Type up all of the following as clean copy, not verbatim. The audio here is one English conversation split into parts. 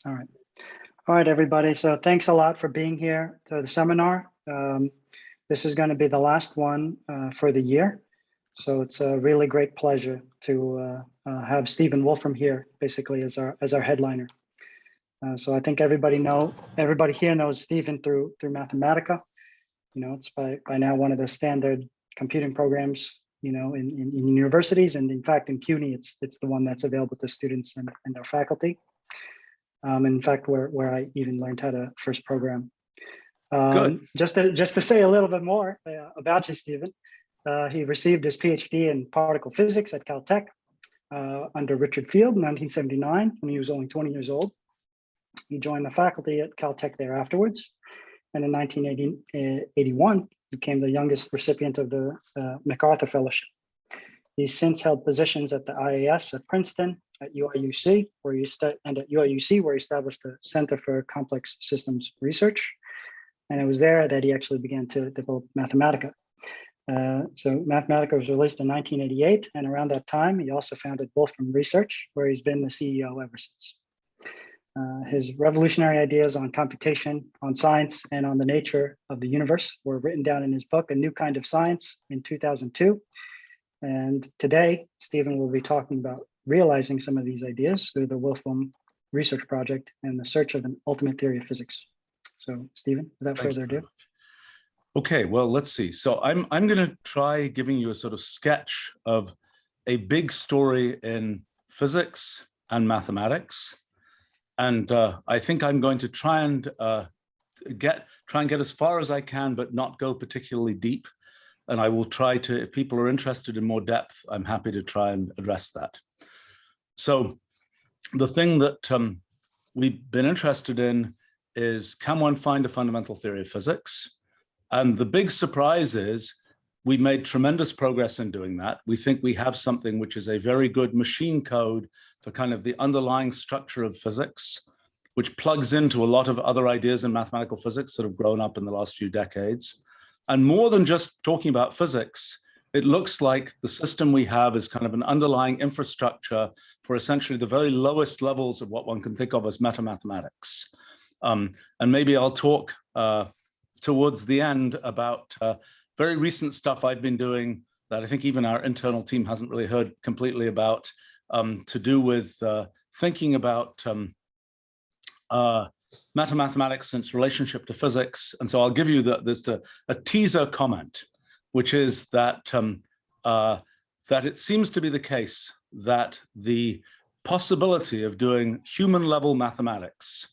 All right. All right, everybody. So thanks a lot for being here to the seminar. This is going to be the last one for the year. So it's a really great pleasure to have Stephen Wolfram here, basically as our headliner. So I think everybody here knows Stephen through Mathematica. It's by now one of the standard computing programs, in universities, and in fact in CUNY, it's the one that's available to students and their faculty. In fact, where I even learned how to first program. Good. Just to say a little bit more about you, Stephen. He received his PhD in particle physics at Caltech under Richard Field in 1979 when he was only 20 years old. He joined the faculty at Caltech there afterwards. And in 1981, he became the youngest recipient of the MacArthur Fellowship. He's since held positions at the IAS at Princeton, at UIUC, where he established the Center for Complex Systems Research. And it was there that he actually began to develop Mathematica. So Mathematica was released in 1988, and around that time, he also founded Wolfram Research, where he's been the CEO ever since. His revolutionary ideas on computation, on science, and on the nature of the universe were written down in his book, A New Kind of Science, in 2002. And today, Stephen will be talking about realizing some of these ideas through the Wolfram Research Project and the search of an ultimate theory of physics. So, Stephen, without further ado. Okay, well, let's see. So I'm going to try giving you a sort of sketch of a big story in physics and mathematics. And I think I'm going to try and get as far as I can, but not go particularly deep. And I will try to, if people are interested in more depth, I'm happy to try and address that. So the thing that we've been interested in is, can one find a fundamental theory of physics? And the big surprise is we made tremendous progress in doing that. We think we have something which is a very good machine code for kind of the underlying structure of physics, which plugs into a lot of other ideas in mathematical physics that have grown up in the last few decades. And more than just talking about physics, it looks like the system we have is kind of an underlying infrastructure for essentially the very lowest levels of what one can think of as metamathematics. And maybe I'll talk towards the end about very recent stuff I've been doing that I think even our internal team hasn't really heard completely about, to do with thinking about mathematics and its relationship to physics. And so I'll give you there's a teaser comment, which is that that it seems to be the case that the possibility of doing human level mathematics,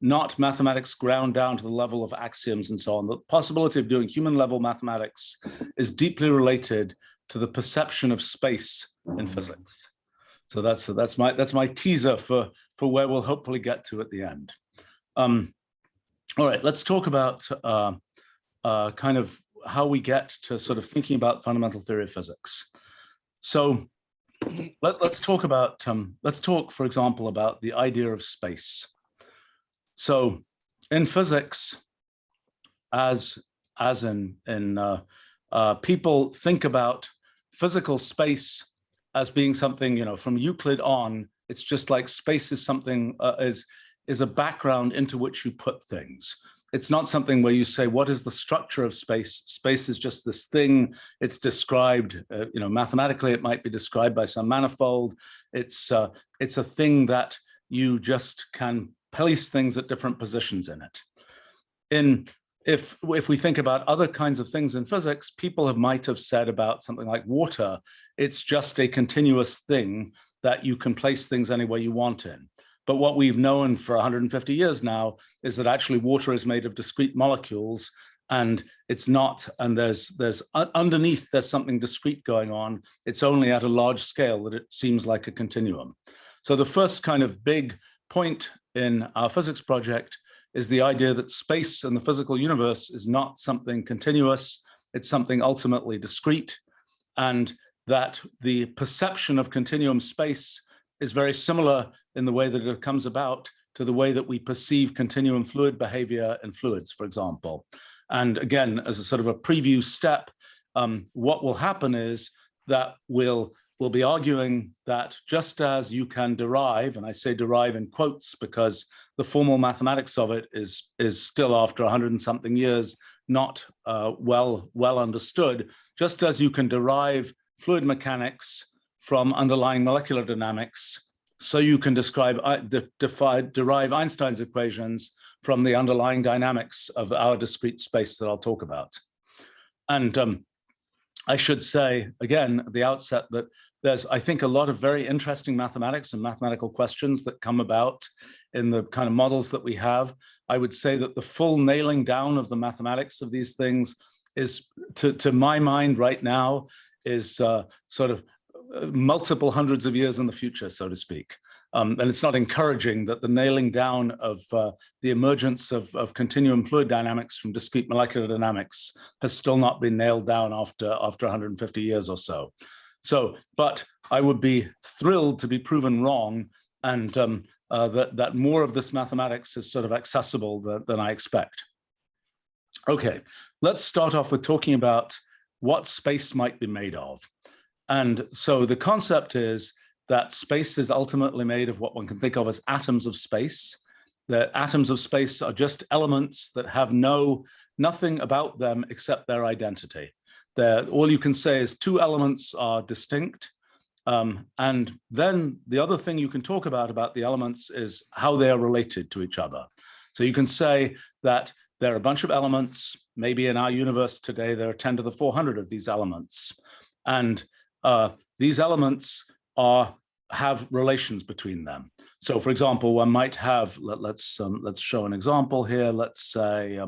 not mathematics ground down to the level of axioms and so on, the possibility of doing human level mathematics is deeply related to the perception of space in physics. So that's my teaser for where we'll hopefully get to at the end. All right, let's talk about kind of how we get to sort of thinking about fundamental theory of physics. So let's talk, for example, about the idea of space. So in physics, as in people think about physical space as being something, from Euclid on, it's just like space is something, is a background into which you put things. It's not something where you say, what is the structure of space? Space is just this thing. It's described, mathematically, it might be described by some manifold. It's a thing that you just can place things at different positions in it. If we think about other kinds of things in physics, people might have said about something like water, it's just a continuous thing that you can place things anywhere you want in. But what we've known for 150 years now is that actually water is made of discrete molecules, and it's not, and there's underneath there's something discrete going on. It's only at a large scale that it seems like a continuum. So the first kind of big point in our physics project is the idea that space and the physical universe is not something continuous, it's something ultimately discrete, and that the perception of continuum space is very similar in the way that it comes about to the way that we perceive continuum fluid behavior in fluids, for example. And again, as a sort of a preview step, what will happen is that we'll we'll be arguing that just as you can derive, and I say derive in quotes because the formal mathematics of it is still after 100 and something years not well understood, just as you can derive fluid mechanics from underlying molecular dynamics, so you can derive Einstein's equations from the underlying dynamics of our discrete space that I'll talk about. And I should say, again, at the outset, that there's, I think, a lot of very interesting mathematics and mathematical questions that come about in the kind of models that we have. I would say that the full nailing down of the mathematics of these things is, to my mind right now, is sort of multiple hundreds of years in the future, so to speak. And it's not encouraging that the nailing down of the emergence of continuum fluid dynamics from discrete molecular dynamics has still not been nailed down after 150 years or so. But I would be thrilled to be proven wrong, and that more of this mathematics is sort of accessible than I expect. Okay, let's start off with talking about what space might be made of. And so the concept is that space is ultimately made of what one can think of as atoms of space. The atoms of space are just elements that have nothing about them except their identity. All you can say is two elements are distinct. And then the other thing you can talk about the elements is how they are related to each other. So you can say that there are a bunch of elements. Maybe in our universe today, there are 10 to the 400 of these elements. And these elements have relations between them. So, for example, one might have, let's show an example here. Let's say,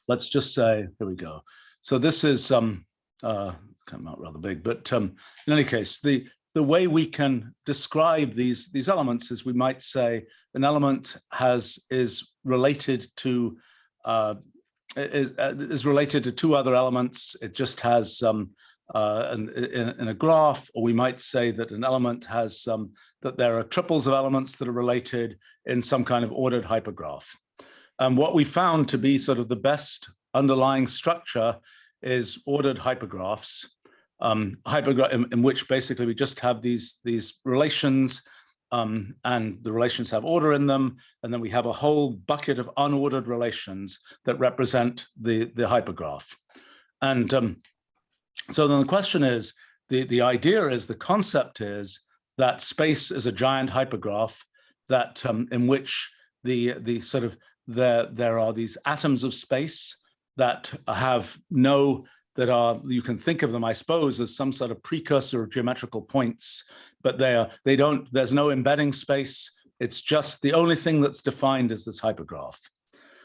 let's just say, here we go. So this is come out rather big, but in any case, the way we can describe these elements is we might say an element is related to two other elements. It just has in a graph, or we might say that an element has that there are triples of elements that are related in some kind of ordered hypergraph. And what we found to be sort of the best underlying structure is ordered hypergraphs, in which basically we just have these relations, and the relations have order in them, and then we have a whole bucket of unordered relations that represent the hypergraph. And so then the question is, the idea is, the concept is that space is a giant hypergraph that in which there are these atoms of space that you can think of them, I suppose, as some sort of precursor of geometrical points, but there's no embedding space. It's just the only thing that's defined is this hypergraph.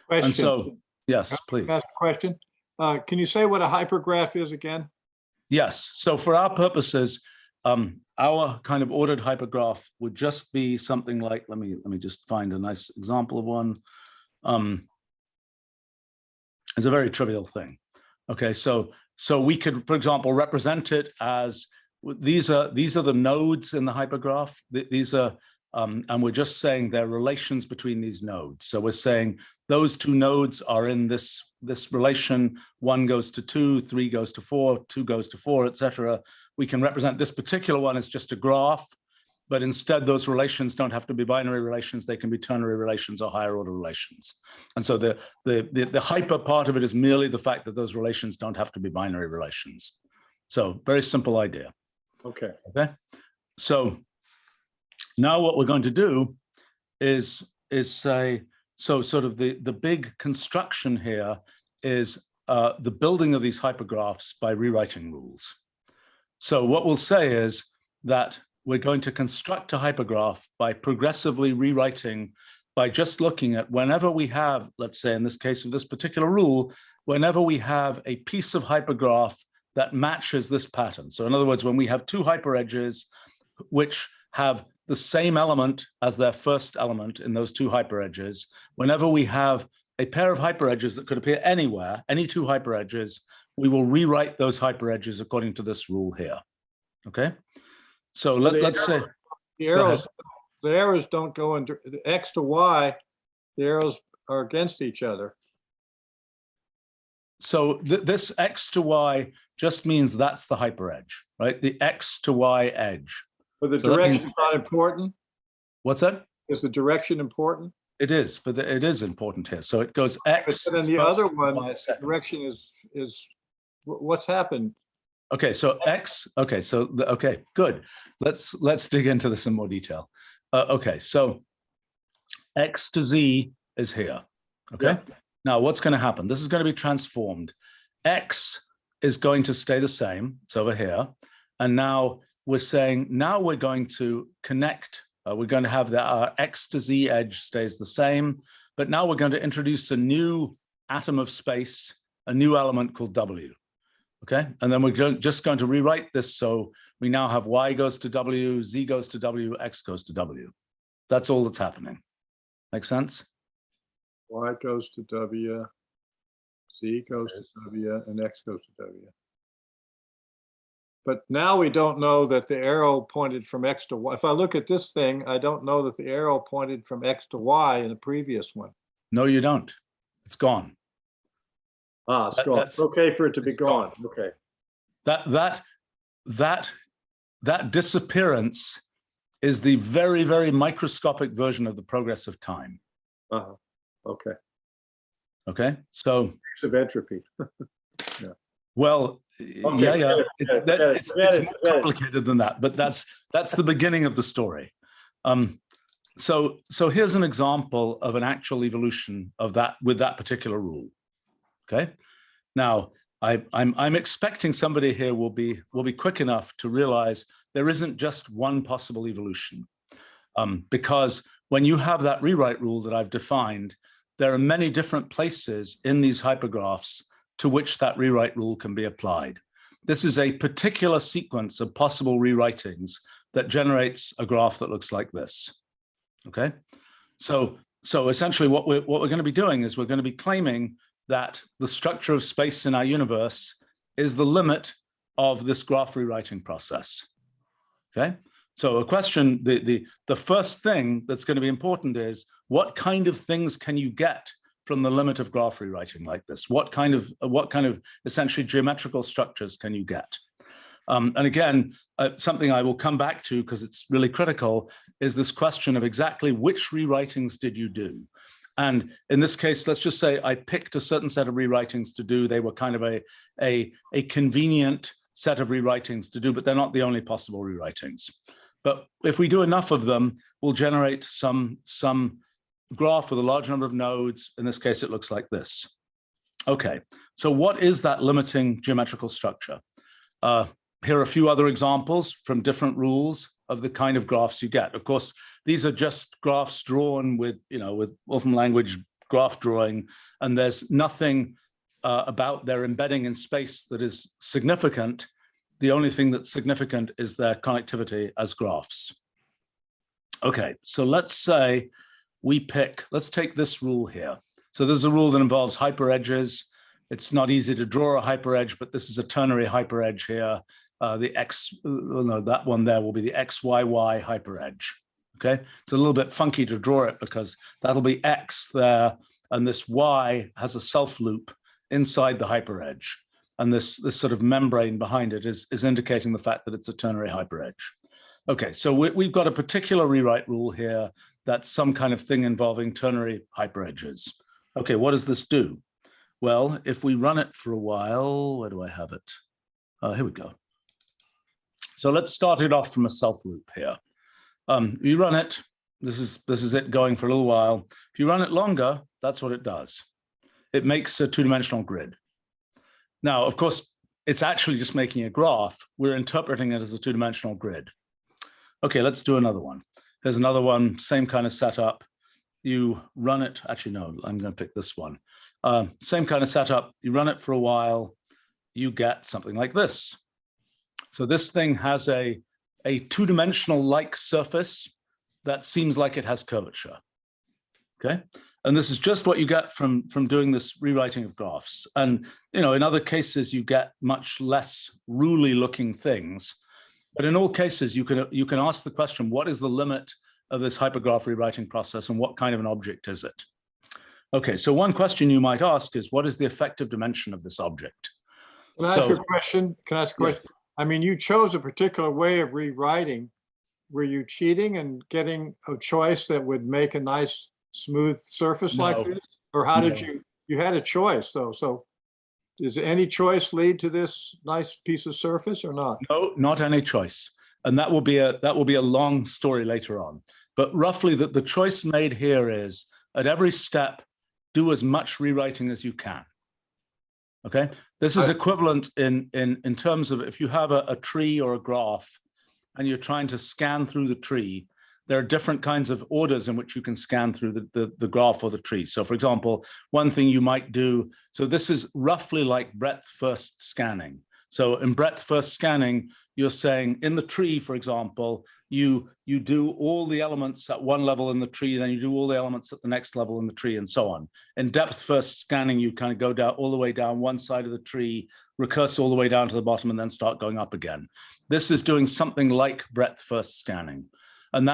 Question. And so, yes, please. Ask a question. Can you say what a hypergraph is again? Yes. So for our purposes, our kind of ordered hypergraph would just be something like, let me just find a nice example of one. It's a very trivial thing. Okay, so we could, for example, represent it as these are the nodes in the hypergraph. These are, and we're just saying there are relations between these nodes. So we're saying those two nodes are in this relation. 1 goes to 2, 3 goes to 4, 2 goes to 4, etc. We can represent this particular one as just a graph, but instead those relations don't have to be binary relations. They can be ternary relations or higher order relations. And so the hyper part of it is merely the fact that those relations don't have to be binary relations. So very simple idea. Okay. Okay. So now what we're going to do is say, so sort of the big construction here is the building of these hypergraphs by rewriting rules. So what we'll say is that we're going to construct a hypergraph by progressively rewriting, by just looking at whenever we have, let's say in this case of this particular rule, whenever we have a piece of hypergraph that matches this pattern. So in other words, when we have two hyperedges which have the same element as their first element in those two hyperedges, whenever we have a pair of hyperedges that could appear anywhere, any two hyperedges, we will rewrite those hyperedges according to this rule here. Okay, so let's say the arrows don't go into X to Y. The arrows are against each other. this x to y just means that's the hyperedge, right? The x to y edge. But the So that direction means- is not important? What's that? Is the direction important? It is it is important here. So it goes x. But then the first, other one, y second. direction is what's happened? Okay, so x. Okay, so okay, good. Let's dig into this in more detail. Okay, so x to z is here. Okay. Yeah. Now what's going to happen? This is going to be transformed. X is going to stay the same. It's over here, and now we're saying now we're going to connect. We're going to have our x to z edge stays the same, but now we're going to introduce a new atom of space, a new element called w. Okay, and then we're just going to rewrite this so we now have y goes to w, z goes to w, x goes to w. That's all that's happening. Make sense? Y goes to W, Z goes to W, and X goes to W. But now we don't know that the arrow pointed from X to Y. If I look at this thing, I don't know that the arrow pointed from X to Y in the previous one. No, you don't. It's gone. Ah, it's gone. It's okay for it to be gone. Okay. That disappearance is the very, very microscopic version of the progress of time. Uh-huh. Okay. Okay, so Of entropy. well, Okay, yeah, it's forget more complicated than that, but that's the beginning of the story. So here's an example of an actual evolution of that with that particular rule. Okay, now I'm expecting somebody here will be quick enough to realize there isn't just one possible evolution, because when you have that rewrite rule that I've defined, there are many different places in these hypergraphs to which that rewrite rule can be applied. This is a particular sequence of possible rewritings that generates a graph that looks like this. Okay, so essentially what we're going to be doing is we're going to be claiming that the structure of space in our universe is the limit of this graph rewriting process. Okay, so a question, the first thing that's going to be important is what kind of things can you get from the limit of graph rewriting like this? What kind of essentially geometrical structures can you get? And again, something I will come back to because it's really critical is this question of exactly which rewritings did you do? And in this case, let's just say I picked a certain set of rewritings to do. They were kind of a convenient set of rewritings to do, but they're not the only possible rewritings. But if we do enough of them, we'll generate some graph with a large number of nodes. In this case, it looks like this. Okay, so what is that limiting geometrical structure? Here are a few other examples from different rules of the kind of graphs you get. Of course, these are just graphs drawn with Wolfram language graph drawing, and there's nothing about their embedding in space that is significant. The only thing that's significant is their connectivity as graphs. Okay, so let's say let's take this rule here. So there's a rule that involves hyperedges. It's not easy to draw a hyperedge, but this is a ternary hyperedge here. That one there will be the XYY hyperedge. Okay, it's a little bit funky to draw it because that'll be X there, and this Y has a self loop inside the hyperedge. And this sort of membrane behind it is indicating the fact that it's a ternary hyperedge. Okay, so we've got a particular rewrite rule here that's some kind of thing involving ternary hyperedges. Okay, what does this do? Well, if we run it for a while, where do I have it? Here we go. So let's start it off from a self loop here. You run it, this is it going for a little while. If you run it longer, that's what it does. It makes a two-dimensional grid. Now, of course, it's actually just making a graph. We're interpreting it as a two-dimensional grid. Okay, let's do another one. Here's another one, same kind of setup. You run it, actually, no, I'm going to pick this one. Same kind of setup. You run it for a while, you get something like this. So this thing has a two-dimensional like surface that seems like it has curvature. Okay, and this is just what you get from doing this rewriting of graphs. And in other cases you get much less ruly looking things, but in all cases you can ask the question, what is the limit of this hypergraph rewriting process, and what kind of an object is it? Okay, so one question you might ask is, what is the effective dimension of this object? Can I ask a question? Can I ask a question? Yes. I mean, you chose a particular way of rewriting. Were you cheating and getting a choice that would make a nice smooth surface like No. this? Or how did No. you had a choice though. So does any choice lead to this nice piece of surface or not? No, not any choice. And that will be a long story later on. But roughly the choice made here is, at every step, do as much rewriting as you can. Okay, this is equivalent in terms of if you have a tree or a graph and you're trying to scan through the tree, there are different kinds of orders in which you can scan through the graph or the tree. So for example, one thing you might do, so this is roughly like breadth first scanning. So in breadth first scanning, you're saying in the tree, for example, you do all the elements at one level in the tree, then you do all the elements at the next level in the tree, and so on. In depth first scanning, you kind of go down all the way down one side of the tree, recurse all the way down to the bottom, and then start going up again. This is doing something like breadth first scanning. And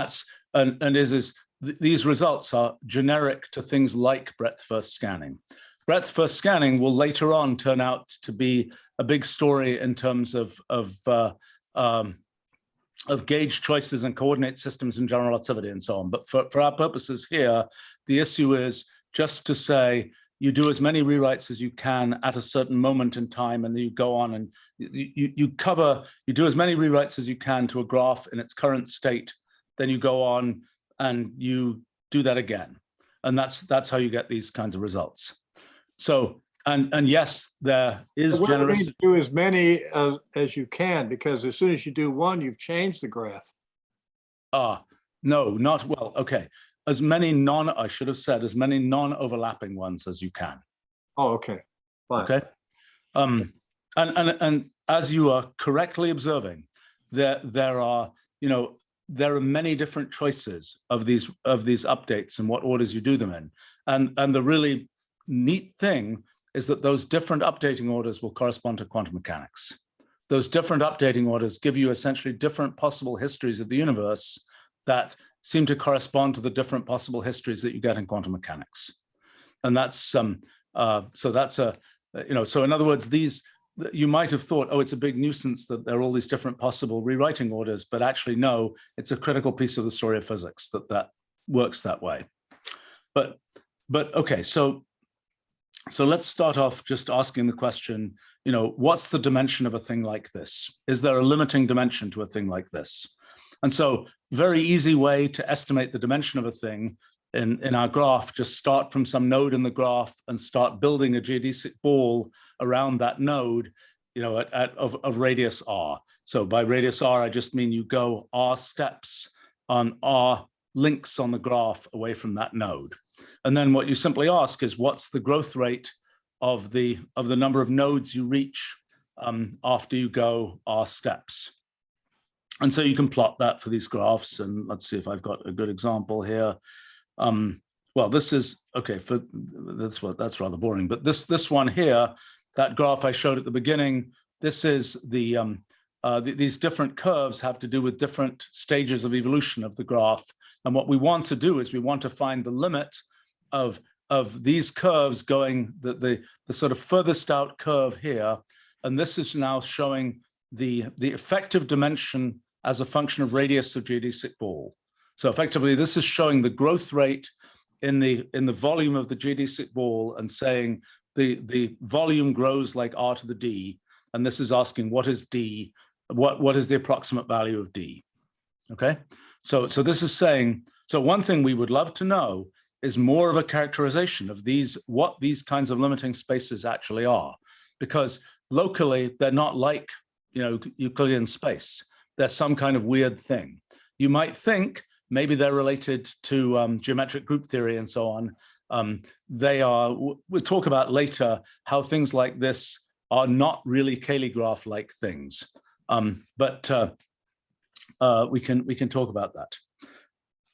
these results are generic to things like breadth first scanning. Breadth first scanning will later on turn out to be a big story in terms of gauge choices and coordinate systems and general relativity and so on. But for our purposes here, the issue is just to say you do as many rewrites as you can at a certain moment in time, and then you go on and you do as many rewrites as you can to a graph in its current state. Then you go on and you do that again. And that's how you get these kinds of results. So, and yes, there is generous. Do as many as you can, because as soon as you do one, you've changed the graph. No, not well. Okay, as many I should have said as many non-overlapping ones as you can. Oh, okay. Fine. Okay, and as you are correctly observing, there are many different choices of these updates and what orders you do them in, and the really neat thing is that those different updating orders will correspond to quantum mechanics. Those different updating orders give you essentially different possible histories of the universe that seem to correspond to the different possible histories that you get in quantum mechanics. And that's so in other words, you might have thought, oh, it's a big nuisance that there are all these different possible rewriting orders, but actually no, it's a critical piece of the story of physics that works that way. But okay, so let's start off just asking the question, what's the dimension of a thing like this? Is there a limiting dimension to a thing like this? And so very easy way to estimate the dimension of a thing in our graph, just start from some node in the graph and start building a geodesic ball around that node, of radius r. So by radius r, I just mean you go r steps on r links on the graph away from that node. And then what you simply ask is, what's the growth rate of the number of nodes you reach after you go r steps? And so you can plot that for these graphs. And let's see if I've got a good example here. Well, this is okay for that's rather boring. But this one here, that graph I showed at the beginning, this is these different curves have to do with different stages of evolution of the graph. And what we want to do is we want to find the limit of these curves going the sort of furthest out curve here. And this is now showing the effective dimension as a function of radius of geodesic ball. So effectively, this is showing the growth rate in the volume of the geodesic ball and saying the volume grows like r to the d. And this is asking what is d, what is the approximate value of d? Okay, so this is saying, so one thing we would love to know is more of a characterization of what these kinds of limiting spaces actually are, because locally they're not like Euclidean space. They're some kind of weird thing. You might think maybe they're related to geometric group theory and so on. We'll talk about later how things like this are not really Cayley graph-like things, but we can talk about that.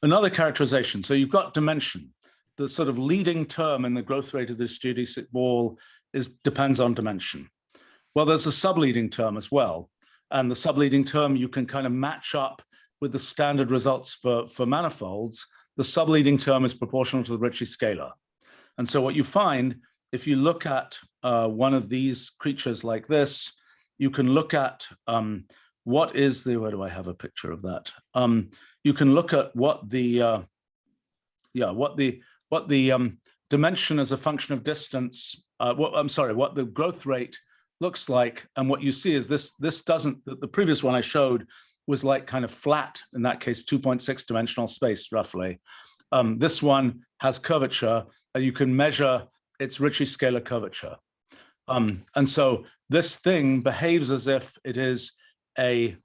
Another characterization, so you've got dimension. The sort of leading term in the growth rate of this geodesic ball depends on dimension. Well, there's a subleading term as well. And the subleading term you can kind of match up with the standard results for manifolds. The subleading term is proportional to the Ricci scalar. And so what you find, if you look at one of these creatures like this, you can look at what is the, where do I have a picture of that? You can look at what the, what the dimension as a function of distance, what the growth rate looks like. And what you see is this doesn't, the previous one I showed was like kind of flat, in that case, 2.6 dimensional space, roughly. This one has curvature, and you can measure its Ricci scalar curvature. And so this thing behaves as if it is a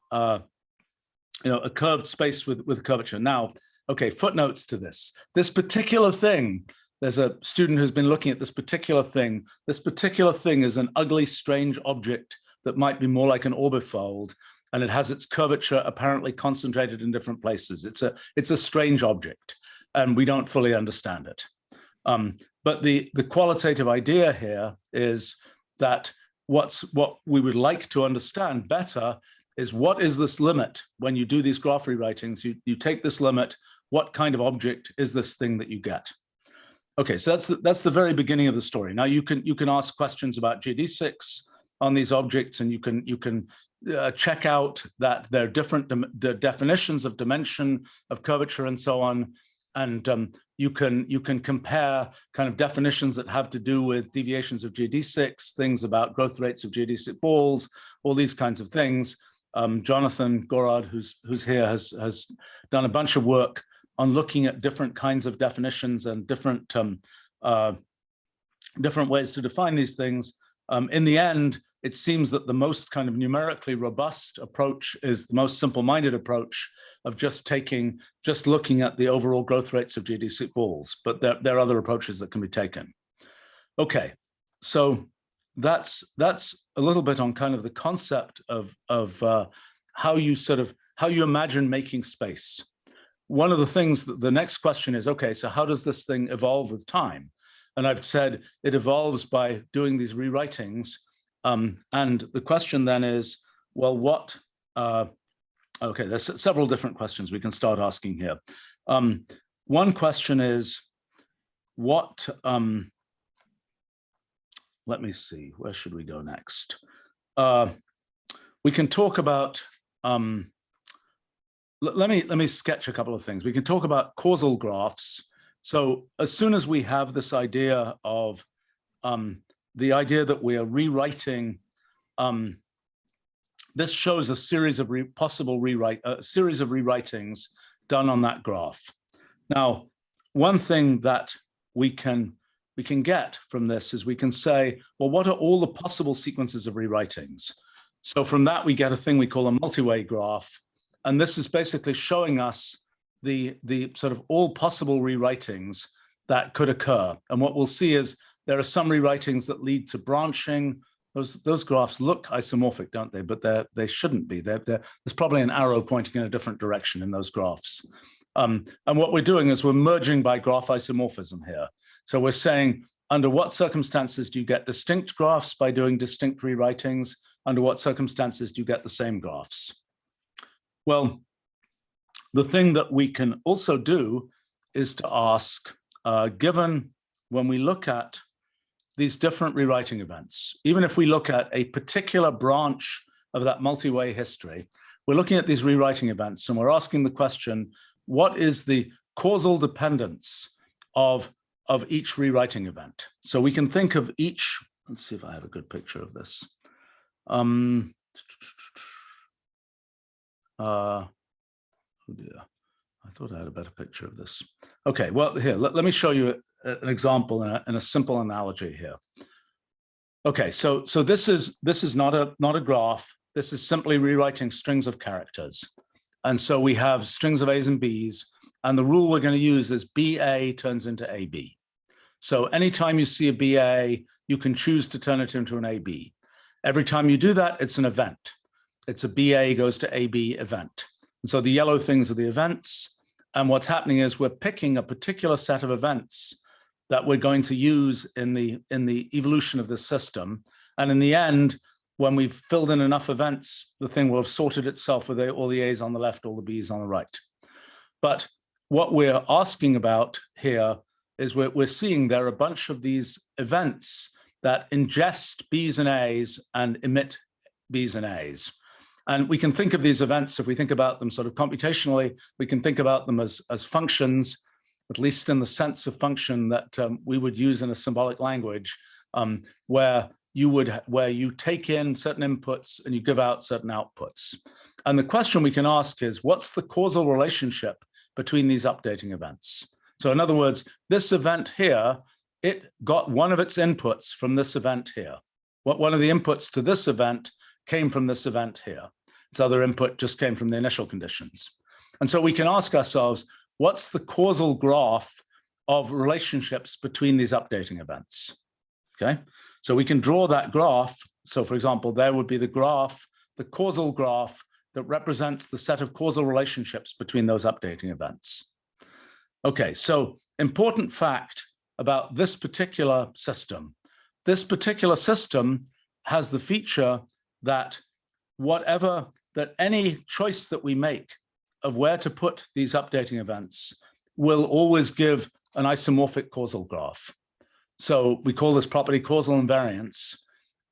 curved space with curvature. Now, okay, footnotes to this. This particular thing, there's a student who's been looking at this particular thing. This particular thing is an ugly, strange object that might be more like an orbifold, and it has its curvature apparently concentrated in different places. It's a strange object, and we don't fully understand it. But the qualitative idea here is that what we would like to understand better is what is this limit when you do these graph rewritings. You take this limit, what kind of object is this thing that you get? Okay, so that's the very beginning of the story. Now you can ask questions about GD6 on these objects, and you can check out that there are different definitions of dimension, of curvature, and so on. And you can compare kind of definitions that have to do with deviations of GD6, things about growth rates of GD6 balls, all these kinds of things. Jonathan Gorard, who's here, has done a bunch of work on looking at different kinds of definitions and different ways to define these things. In the end, it seems that the most kind of numerically robust approach is the most simple-minded approach of just looking at the overall growth rates of GD6 balls, but there are other approaches that can be taken. Okay, so that's a little bit on kind of the concept of how you imagine making space. One of the things that the next question is, okay, so how does this thing evolve with time? And I've said it evolves by doing these rewritings. And the question then is, well, what, okay, there's several different questions we can start asking here. One question is, what, let me see, where should we go next? We can talk about, let me sketch a couple of things. We can talk about causal graphs. So as soon as we have this idea of the idea that we are rewriting, this shows a series of possible rewritings done on that graph. Now, one thing that we can get from this is we can say, well, what are all the possible sequences of rewritings? So from that, we get a thing we call a multi-way graph. And this is basically showing us the sort of all possible rewritings that could occur. And what we'll see is there are some rewritings that lead to branching. Those graphs look isomorphic, don't they? But they shouldn't be. There's probably an arrow pointing in a different direction in those graphs. And what we're doing is we're merging by graph isomorphism here. So we're saying, under what circumstances do you get distinct graphs by doing distinct rewritings? Under what circumstances do you get the same graphs? Well, the thing that we can also do is to ask, given when we look at these different rewriting events, even if we look at a particular branch of that multi-way history, we're looking at these rewriting events and we're asking the question, what is the causal dependence of each rewriting event? So we can think of each, let's see if I have a good picture of this. Oh dear, I thought I had a better picture of this. Okay, well, here, let me show you an example in a simple analogy here. Okay, so this is not a graph. This is simply rewriting strings of characters. And so we have strings of A's and B's, and the rule we're going to use is BA turns into AB. So anytime you see a BA, you can choose to turn it into an AB. Every time you do that, it's an event. It's a BA goes to AB event. And so the yellow things are the events. And what's happening is we're picking a particular set of events that we're going to use in the evolution of this system. And in the end, when we've filled in enough events, the thing will have sorted itself with all the A's on the left, all the B's on the right. But what we're asking about here is we're seeing there are a bunch of these events that ingest B's and A's and emit B's and A's. And we can think of these events, if we think about them sort of computationally, we can think about them as functions, at least in the sense of function that we would use in a symbolic language, where you take in certain inputs and you give out certain outputs. And the question we can ask is, what's the causal relationship between these updating events? So in other words, this event here, it got one of its inputs from this event here. One of the inputs to this event came from this event here. Its other input just came from the initial conditions. And so we can ask ourselves, what's the causal graph of relationships between these updating events? Okay, so we can draw that graph. So for example, there would be the graph, the causal graph that represents the set of causal relationships between those updating events. Okay, so important fact about this particular system. This particular system has the feature that any choice that we make of where to put these updating events will always give an isomorphic causal graph. So we call this property causal invariance.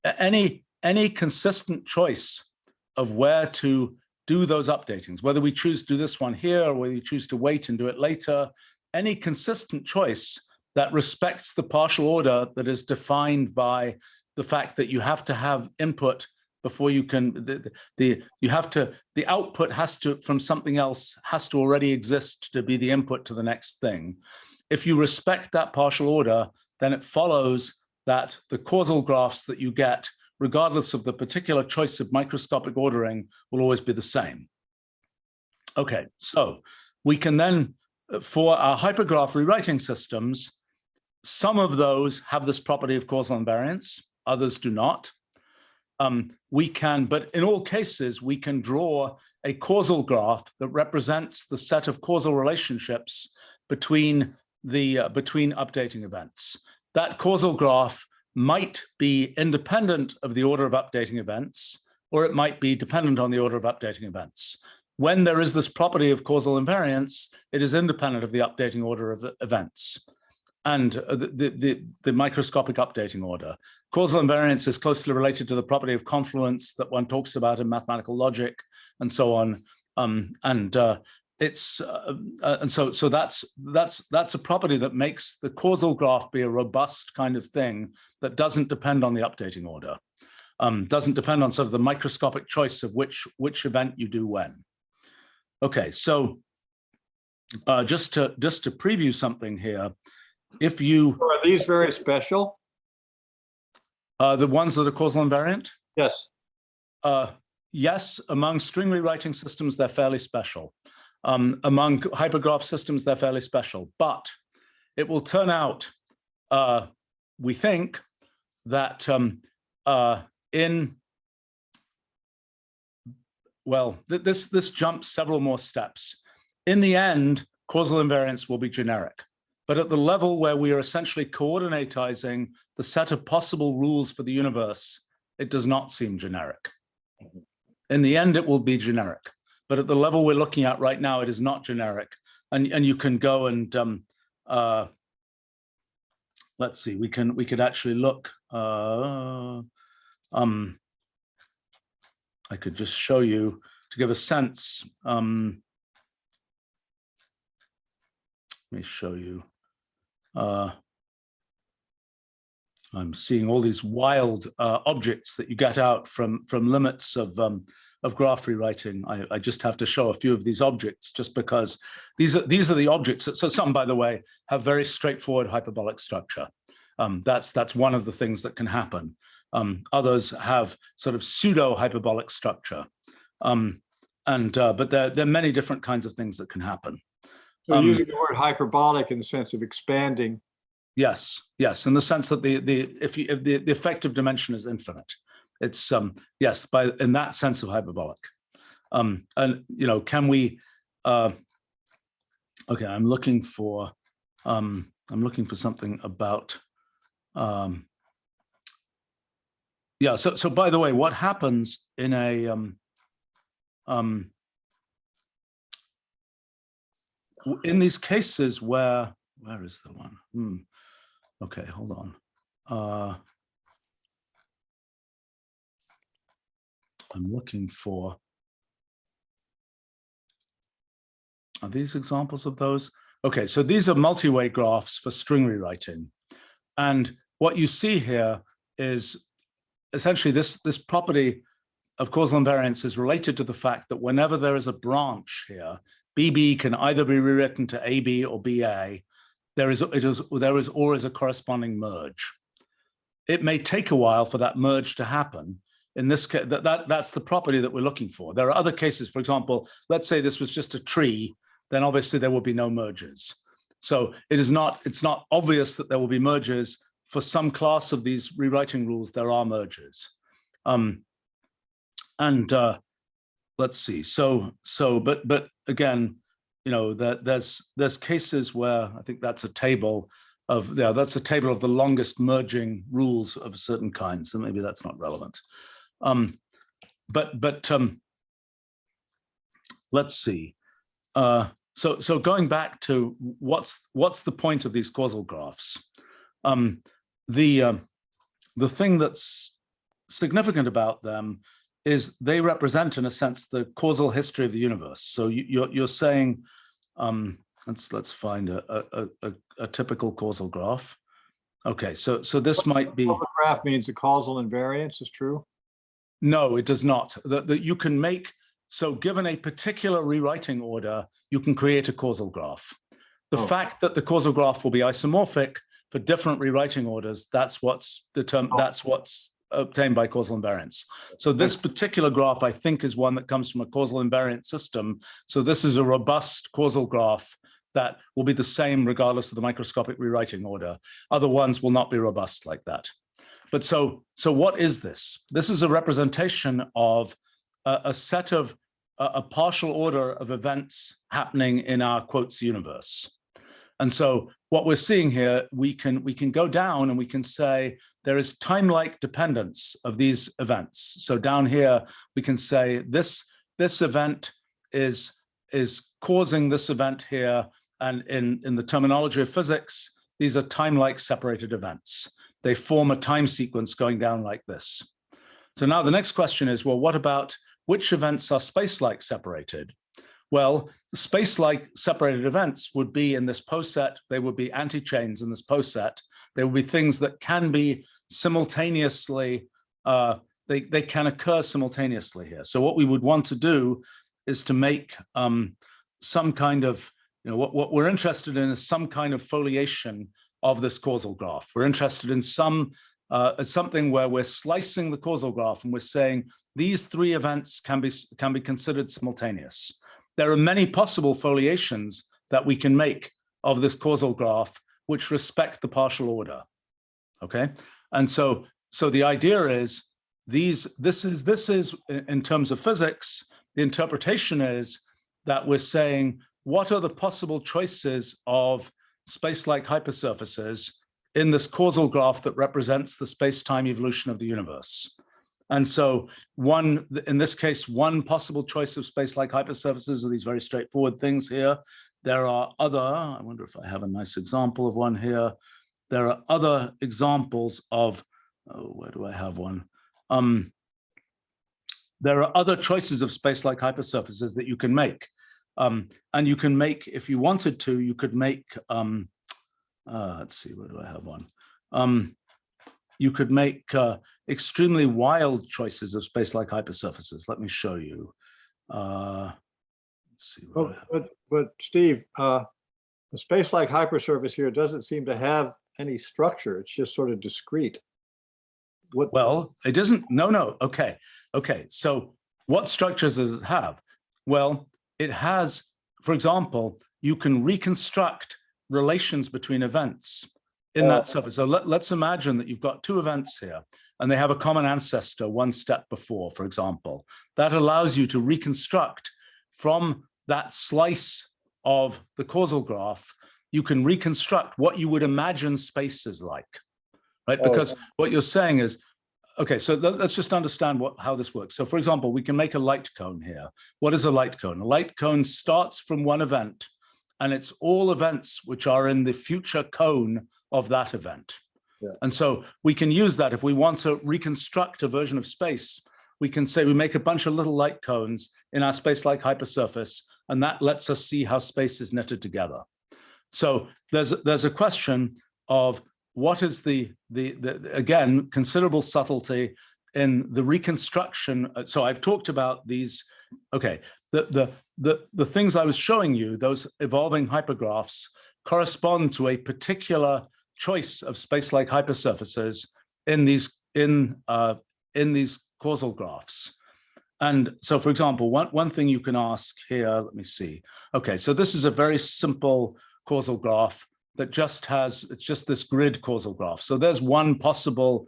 Any consistent choice of where to do those updatings, whether we choose to do this one here or whether you choose to wait and do it later, any consistent choice that respects the partial order that is defined by the fact that you have to have input before you can, the output has to, from something else, has to already exist to be the input to the next thing. If you respect that partial order, then it follows that the causal graphs that you get, regardless of the particular choice of microscopic ordering, will always be the same. Okay, so we can then, for our hypergraph rewriting systems, some of those have this property of causal invariance, others do not. But in all cases, we can draw a causal graph that represents the set of causal relationships between updating events. That causal graph might be independent of the order of updating events, or it might be dependent on the order of updating events. When there is this property of causal invariance, it is independent of the updating order of events and the microscopic updating order. Causal invariance is closely related to the property of confluence that one talks about in mathematical logic and so on. So that's a property that makes the causal graph be a robust kind of thing that doesn't depend on the updating order, doesn't depend on sort of the microscopic choice of which event you do when. Okay, so just to preview something here, if you Are these very special? The ones that are causal invariant? Yes. Yes, among string rewriting systems, they're fairly special. Among hypergraph systems, they're fairly special. But it will turn out, we think, that this jumps several more steps. In the end, causal invariance will be generic. But at the level where we are essentially coordinatizing the set of possible rules for the universe, it does not seem generic. In the end, it will be generic. But at the level we're looking at right now, it is not generic. And you can go and, let's see, we could actually look. I could just show you to give a sense. Let me show you. I'm seeing all these wild objects that you get out from limits of graph rewriting. I just have to show a few of these objects just because these are the objects. So some, by the way, have very straightforward hyperbolic structure. That's one of the things that can happen. Others have sort of pseudo hyperbolic structure. But there are many different kinds of things that can happen. So using the word hyperbolic in the sense of expanding. Yes, yes, in the sense that the effective dimension is infinite. It's yes, in that sense of hyperbolic. And can we? Okay, I'm looking for something about. Yeah. So by the way, what happens in a in these cases where where is the one? Okay, hold on. I'm looking for, are these examples of those? Okay, so these are multi-way graphs for string rewriting. And what you see here is essentially this property of causal invariance is related to the fact that whenever there is a branch here, BB can either be rewritten to AB or BA, there is always a corresponding merge. It may take a while for that merge to happen. In this case, that's the property that we're looking for. There are other cases, for example, let's say this was just a tree, then obviously there will be no merges. So it's not obvious that there will be merges. For some class of these rewriting rules, there are merges. Let's see. But again, you know, there's cases where I think that's a table of the longest merging rules of a certain kind. So maybe that's not relevant. Let's see. So going back to what's the point of these causal graphs? The thing that's significant about them is they represent, in a sense, the causal history of the universe. So you're saying, let's find a typical causal graph. Okay, so this might be. Causal graph means the causal invariance is true? No, it does not. That you can make, so given a particular rewriting order, you can create a causal graph. The fact that the causal graph will be isomorphic for different rewriting orders, that's what's obtained by causal invariance. So this particular graph, I think, is one that comes from a causal invariant system. So this is a robust causal graph that will be the same regardless of the microscopic rewriting order. Other ones will not be robust like that. But so what is this? This is a representation of a set of a partial order of events happening in our quotes universe. And so what we're seeing here, we can go down and we can say there is time-like dependence of these events. So down here, we can say this event is causing this event here. And in the terminology of physics, these are time-like separated events. They form a time sequence going down like this. So now the next question is, well, what about which events are space-like separated? Well, space-like separated events would be in this poset. They would be anti-chains in this poset. They would be things that can be simultaneously, they can occur simultaneously here. So what we would want to do is to make some kind of, you know, what we're interested in is some kind of foliation of this causal graph. We're interested in something where we're slicing the causal graph and we're saying these three events can be considered simultaneous. There are many possible foliations that we can make of this causal graph which respect the partial order. Okay, and so the idea is this is in terms of physics, the interpretation is that we're saying what are the possible choices of space-like hypersurfaces in this causal graph that represents the space-time evolution of the universe. And so in this case, one possible choice of space-like hypersurfaces are these very straightforward things here. There are other, I wonder if I have a nice example of one here. There are other examples of, where do I have one? There are other choices of space-like hypersurfaces that you can make. And you can make, if you wanted to, you could make, let's see, where do I have one? You could make extremely wild choices of space-like hypersurfaces. Let me show you. Let's see. But Steve, the space-like hypersurface here doesn't seem to have any structure. It's just sort of discrete. Well, it doesn't. No. Okay. So what structures does it have? Well, it has, for example, you can reconstruct relations between events in that surface. So let's imagine that you've got two events here and they have a common ancestor one step before, for example. That allows you to reconstruct from that slice of the causal graph, you can reconstruct what you would imagine space is like, right? Because what you're saying is, okay, so let's just understand how this works. So for example, we can make a light cone here. What is a light cone? A light cone starts from one event and it's all events which are in the future cone of that event. Yeah. And so we can use that if we want to reconstruct a version of space. We can say we make a bunch of little light cones in our space-like hypersurface, and that lets us see how space is knitted together. So there's a question of what is the again, considerable subtlety in the reconstruction. So I've talked about these, okay, the things I was showing you, those evolving hypergraphs, correspond to a particular choice of space-like hypersurfaces in these causal graphs. And so, for example, one thing you can ask here, let me see. Okay, so this is a very simple causal graph that it's just this grid causal graph. So there's one possible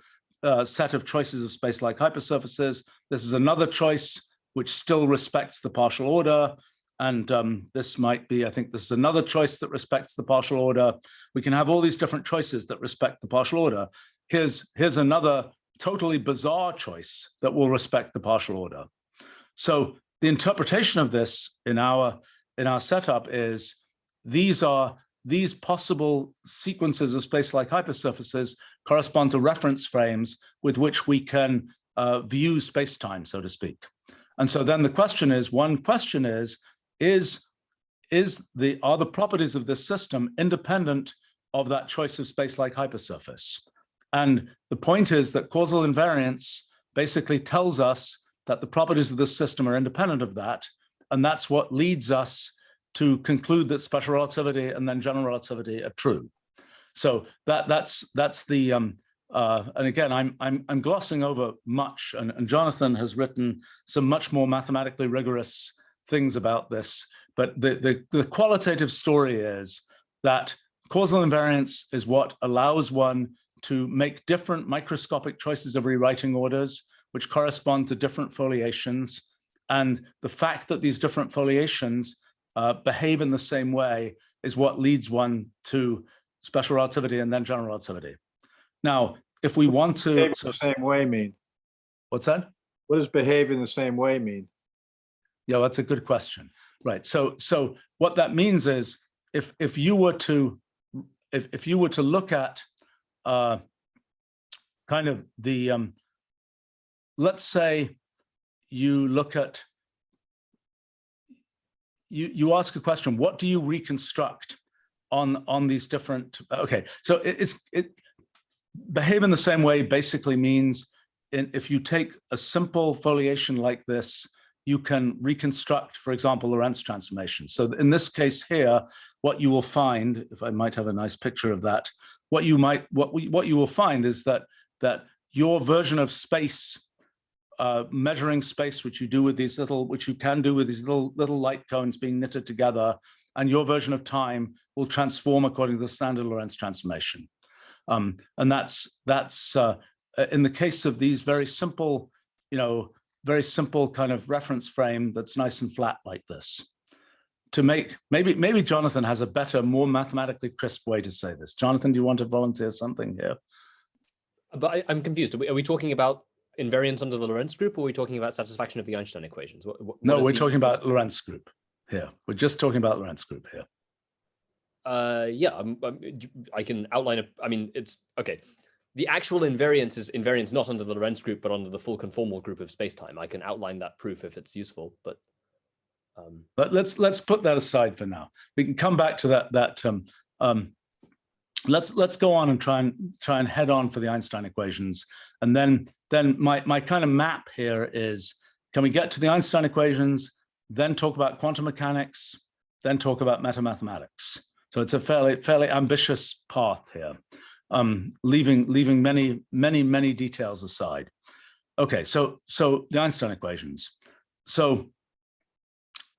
set of choices of space-like hypersurfaces. This is another choice which still respects the partial order. And this might be, I think this is another choice that respects the partial order. We can have all these different choices that respect the partial order. Here's another totally bizarre choice that will respect the partial order. So the interpretation of this in our setup is these possible sequences of space-like hypersurfaces correspond to reference frames with which we can view space-time, so to speak. And so then the question is, are the properties of this system independent of that choice of space-like hypersurface? And the point is that causal invariance basically tells us that the properties of this system are independent of that, and that's what leads us to conclude that special relativity and then general relativity are true. So that's the and again, I'm glossing over much, and Jonathan has written some much more mathematically rigorous things about this. But the qualitative story is that causal invariance is what allows one to make different microscopic choices of rewriting orders, which correspond to different foliations. And the fact that these different foliations behave in the same way is what leads one to special relativity and then general relativity. Now, if we want to— Behave in the same way mean? What's that? What does behave in the same way mean? Yeah, that's a good question. Right. So what that means is if you were to look at kind of the let's say you look at you ask a question, what do you reconstruct on these different— okay, so it behave in the same way basically means if you take a simple foliation like this, you can reconstruct, for example, Lorentz transformation. So in this case here, what you will find, if I might have a nice picture of that, what you will find is that your version of space, measuring space, which you can do with these little light cones being knitted together, and your version of time will transform according to the standard Lorentz transformation. And that's in the case of these very simple, very simple kind of reference frame that's nice and flat like this. To make, maybe Jonathan has a better, more mathematically crisp way to say this. Jonathan, do you want to volunteer something here? But I'm confused. Are we talking about invariance under the Lorentz group, or are we talking about satisfaction of the Einstein equations? No, we're talking about Lorentz group here. We're just talking about Lorentz group here. Yeah, I can outline it. I mean, it's okay. The actual invariance is invariance not under the Lorentz group, but under the full conformal group of spacetime. I can outline that proof if it's useful, but let's put that aside for now. We can come back to that. Let's go on and try and head on for the Einstein equations, and then my kind of map here is: can we get to the Einstein equations, then talk about quantum mechanics, then talk about metamathematics? So it's a fairly ambitious path here, leaving many details aside. Okay, so the Einstein equations. So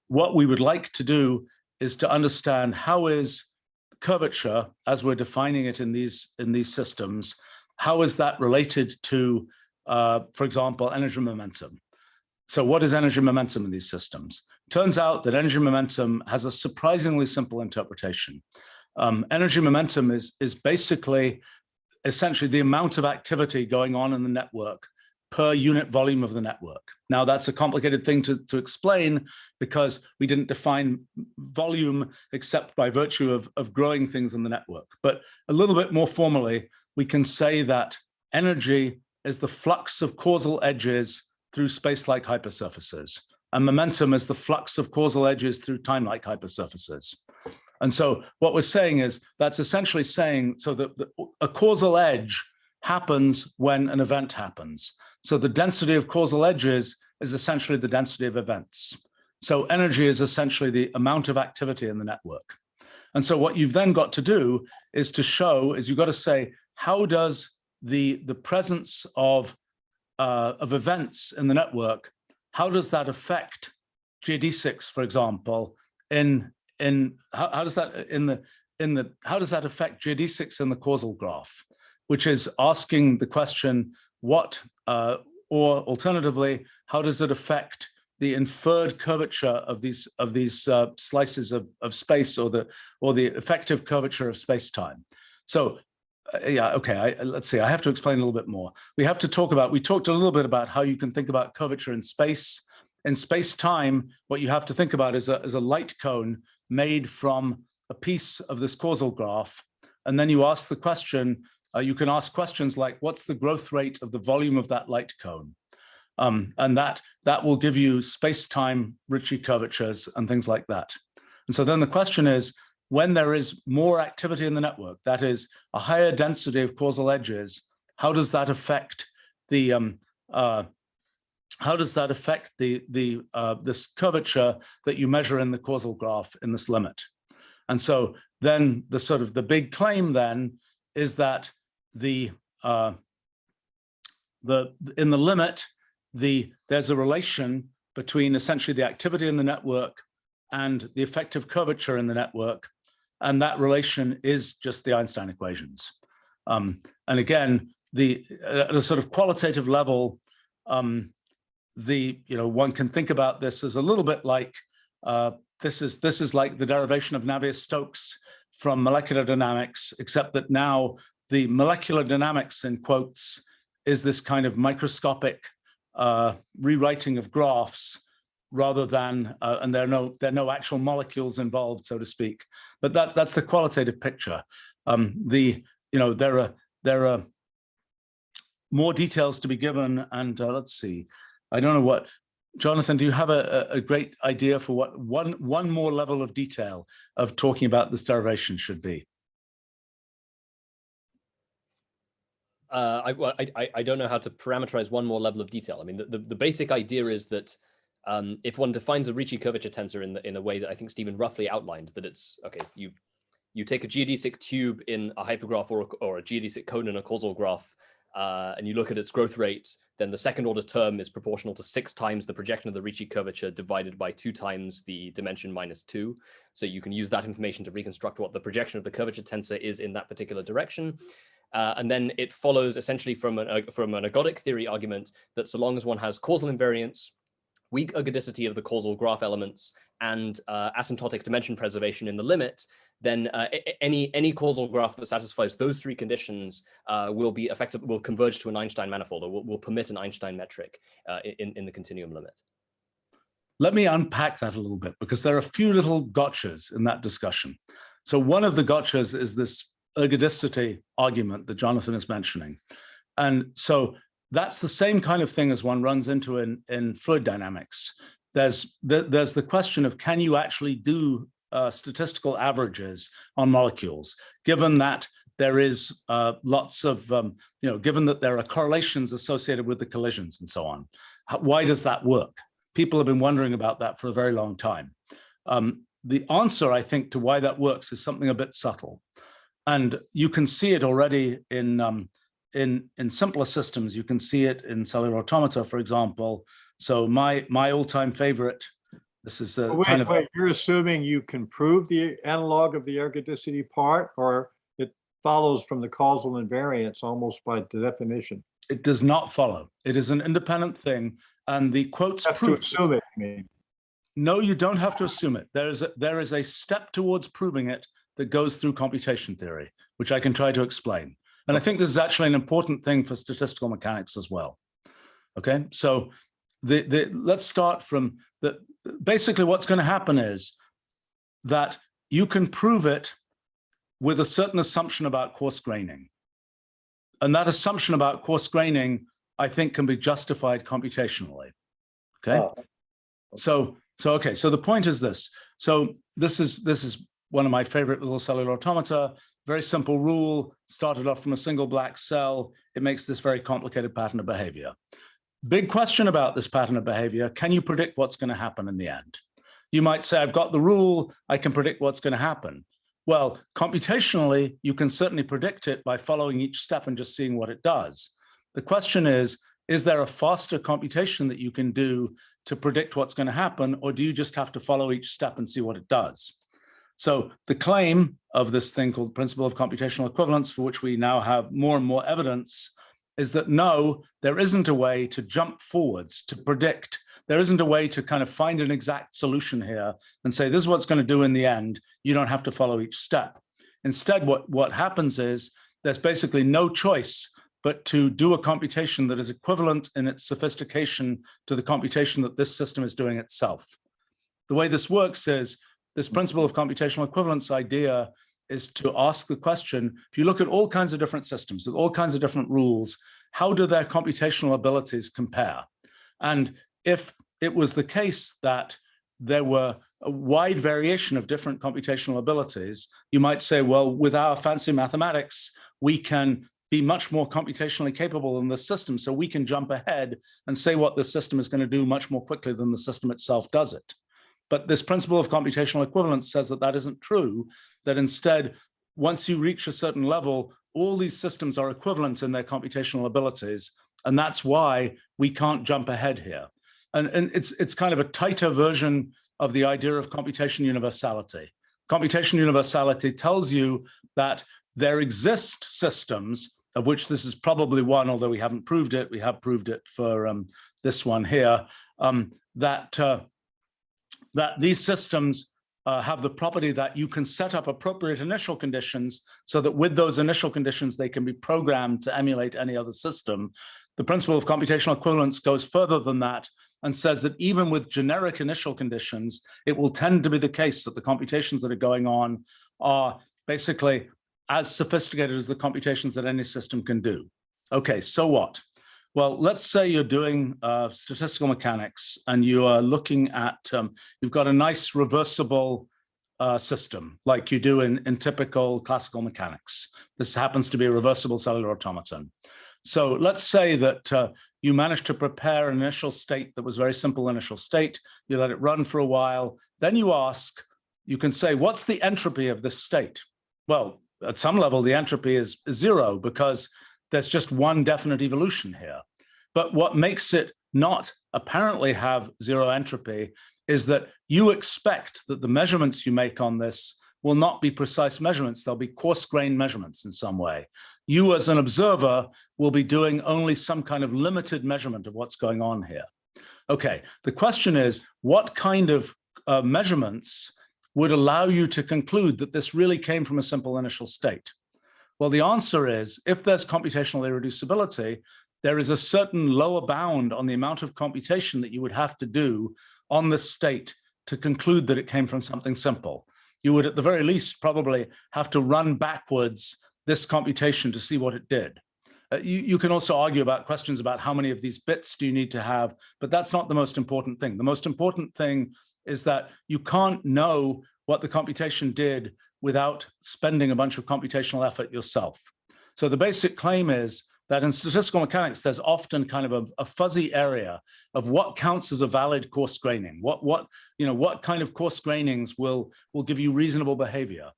what we would like to do is to understand how is curvature, as we're defining it in these systems, how is that related to, for example, energy momentum? So what is energy momentum in these systems? Turns out that energy momentum has a surprisingly simple interpretation. Energy momentum is basically, essentially, the amount of activity going on in the network per unit volume of the network. Now, that's a complicated thing to explain because we didn't define volume except by virtue of growing things in the network. But a little bit more formally, we can say that energy is the flux of causal edges through space-like hypersurfaces, and momentum is the flux of causal edges through time-like hypersurfaces. And so what we're saying is that's essentially saying so that a causal edge happens when an event happens. So the density of causal edges is essentially the density of events. So energy is essentially the amount of activity in the network. And so what you've then got to do is to show, is you've got to say, how does the presence of events in the network, how does that affect GD6, for example, how does that affect GD6 in the causal graph, which is asking the question, what, or alternatively, how does it affect the inferred curvature of these slices of space, or the effective curvature of space-time? So, yeah, okay. Let's see. I have to explain a little bit more. We talked a little bit about how you can think about curvature in space. In space-time, what you have to think about is a light cone made from a piece of this causal graph, and then you ask the question. You can ask questions like, what's the growth rate of the volume of that light cone? And that will give you space-time Ricci curvatures and things like that. And so then the question is, when there is more activity in the network, that is a higher density of causal edges, how does that affect the this curvature that you measure in the causal graph in this limit? And so then the big claim then is that in the limit, there's a relation between essentially the activity in the network and the effective curvature in the network, and that relation is just the Einstein equations. And again, at a sort of qualitative level, one can think about this as a little bit like this is like the derivation of Navier-Stokes from molecular dynamics, except that now the molecular dynamics, in quotes, is this kind of microscopic rewriting of graphs, rather than and there are no actual molecules involved, so to speak. But that's the qualitative picture. There are more details to be given, and let's see. I don't know what, Jonathan, do you have a great idea for what one more level of detail of talking about this derivation should be? I don't know how to parameterize one more level of detail. I mean, the basic idea is that if one defines a Ricci curvature tensor in a way that I think Stephen roughly outlined, that it's, okay, you take a geodesic tube in a hypergraph or a geodesic cone in a causal graph, and you look at its growth rate, then the second order term is proportional to 6 times the projection of the Ricci curvature divided by 2 times the dimension minus 2. So you can use that information to reconstruct what the projection of the curvature tensor is in that particular direction. And then it follows essentially from an ergodic theory argument that so long as one has causal invariance, weak ergodicity of the causal graph elements, and asymptotic dimension preservation in the limit, then any causal graph that satisfies those 3 conditions will converge to an Einstein manifold, or will permit an Einstein metric in the continuum limit. Let me unpack that a little bit, because there are a few little gotchas in that discussion. So one of the gotchas is this ergodicity argument that Jonathan is mentioning. And so that's the same kind of thing as one runs into in fluid dynamics. There's the question of, can you actually do statistical averages on molecules, given that there is lots of, given that there are correlations associated with the collisions and so on. Why does that work? People have been wondering about that for a very long time. The answer, I think, to why that works is something a bit subtle. And you can see it already in simpler systems. You can see it in cellular automata, for example. So my all-time favorite, this is a wait, you're assuming you can prove the analog of the ergodicity part, or it follows from the causal invariance almost by definition? It does not follow. It is an independent thing, and the quotes have prove to assume it. I mean. No, you don't have to assume it. There is a step towards proving it that goes through computation theory, which I can try to explain. And I think this is actually an important thing for statistical mechanics as well. Okay, so let's start from basically what's going to happen is that you can prove it with a certain assumption about coarse graining. And that assumption about coarse graining, I think, can be justified computationally. Okay. Oh. So the point is this. So this is one of my favorite little cellular automata. Very simple rule, started off from a single black cell. It makes this very complicated pattern of behavior. Big question about this pattern of behavior. Can you predict what's going to happen in the end? You might say, I've got the rule, I can predict what's going to happen. Well, computationally, you can certainly predict it by following each step and just seeing what it does. The question is there a faster computation that you can do to predict what's going to happen, or do you just have to follow each step and see what it does? So the claim of this thing called principle of computational equivalence, for which we now have more and more evidence, is that no, there isn't a way to jump forwards, to predict. There isn't a way to kind of find an exact solution here and say, this is what's going to do in the end. You don't have to follow each step. Instead, what happens is there's basically no choice but to do a computation that is equivalent in its sophistication to the computation that this system is doing itself. The way this works is this principle of computational equivalence idea is to ask the question, if you look at all kinds of different systems with all kinds of different rules, how do their computational abilities compare? And if it was the case that there were a wide variation of different computational abilities, you might say, well, with our fancy mathematics, we can be much more computationally capable than the system, so we can jump ahead and say what the system is going to do much more quickly than the system itself does it. But this principle of computational equivalence says that that isn't true, that instead, once you reach a certain level, all these systems are equivalent in their computational abilities, and that's why we can't jump ahead here. And it's kind of a tighter version of the idea of computation universality. Computation universality tells you that there exist systems, of which this is probably one, although we haven't proved it. We have proved it for this one here, that these systems have the property that you can set up appropriate initial conditions so that with those initial conditions, they can be programmed to emulate any other system. The principle of computational equivalence goes further than that and says that even with generic initial conditions, it will tend to be the case that the computations that are going on are basically as sophisticated as the computations that any system can do. Okay, so what? Well, let's say you're doing statistical mechanics and you are looking at, you've got a nice reversible system like you do in typical classical mechanics. This happens to be a reversible cellular automaton. So let's say that you managed to prepare an initial state that was very simple initial state. You let it run for a while. Then you ask, you can say, what's the entropy of this state? Well, at some level, the entropy is zero because there's just one definite evolution here. But what makes it not apparently have zero entropy is that you expect that the measurements you make on this will not be precise measurements. They'll be coarse-grained measurements in some way. You as an observer will be doing only some kind of limited measurement of what's going on here. Okay, the question is, what kind of measurements would allow you to conclude that this really came from a simple initial state? Well, the answer is, if there's computational irreducibility, there is a certain lower bound on the amount of computation that you would have to do on this state to conclude that it came from something simple. You would, at the very least, probably have to run backwards this computation to see what it did. You can also argue about questions about how many of these bits do you need to have, but that's not the most important thing. The most important thing is that you can't know what the computation did without spending a bunch of computational effort yourself. So the basic claim is that in statistical mechanics, there's often kind of a fuzzy area of what counts as a valid coarse graining. What kind of coarse grainings will give you reasonable behavior?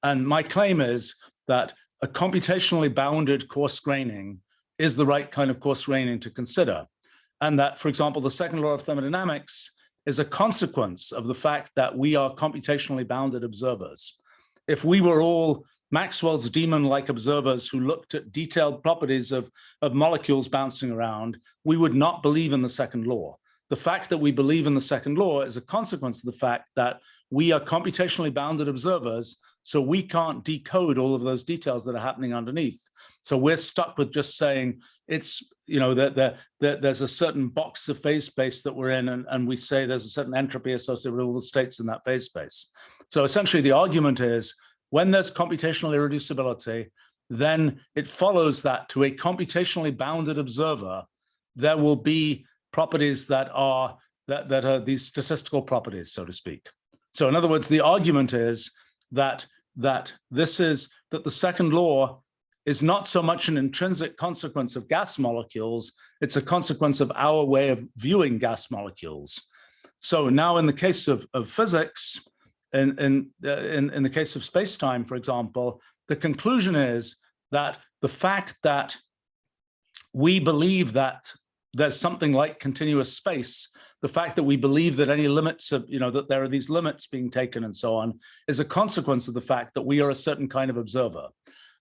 And my claim is that a computationally bounded coarse graining is the right kind of coarse graining to consider. And that, for example, the second law of thermodynamics is a consequence of the fact that we are computationally bounded observers. If we were all Maxwell's demon-like observers who looked at detailed properties of molecules bouncing around, we would not believe in the second law. The fact that we believe in the second law is a consequence of the fact that we are computationally bounded observers, so we can't decode all of those details that are happening underneath. So we're stuck with just saying it's you know, there's a certain box of phase space that we're in, and we say there's a certain entropy associated with all the states in that phase space. So essentially the argument is when there's computational irreducibility, then it follows that to a computationally bounded observer, there will be properties that are these statistical properties, so to speak. So in other words, the argument is that the second law is not so much an intrinsic consequence of gas molecules, it's a consequence of our way of viewing gas molecules. So now in the case of physics, in the case of space-time, for example, the conclusion is that the fact that we believe that there's something like continuous space, the fact that we believe that any limits of, you know, that there are these limits being taken and so on, is a consequence of the fact that we are a certain kind of observer.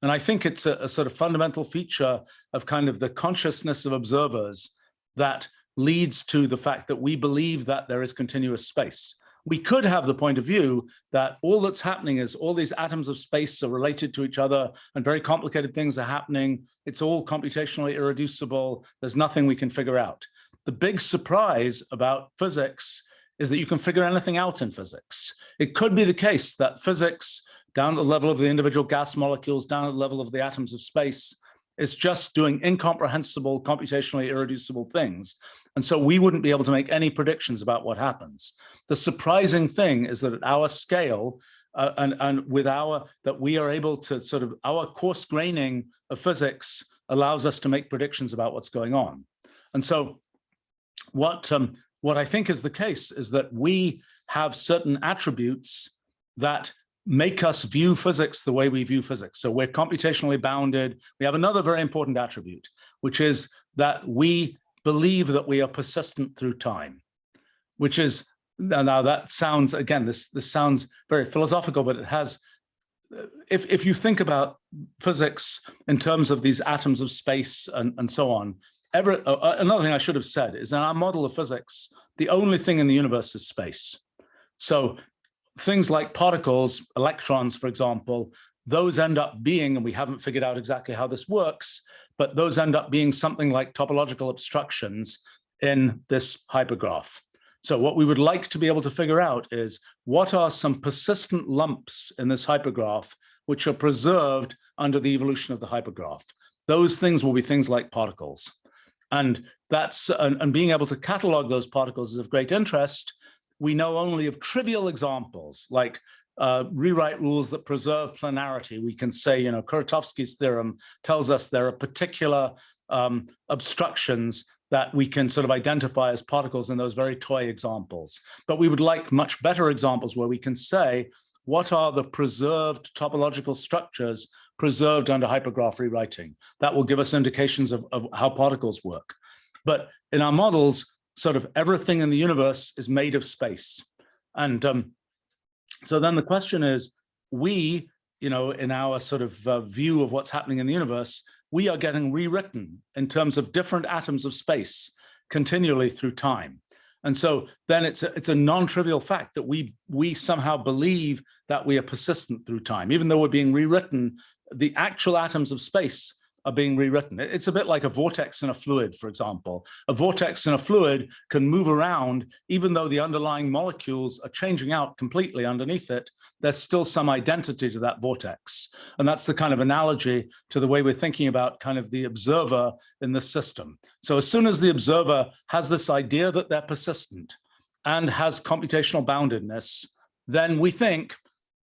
And I think it's a sort of fundamental feature of kind of the consciousness of observers that leads to the fact that we believe that there is continuous space. We could have the point of view that all that's happening is all these atoms of space are related to each other and very complicated things are happening. It's all computationally irreducible. There's nothing we can figure out. The big surprise about physics is that you can figure anything out in physics. It could be the case that physics, down at the level of the individual gas molecules, down at the level of the atoms of space, is just doing incomprehensible, computationally irreducible things. And so we wouldn't be able to make any predictions about what happens. The surprising thing is that at our scale, and with that we are able to sort of, our coarse graining of physics allows us to make predictions about what's going on. And so what I think is the case is that we have certain attributes that make us view physics the way we view physics. So we're computationally bounded. We have another very important attribute, which is that we believe that we are persistent through time, which is, now that sounds, again, this sounds very philosophical, but it has, if you think about physics in terms of these atoms of space and so on, another thing I should have said is in our model of physics, the only thing in the universe is space. So things like particles, electrons, for example, those end up being, and we haven't figured out exactly how this works, but those end up being something like topological obstructions in this hypergraph. So what we would like to be able to figure out is what are some persistent lumps in this hypergraph which are preserved under the evolution of the hypergraph. Those things will be things like particles. And being able to catalog those particles is of great interest. We know only of trivial examples, like rewrite rules that preserve planarity. We can say, you know, Kuratowski's theorem tells us there are particular obstructions that we can sort of identify as particles in those very toy examples. But we would like much better examples where we can say, what are the preserved topological structures preserved under hypergraph rewriting? That will give us indications of how particles work. But in our models, sort of everything in the universe is made of space. And so then the question is, we, you know, in our sort of view of what's happening in the universe, we are getting rewritten in terms of different atoms of space continually through time. And so then it's a non-trivial fact that we somehow believe that we are persistent through time, even though we're being rewritten, the actual atoms of space are being rewritten. It's a bit like a vortex in a fluid, for example. A vortex in a fluid can move around, even though the underlying molecules are changing out completely underneath it, there's still some identity to that vortex. And that's the kind of analogy to the way we're thinking about kind of the observer in the system. So as soon as the observer has this idea that they're persistent and has computational boundedness, then we think,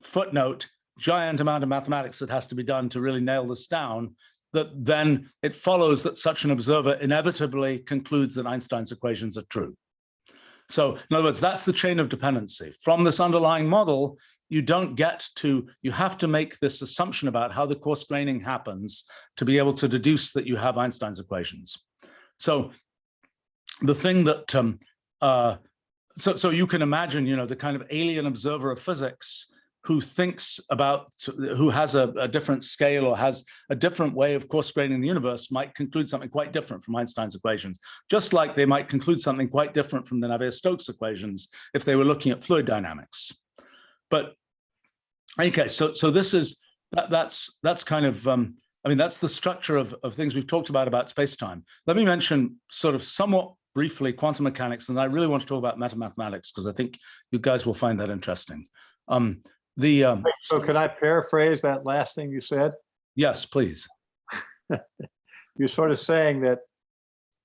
footnote, giant amount of mathematics that has to be done to really nail this down, that then it follows that such an observer inevitably concludes that Einstein's equations are true. So in other words, that's the chain of dependency. From this underlying model, you don't get to, you have to make this assumption about how the coarse graining happens to be able to deduce that you have Einstein's equations. So the thing that, so you can imagine, you know, the kind of alien observer of physics who thinks about, who has a different scale or has a different way of coarse graining the universe might conclude something quite different from Einstein's equations, just like they might conclude something quite different from the Navier-Stokes equations if they were looking at fluid dynamics. But okay, so this is, that's kind of I mean, that's the structure of things we've talked about space-time. Let me mention sort of somewhat briefly quantum mechanics, and I really want to talk about metamathematics because I think you guys will find that interesting. So can I paraphrase that last thing you said? Yes, please. You're sort of saying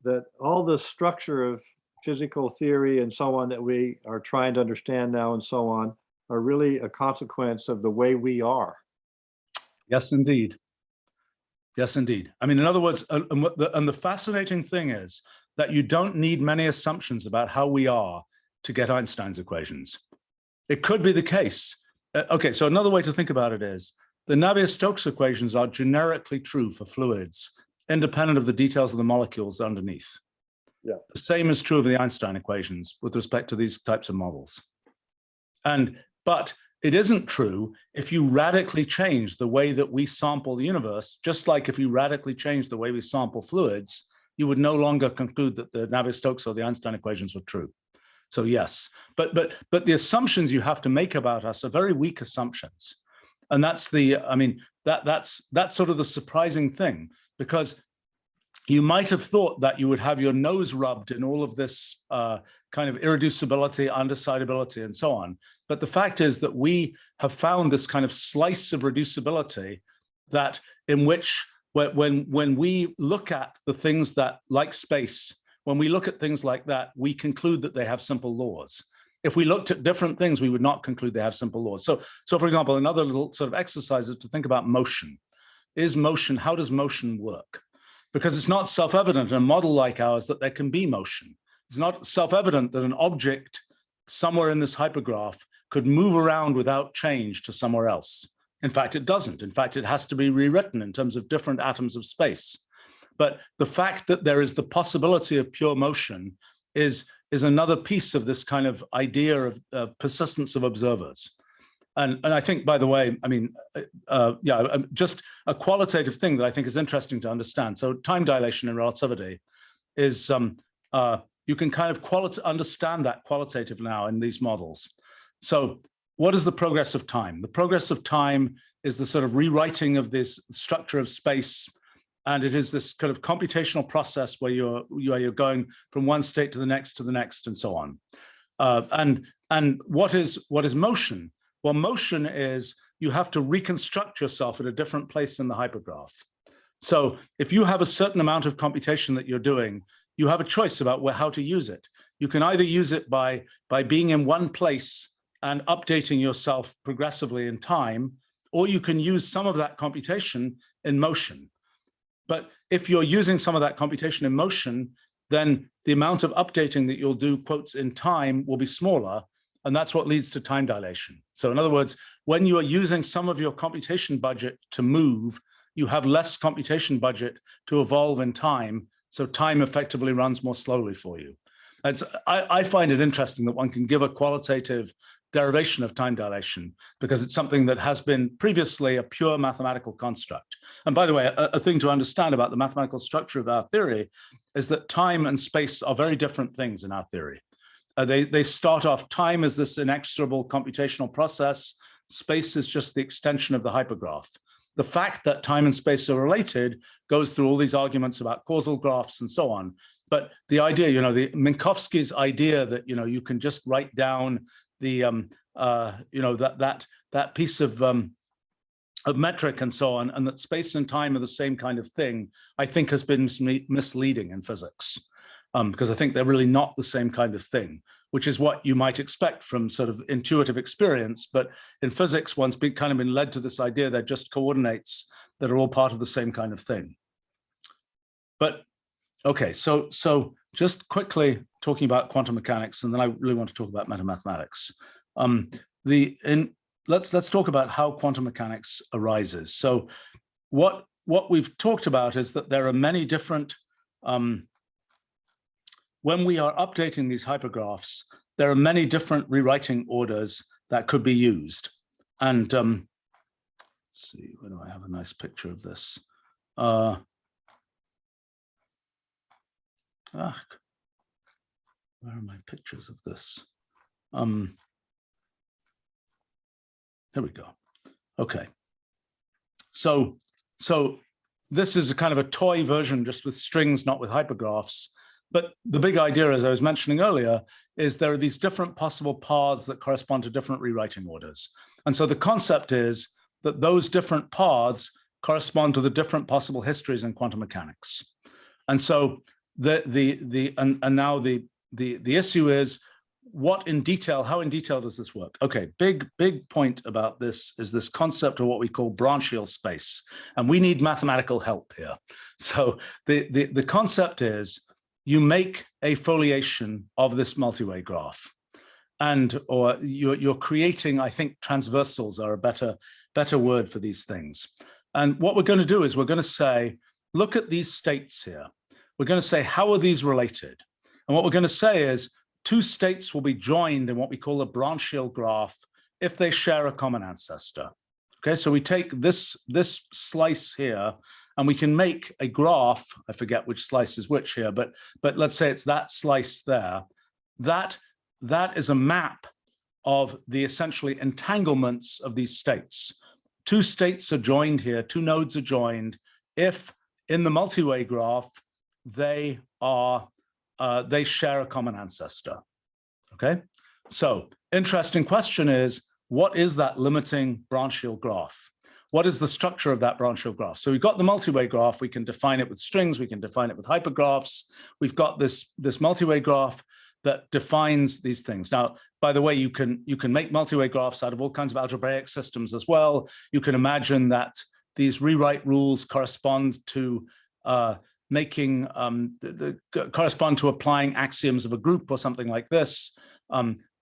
that all the structure of physical theory and so on that we are trying to understand now and so on are really a consequence of the way we are. Yes, indeed. Yes, indeed. I mean, in other words, and the fascinating thing is that you don't need many assumptions about how we are to get Einstein's equations. It could be the case. Okay, so another way to think about it is the Navier-Stokes equations are generically true for fluids, independent of the details of the molecules underneath. Yeah. The same is true of the Einstein equations with respect to these types of models. But it isn't true if you radically change the way that we sample the universe, just like if you radically change the way we sample fluids, you would no longer conclude that the Navier-Stokes or the Einstein equations were true. So yes, but the assumptions you have to make about us are very weak assumptions. And that's the, I mean, that's sort of the surprising thing, because you might have thought that you would have your nose rubbed in all of this kind of irreducibility, undecidability, and so on. But the fact is that we have found this kind of slice of reducibility that in which when we look at the things that, like space, when we look at things like that, we conclude that they have simple laws. If we looked at different things, we would not conclude they have simple laws. So for example, another little sort of exercise is to think about motion. How does motion work? Because it's not self-evident in a model like ours that there can be motion. It's not self-evident that an object somewhere in this hypergraph could move around without change to somewhere else. In fact, it doesn't. In fact, it has to be rewritten in terms of different atoms of space. But the fact that there is the possibility of pure motion is another piece of this kind of idea of persistence of observers. And I think, by the way, I mean, just a qualitative thing that I think is interesting to understand. So time dilation in relativity is, you can kind of understand that qualitative now in these models. So what is the progress of time? The progress of time is the sort of rewriting of this structure of space. And it is this kind of computational process where you're going from one state to the next, and so on. And what is motion? Well, motion is you have to reconstruct yourself at a different place in the hypergraph. So if you have a certain amount of computation that you're doing, you have a choice about how to use it. You can either use it by being in one place and updating yourself progressively in time, or you can use some of that computation in motion. But if you're using some of that computation in motion, then the amount of updating that you'll do, quotes, in time will be smaller, and that's what leads to time dilation. So in other words, when you are using some of your computation budget to move, you have less computation budget to evolve in time, so time effectively runs more slowly for you. I find it interesting that one can give a qualitative derivation of time dilation because it's something that has been previously a pure mathematical construct. And by the way, a thing to understand about the mathematical structure of our theory is that time and space are very different things in our theory. They start off, time is this inexorable computational process, space is just the extension of the hypergraph. The fact that time and space are related goes through all these arguments about causal graphs and so on. But the idea, the Minkowski's idea that, you can just write down the, that piece of metric and so on, and that space and time are the same kind of thing, I think has been misleading in physics. Because I think they're really not the same kind of thing, which is what you might expect from sort of intuitive experience. But in physics, one's kind of been led to this idea they're just coordinates that are all part of the same kind of thing. But okay, so just quickly talking about quantum mechanics, and then I really want to talk about metamathematics. Let's talk about how quantum mechanics arises. So what we've talked about is that there are many different when we are updating these hypergraphs, there are many different rewriting orders that could be used. And let's see, where do I have a nice picture of this? Where are my pictures of this? There we go. Okay. So this is a kind of a toy version just with strings, not with hypergraphs. But the big idea, as I was mentioning earlier, is there are these different possible paths that correspond to different rewriting orders. And so the concept is that those different paths correspond to the different possible histories in quantum mechanics. And so now the issue is what in detail, how in detail does this work? Okay, big point about this is this concept of what we call branchial space. And we need mathematical help here. So the concept is you make a foliation of this multi-way graph, or you're creating, I think transversals are a better word for these things. And what we're going to do is we're going to say, look at these states here. We're going to say, how are these related? And what we're going to say is two states will be joined in what we call a branchial graph if they share a common ancestor. Okay, so we take this slice here, and we can make a graph. I forget which slice is which here, but let's say it's that slice there. That is a map of the essentially entanglements of these states. Two states are joined here, two nodes are joined if in the multi-way graph they share a common ancestor. Okay, so interesting question is, what is that limiting branchial graph? What is the structure of that branchial graph? So we've got the multi-way graph. We can define it with strings. We can define it with hypergraphs. We've got this multi-way graph that defines these things. Now, by the way, you can make multi-way graphs out of all kinds of algebraic systems as well. You can imagine that these rewrite rules correspond to correspond to applying axioms of a group or something like this.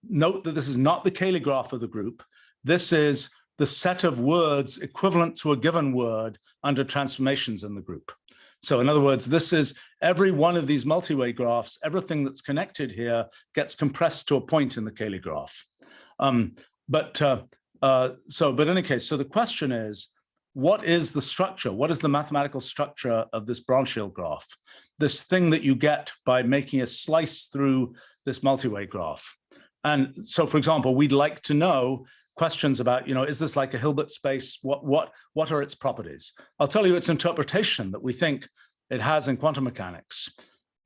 Note that this is not the Cayley graph of the group. This is the set of words equivalent to a given word under transformations in the group. So in other words, this is every one of these multi-way graphs, everything that's connected here gets compressed to a point in the Cayley graph. But in any case, so the question is, what is the structure? What is the mathematical structure of this branchial graph? This thing that you get by making a slice through this multi-way graph. And so, for example, we'd like to know questions about, is this like a Hilbert space? What are its properties? I'll tell you its interpretation that we think it has in quantum mechanics.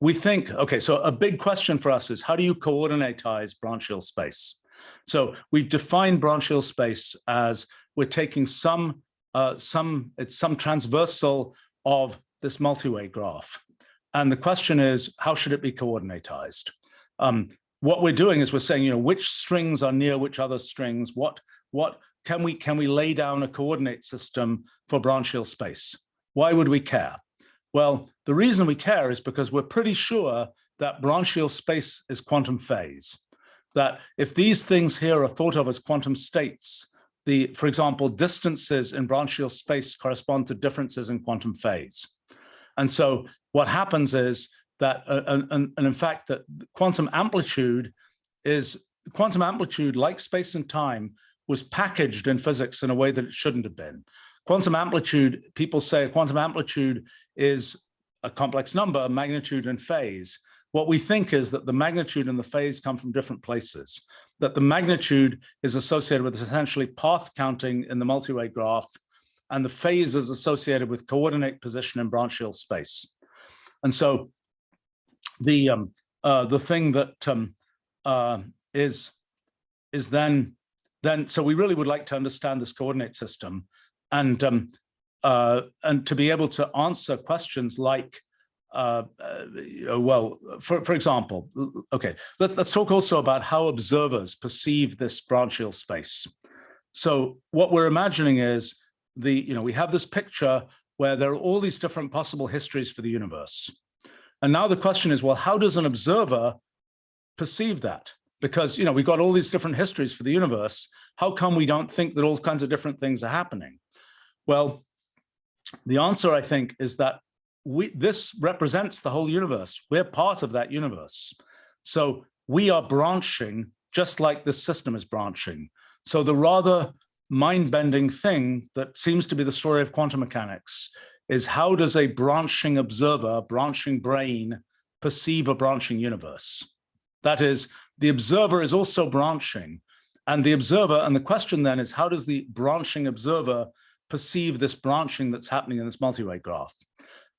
We think, okay, so a big question for us is, how do you coordinatize branchial space? So we've defined branchial space as we're taking some transversal of this multi-way graph. And the question is, how should it be coordinatized? What we're doing is we're saying, which strings are near which other strings? What can we lay down a coordinate system for branchial space? Why would we care? Well, the reason we care is because we're pretty sure that branchial space is quantum phase. That if these things here are thought of as quantum states, for example, distances in branchial space correspond to differences in quantum phase. And so what happens is that, and in fact, that quantum amplitude, like space and time, was packaged in physics in a way that it shouldn't have been. Quantum amplitude, people say quantum amplitude is a complex number, magnitude and phase. What we think is that the magnitude and the phase come from different places, that the magnitude is associated with essentially path counting in the multi-way graph, and the phase is associated with coordinate position in branchial space. And so the thing that is then so we really would like to understand this coordinate system and to be able to answer questions like, well, for example, okay, let's talk also about how observers perceive this branchial space. So what we're imagining is we have this picture where there are all these different possible histories for the universe. And now the question is, well, how does an observer perceive that? Because, we've got all these different histories for the universe. How come we don't think that all kinds of different things are happening? Well, the answer, I think, is that this represents the whole universe. We're part of that universe. So we are branching just like this system is branching. So the rather mind-bending thing that seems to be the story of quantum mechanics is, how does a branching observer, branching brain, perceive a branching universe? That is, the observer is also branching, and the question then is, how does the branching observer perceive this branching that's happening in this multi-way graph.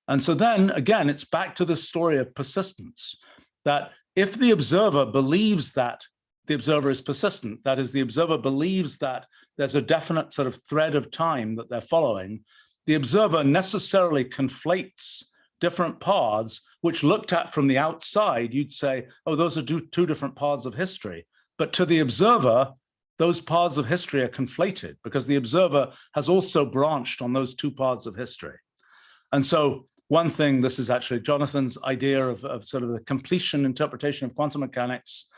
And so then again, it's back to the story of persistence, that if the observer believes that the observer is persistent, that is, the observer believes that there's a definite sort of thread of time that they're following, the observer necessarily conflates different paths, which looked at from the outside, you'd say, oh, those are two different paths of history. But to the observer, those paths of history are conflated because the observer has also branched on those two paths of history. And so one thing, this is actually Jonathan's idea of sort of the completion interpretation of quantum mechanics.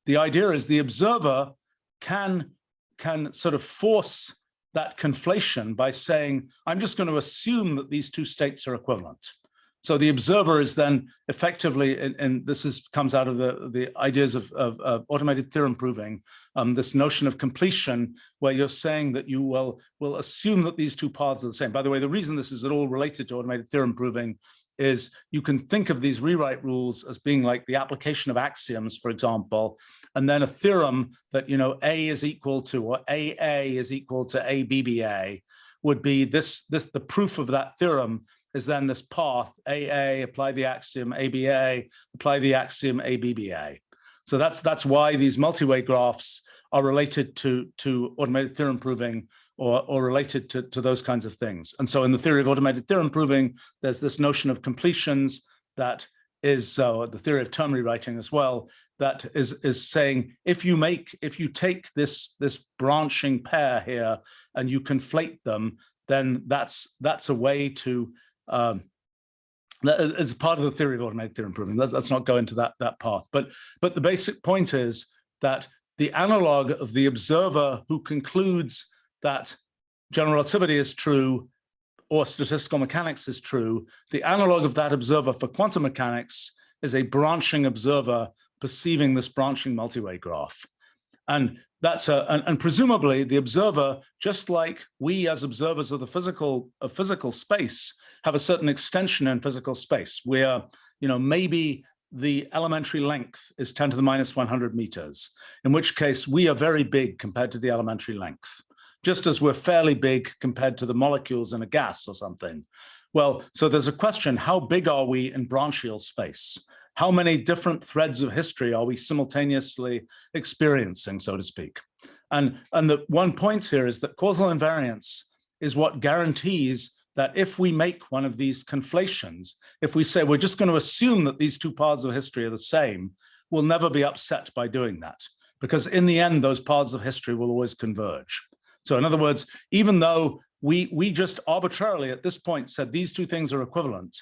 The idea is the observer can sort of force that conflation by saying, I'm just going to assume that these two states are equivalent. So the observer is then effectively, and this comes out of the ideas of automated theorem proving, this notion of completion, where you're saying that you will assume that these two paths are the same. By the way, the reason this is at all related to automated theorem proving is you can think of these rewrite rules as being like the application of axioms, for example, and then a theorem that, A is equal to, or AA is equal to ABBA would be the proof of that theorem is then this path, AA, apply the axiom, ABA, apply the axiom, ABBA. So that's why these multi-way graphs are related to automated theorem proving or related to those kinds of things. And so in the theory of automated theorem proving, there's this notion of completions that is the theory of term rewriting as well, that is saying if you take this branching pair here and you conflate them, then that's a way to as part of the theory of automated theorem proving. Let's not go into that path. But the basic point is that the analog of the observer who concludes that general relativity is true or statistical mechanics is true, the analog of that observer for quantum mechanics is a branching observer perceiving this branching multi-way graph. And that's and presumably the observer, just like we as observers of the physical space, have a certain extension in physical space where, maybe the elementary length is 10 to the minus 100 meters, in which case we are very big compared to the elementary length, just as we're fairly big compared to the molecules in a gas or something. Well, so there's a question, how big are we in branchial space? How many different threads of history are we simultaneously experiencing, so to speak? And the one point here is that causal invariance is what guarantees that if we make one of these conflations, if we say we're just going to assume that these two paths of history are the same, we'll never be upset by doing that, because in the end, those paths of history will always converge. So in other words, even though we just arbitrarily at this point said these two things are equivalent,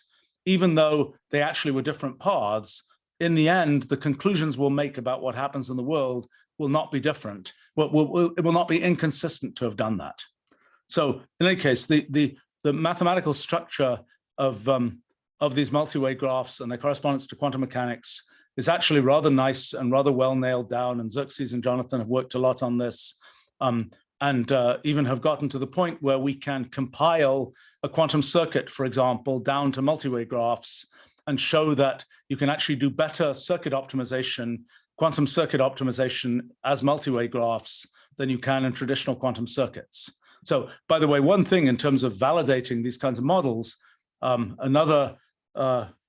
even though they actually were different paths, in the end, the conclusions we'll make about what happens in the world will not be different. It will not be inconsistent to have done that. So in any case, the mathematical structure of these multi-way graphs and their correspondence to quantum mechanics is actually rather nice and rather well nailed down. And Xerxes and Jonathan have worked a lot on this, and even have gotten to the point where we can compile a quantum circuit, for example, down to multi-way graphs and show that you can actually do better circuit optimization, quantum circuit optimization as multi-way graphs than you can in traditional quantum circuits. So, by the way, one thing in terms of validating these kinds of models, another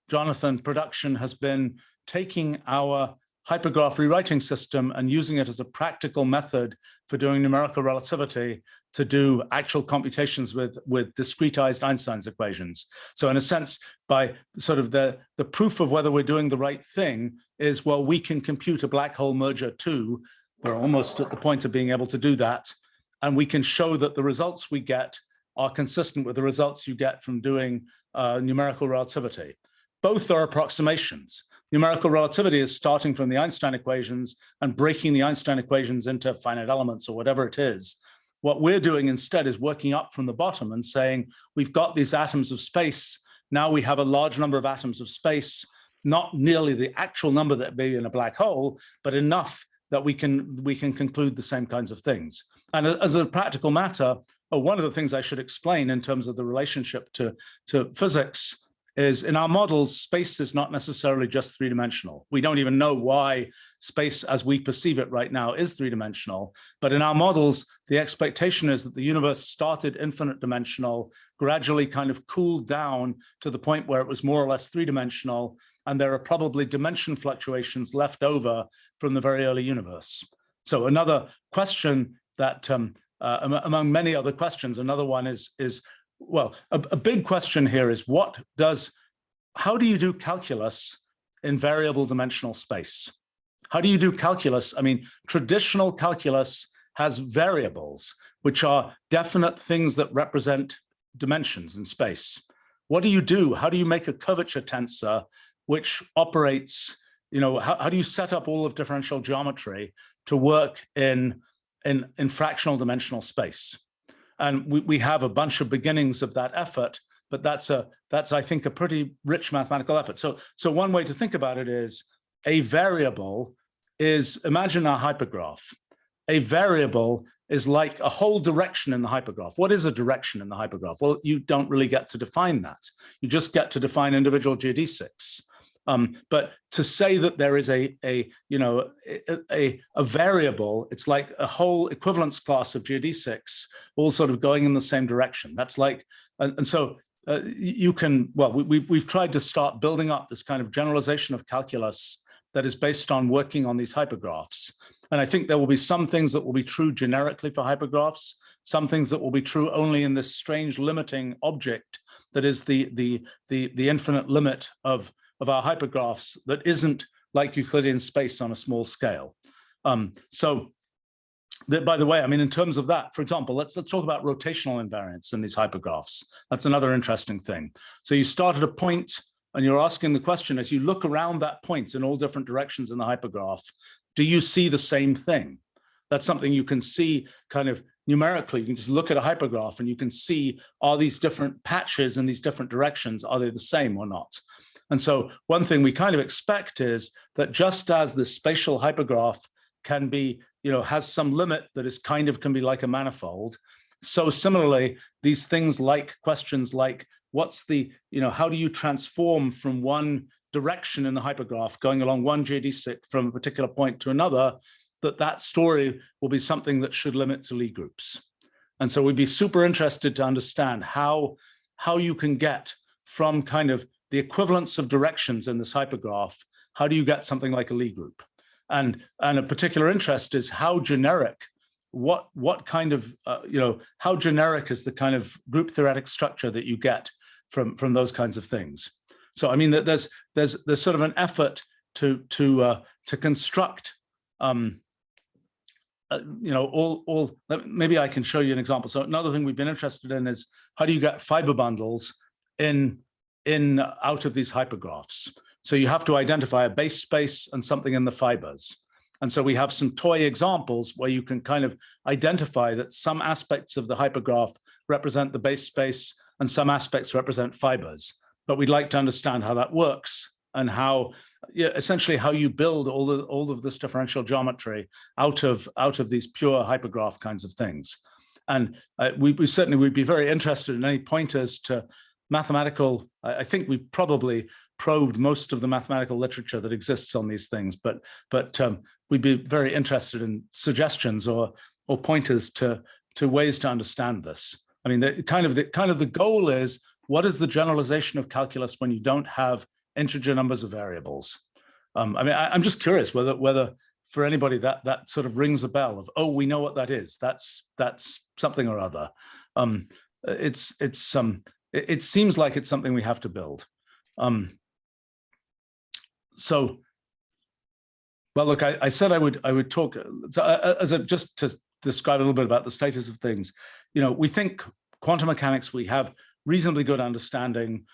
Jonathan production has been taking our hypergraph rewriting system and using it as a practical method for doing numerical relativity to do actual computations with discretized Einstein's equations. So in a sense, by sort of the proof of whether we're doing the right thing is, well, we can compute a black hole merger too. We're almost at the point of being able to do that. And we can show that the results we get are consistent with the results you get from doing numerical relativity. Both are approximations. Numerical relativity is starting from the Einstein equations and breaking the Einstein equations into finite elements or whatever it is. What we're doing instead is working up from the bottom and saying, we've got these atoms of space. Now we have a large number of atoms of space, not nearly the actual number that may be in a black hole, but enough that we can conclude the same kinds of things. And as a practical matter, one of the things I should explain in terms of the relationship to physics is in our models, space is not necessarily just three-dimensional. We don't even know why space as we perceive it right now is three-dimensional. But in our models, the expectation is that the universe started infinite dimensional, gradually kind of cooled down to the point where it was more or less three-dimensional, and there are probably dimension fluctuations left over from the very early universe. So another question that, among many other questions, another one is well, a big question here is how do you do calculus in variable dimensional space? How do you do calculus? I mean, traditional calculus has variables, which are definite things that represent dimensions in space. What do you do? How do you make a curvature tensor which operates, how do you set up all of differential geometry to work in fractional dimensional space? And we have a bunch of beginnings of that effort, but that's I think a pretty rich mathematical effort. So one way to think about it is a variable is, imagine a hypergraph. A variable is like a whole direction in the hypergraph. What is a direction in the hypergraph? Well, you don't really get to define that. You just get to define individual geodesics. But to say that there is a variable, it's like a whole equivalence class of geodesics, all sort of going in the same direction. That's like, and so you can, well, we've tried to start building up this kind of generalization of calculus that is based on working on these hypergraphs. And I think there will be some things that will be true generically for hypergraphs, some things that will be true only in this strange limiting object that is the infinite limit of our hypergraphs that isn't like Euclidean space on a small scale. By the way, I mean, in terms of that, for example, let's talk about rotational invariance in these hypergraphs. That's another interesting thing. So you start at a point and you're asking the question, as you look around that point in all different directions in the hypergraph, do you see the same thing? That's something you can see kind of numerically. You can just look at a hypergraph and you can see, are these different patches in these different directions, are they the same or not? And so one thing we kind of expect is that just as the spatial hypergraph can be, has some limit that is kind of can be like a manifold, so similarly, these things like questions like, what's the, how do you transform from one direction in the hypergraph going along one geodesic from a particular point to another, that story will be something that should limit to Lie groups. And so we'd be super interested to understand how you can get from kind of the equivalence of directions in this hypergraph, how do you get something like a Lie group? And a particular interest is how generic, what kind of, how generic is the kind of group theoretic structure that you get from those kinds of things. So I mean, there's sort of an effort to construct, maybe I can show you an example. So another thing we've been interested in is how do you get fiber bundles out of these hypergraphs. So you have to identify a base space and something in the fibers. And so we have some toy examples where you can kind of identify that some aspects of the hypergraph represent the base space and some aspects represent fibers. But we'd like to understand how that works and how, essentially how you build all of this differential geometry out of these pure hypergraph kinds of things. And we certainly would be very interested in any pointers to mathematical. I think we probably probed most of the mathematical literature that exists on these things, but we'd be very interested in suggestions or pointers to ways to understand this. I mean, the goal is, what is the generalization of calculus when you don't have integer numbers of variables? I mean, I'm just curious whether for anybody that sort of rings a bell of, oh, we know what that is. That's something or other. It seems like it's something we have to build. So, well, look, I said I would talk, so just to describe a little bit about the status of things. We think quantum mechanics, we have reasonably good understanding.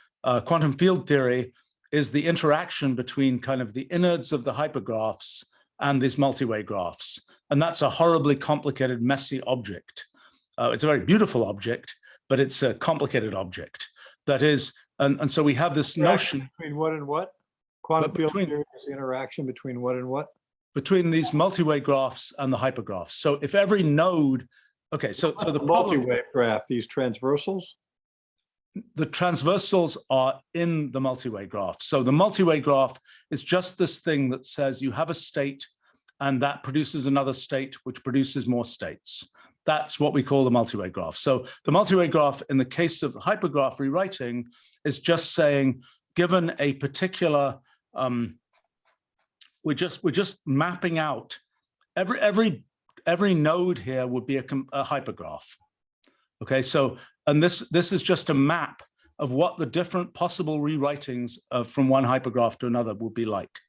Quantum field theory is the interaction between kind of the innards of the hypergraphs and these multi-way graphs. And that's a horribly complicated, messy object. It's a very beautiful object, but it's a complicated object. That is, and so we have this notion. Between what and what? Quantum field theory is the interaction between what and what? Between these multi-way graphs and the hypergraphs. So if every node, okay, so the multi-way graph, these transversals? the transversals are in the multi-way graph. So the multi-way graph is just this thing that says you have a state and that produces another state, which produces more states. That's what we call the multi-way graph. So the multi-way graph in the case of hypergraph rewriting is just saying, given a particular, we're just mapping out every node here would be a hypergraph. Okay, so, and this is just a map of what the different possible rewritings from one hypergraph to another would be like.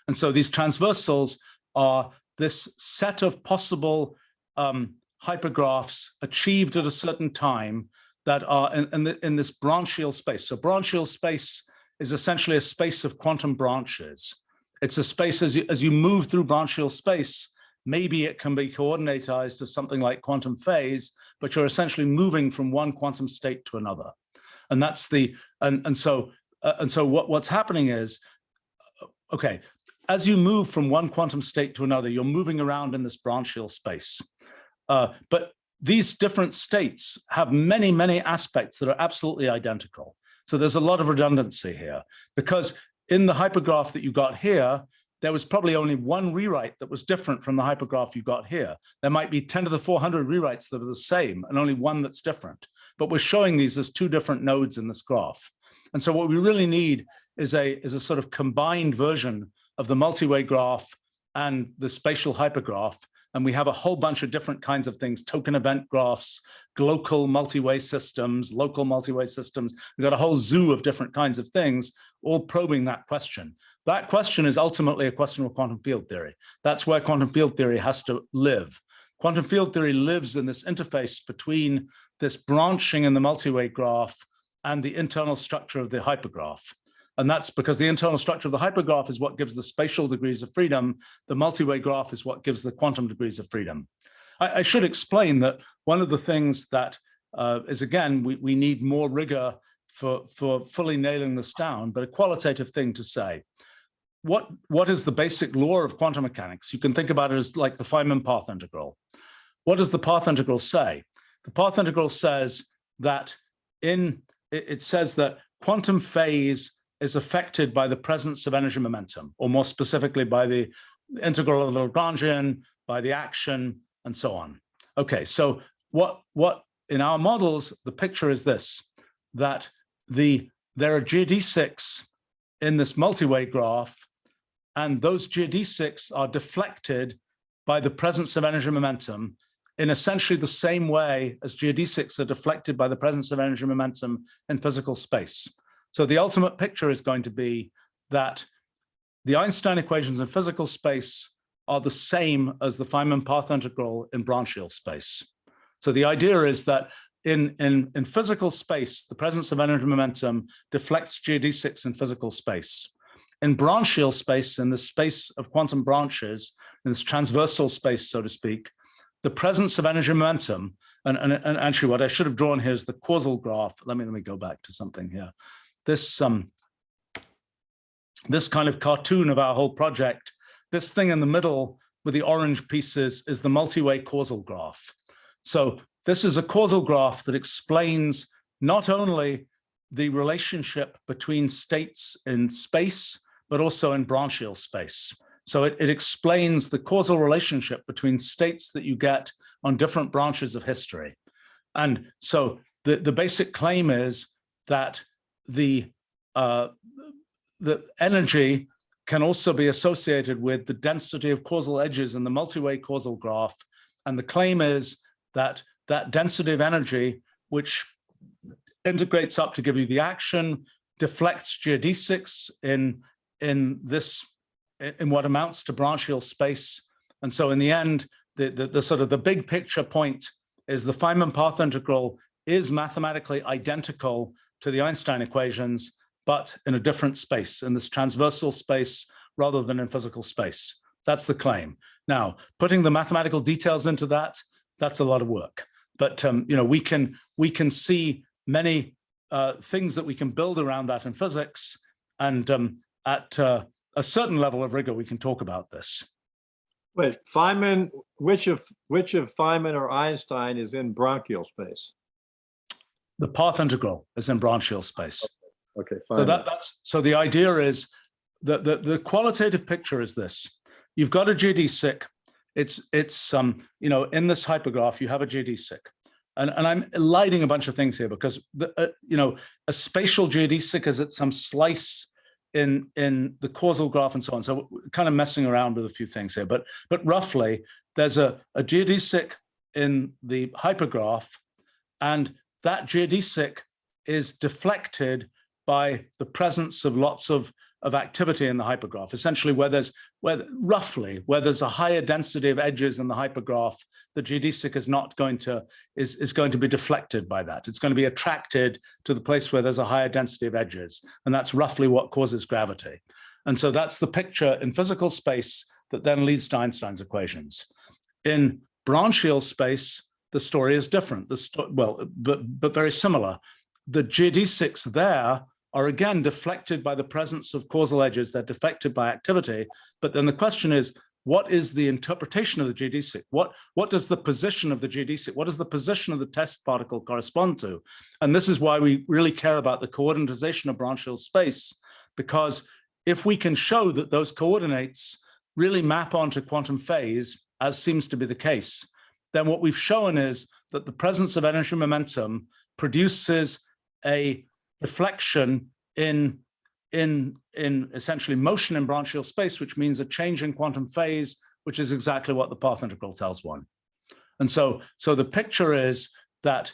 And so these transversals are this set of possible hypergraphs achieved at a certain time that are in this branchial space. So branchial space is essentially a space of quantum branches. It's a space as you move through branchial space, maybe it can be coordinatized as something like quantum phase, but you're essentially moving from one quantum state to another. And that's the, so what's happening is, okay, as you move from one quantum state to another, you're moving around in this branchial space. But these different states have many, many aspects that are absolutely identical. So there's a lot of redundancy here, because in the hypergraph that you got here, there was probably only one rewrite that was different from the hypergraph you got here. There might be 10 to the 400 rewrites that are the same and only one that's different. But we're showing these as two different nodes in this graph. And so what we really need is a sort of combined version of the multi-way graph and the spatial hypergraph. And we have a whole bunch of different kinds of things: token event graphs, local multi-way systems, local multi-way systems. We've got a whole zoo of different kinds of things, all probing that question. That question is ultimately a question of quantum field theory. That's where quantum field theory has to live. Quantum field theory lives in this interface between this branching in the multi-way graph and the internal structure of the hypergraph. And that's because the internal structure of the hypergraph is what gives the spatial degrees of freedom. The multi-way graph is what gives the quantum degrees of freedom. I should explain that one of the things that is, again, we need more rigor for fully nailing this down, but a qualitative thing to say. What is the basic law of quantum mechanics? You can think about it as like the Feynman path integral. What does the path integral say? The path integral says that it says that quantum phase is affected by the presence of energy momentum, or more specifically by the integral of the Lagrangian, by the action, and so on. Okay, so what in our models, the picture is this, that there are geodesics in this multi-way graph, and those geodesics are deflected by the presence of energy momentum in essentially the same way as geodesics are deflected by the presence of energy momentum in physical space. So the ultimate picture is going to be that the Einstein equations in physical space are the same as the Feynman path integral in branchial space. So the idea is that in physical space, the presence of energy momentum deflects geodesics in physical space. In branchial space, in the space of quantum branches, in this transversal space, so to speak, the presence of energy momentum, and actually what I should have drawn here is the causal graph. Let me go back to something here. This kind of cartoon of our whole project, this thing in the middle with the orange pieces is the multi-way causal graph. So this is a causal graph that explains not only the relationship between states in space, but also in branchial space. So it explains the causal relationship between states that you get on different branches of history. And so the basic claim is that the energy can also be associated with the density of causal edges in the multi-way causal graph. And the claim is that that density of energy, which integrates up to give you the action, deflects geodesics in what amounts to branchial space. And so in the end, the sort of the big picture point is the Feynman path integral is mathematically identical to the Einstein equations, but in a different space, in this transversal space rather than in physical space. That's the claim. Now, putting the mathematical details into that, that's a lot of work. But we can see many things that we can build around that in physics, and at a certain level of rigor, we can talk about this. Wait, Feynman, which of Feynman or Einstein is in branchial space? The path integral is in branchial space. Okay, So fine. so the idea is that the qualitative picture is this. You've got a geodesic. It's you know, in this hypergraph, you have a geodesic. And I'm lighting a bunch of things here because you know, a spatial geodesic is at some slice in the causal graph and so on. So we're kind of messing around with a few things here, but roughly there's a geodesic in the hypergraph, and that geodesic is deflected by the presence of lots of activity in the hypergraph. Essentially, where there's a higher density of edges in the hypergraph, the geodesic is not going to is going to be deflected by that. It's going to be attracted to the place where there's a higher density of edges, and that's roughly what causes gravity. And so that's the picture in physical space that then leads to Einstein's equations. In branchial space, the story is different. But very similar. The geodesics there are again deflected by the presence of causal edges. They're deflected by activity. But then the question is, what is the interpretation of the geodesic? What does the position of the geodesic, what does the position of the test particle correspond to? And this is why we really care about the coordinatization of branchial space, because if we can show that those coordinates really map onto quantum phase, as seems to be the case, then what we've shown is that the presence of energy momentum produces a deflection in essentially motion in branchial space, which means a change in quantum phase, which is exactly what the path integral tells one. And so the picture is that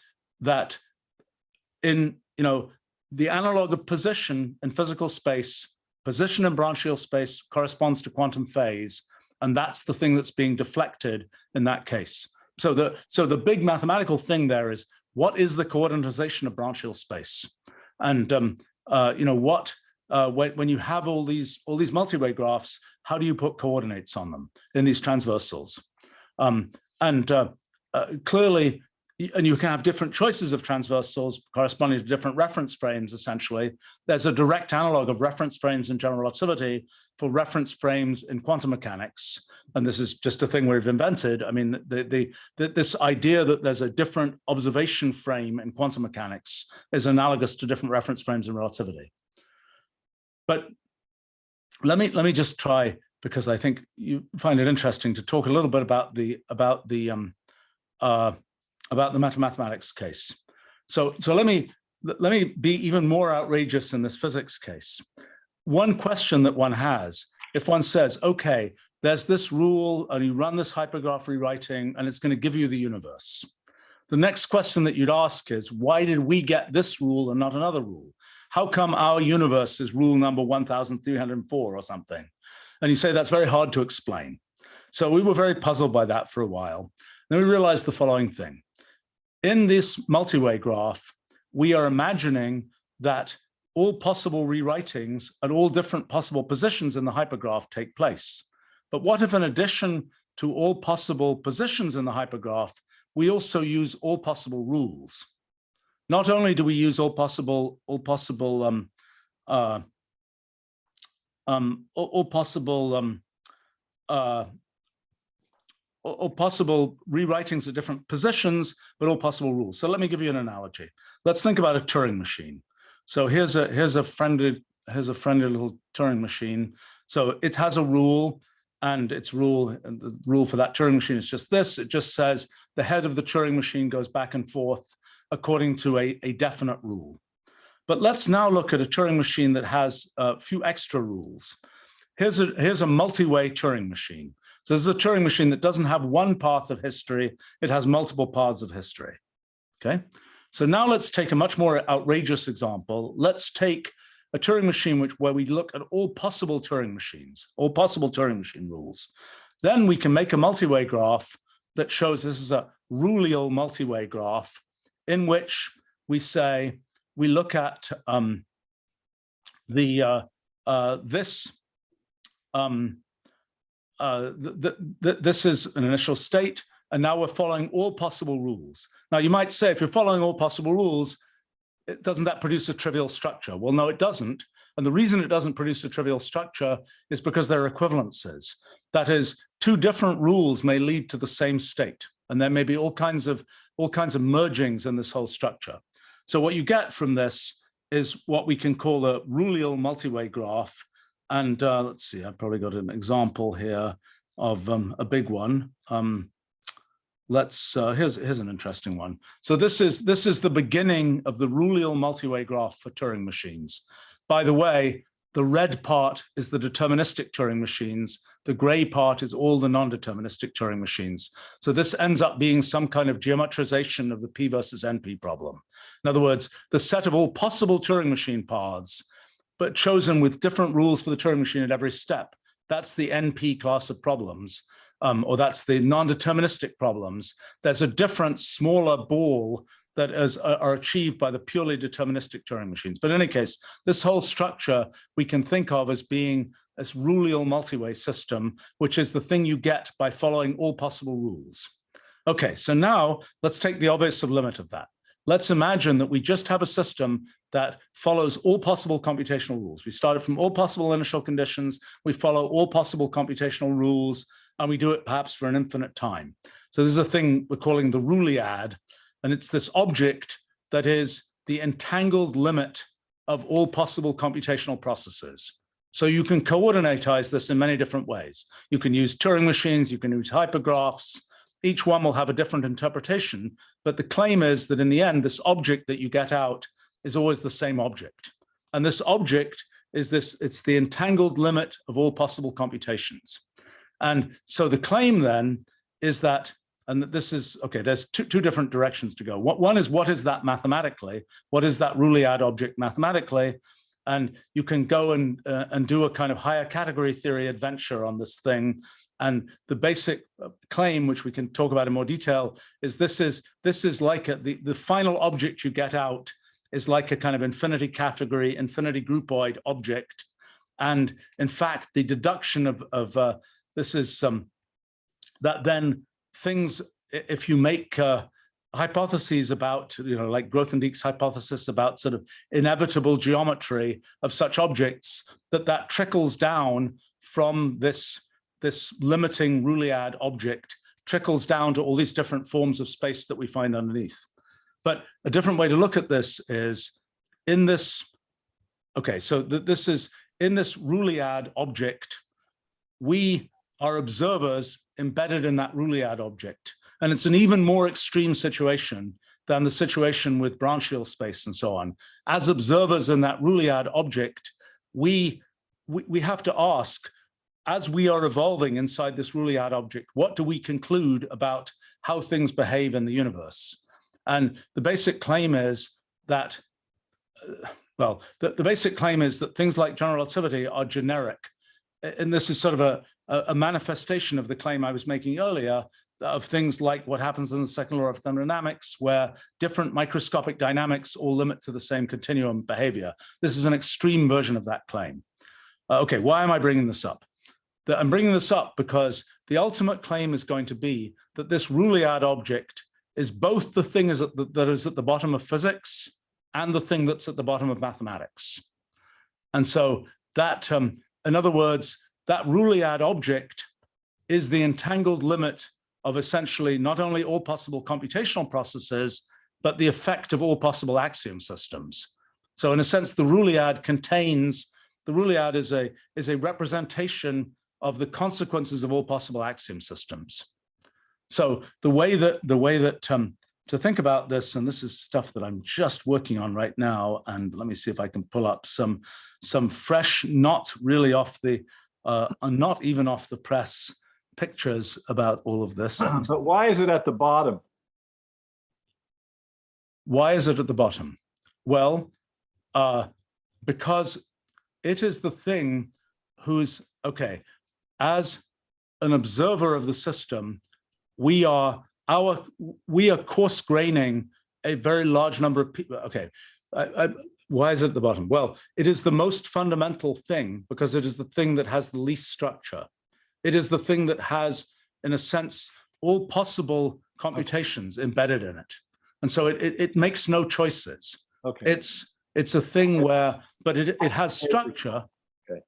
in, you know, the analog of position in physical space, position in branchial space corresponds to quantum phase, and that's the thing that's being deflected in that case. So the big mathematical thing there is, what is the coordinatization of branchial space? And you know, when you have all these multi-way graphs, how do you put coordinates on them in these transversals? Clearly, and you can have different choices of transversals corresponding to different reference frames, essentially. There's a direct analog of reference frames in general relativity for reference frames in quantum mechanics. And this is just a thing we've invented. I mean, this idea that there's a different observation frame in quantum mechanics is analogous to different reference frames in relativity. But let me just try, because I think you find it interesting, to talk a little bit about the Metamathematics case. So let me be even more outrageous in this physics case. One question that one has, if one says, okay, there's this rule and you run this hypergraph rewriting and it's going to give you the universe. The next question that you'd ask is, why did we get this rule and not another rule? How come our universe is rule number 1304 or something? And you say that's very hard to explain. So we were very puzzled by that for a while. Then we realized the following thing. In this multi-way graph, we are imagining that all possible rewritings at all different possible positions in the hypergraph take place. But what if, in addition to all possible positions in the hypergraph, we also use all possible rules? Not only do we use all possible rewritings at different positions, but all possible rules. So let me give you an analogy. Let's think about a Turing machine. So here's a friendly little Turing machine. So it has a rule, and the rule for that Turing machine is just this. It just says the head of the Turing machine goes back and forth according to a definite rule. But let's now look at a Turing machine that has a few extra rules. Here's a multi-way Turing machine. So this is a Turing machine that doesn't have one path of history, it has multiple paths of history, okay? So now let's take a much more outrageous example. Let's take a Turing machine where we look at all possible Turing machines, all possible Turing machine rules. Then we can make a multi-way graph that shows this is a Rulial multi-way graph in which we say, we look at this is an initial state, and now we're following all possible rules. Now you might say, if you're following all possible rules, doesn't that produce a trivial structure? Well, no, it doesn't. And the reason it doesn't produce a trivial structure is because there are equivalences. That is, two different rules may lead to the same state, and there may be all kinds of mergings in this whole structure. So what you get from this is what we can call a Rulial multi-way graph. And let's see, I've probably got an example here of a big one. Here's an interesting one. So this is the beginning of the Rulial multi-way graph for Turing machines. By the way, the red part is the deterministic Turing machines. The gray part is all the non-deterministic Turing machines. So this ends up being some kind of geometrization of the P versus NP problem. In other words, the set of all possible Turing machine paths, but chosen with different rules for the Turing machine at every step. That's the NP class of problems, or that's the non-deterministic problems. There's a different, smaller ball that are achieved by the purely deterministic Turing machines. But in any case, this whole structure we can think of as being this Rulial multi-way system, which is the thing you get by following all possible rules. Okay, so now let's take the obvious limit of that. Let's imagine that we just have a system that follows all possible computational rules. We started from all possible initial conditions, we follow all possible computational rules, and we do it perhaps for an infinite time. So this is a thing we're calling the Ruliad, and it's this object that is the entangled limit of all possible computational processes. So you can coordinatize this in many different ways. You can use Turing machines, you can use hypergraphs. Each one will have a different interpretation, but the claim is that in the end, this object that you get out is always the same object. And this object is it's the entangled limit of all possible computations. And so the claim then is that, and this is, okay, there's two different directions to go. One is, what is that mathematically? What is that Ruliad object mathematically? And you can go and do a kind of higher category theory adventure on this thing. And the basic claim, which we can talk about in more detail, is this is like the final object you get out is like a kind of infinity category, infinity groupoid object. And in fact, the deduction of this is that then things, if you make hypotheses about, like Grothendieck's hypothesis about sort of inevitable geometry of such objects, that trickles down from this limiting Ruliad object, trickles down to all these different forms of space that we find underneath. But a different way to look at this is in this, okay, so this is in this Ruliad object, we are observers embedded in that Ruliad object. And it's an even more extreme situation than the situation with Branchial space and so on. As observers in that Ruliad object, we have to ask, as we are evolving inside this Ruliad object, what do we conclude about how things behave in the universe? And the basic claim is that, well, the basic claim is that things like general relativity are generic. And this is sort of a manifestation of the claim I was making earlier of things like what happens in the second law of thermodynamics, where different microscopic dynamics all limit to the same continuum behavior. This is an extreme version of that claim. Okay, why am I bringing this up? I'm bringing this up because the ultimate claim is going to be that this Ruliad object is both the thing that is at the bottom of physics and the thing that's at the bottom of mathematics. And so that, in other words, that Ruliad object is the entangled limit of essentially not only all possible computational processes, but the effect of all possible axiom systems. So in a sense, the Ruliad is a representation of the consequences of all possible axiom systems. So the way that to think about this, and this is stuff that I'm just working on right now, and let me see if I can pull up some fresh, not really off the, not even off the press pictures about all of this. But why is it at the bottom? Why is it at the bottom? Well, because it is the thing who's, okay, as an observer of the system, we are coarse graining a very large number of people. Okay, why is it at the bottom? Well, it is the most fundamental thing because it is the thing that has the least structure. It is the thing that has, in a sense, all possible computations embedded in it. And so it makes no choices. Okay. It's a thing where, but it has structure. Okay.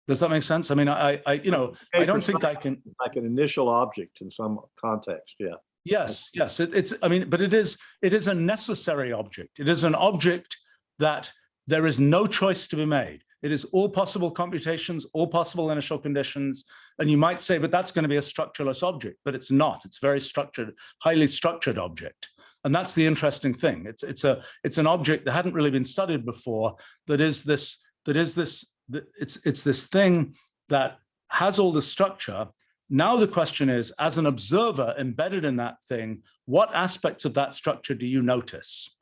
Does that make sense? I mean, I don't think I can. Like an initial object in some context, yeah. Yes, yes. I mean, but it is a necessary object. It is an object that there is no choice to be made. It is all possible computations, all possible initial conditions. And you might say, but that's going to be a structureless object, but it's not. It's very structured, highly structured object. And that's the interesting thing. It's an object that hadn't really been studied before. It's this thing that has all this structure. Now the question is, as an observer embedded in that thing, what aspects of that structure do you notice?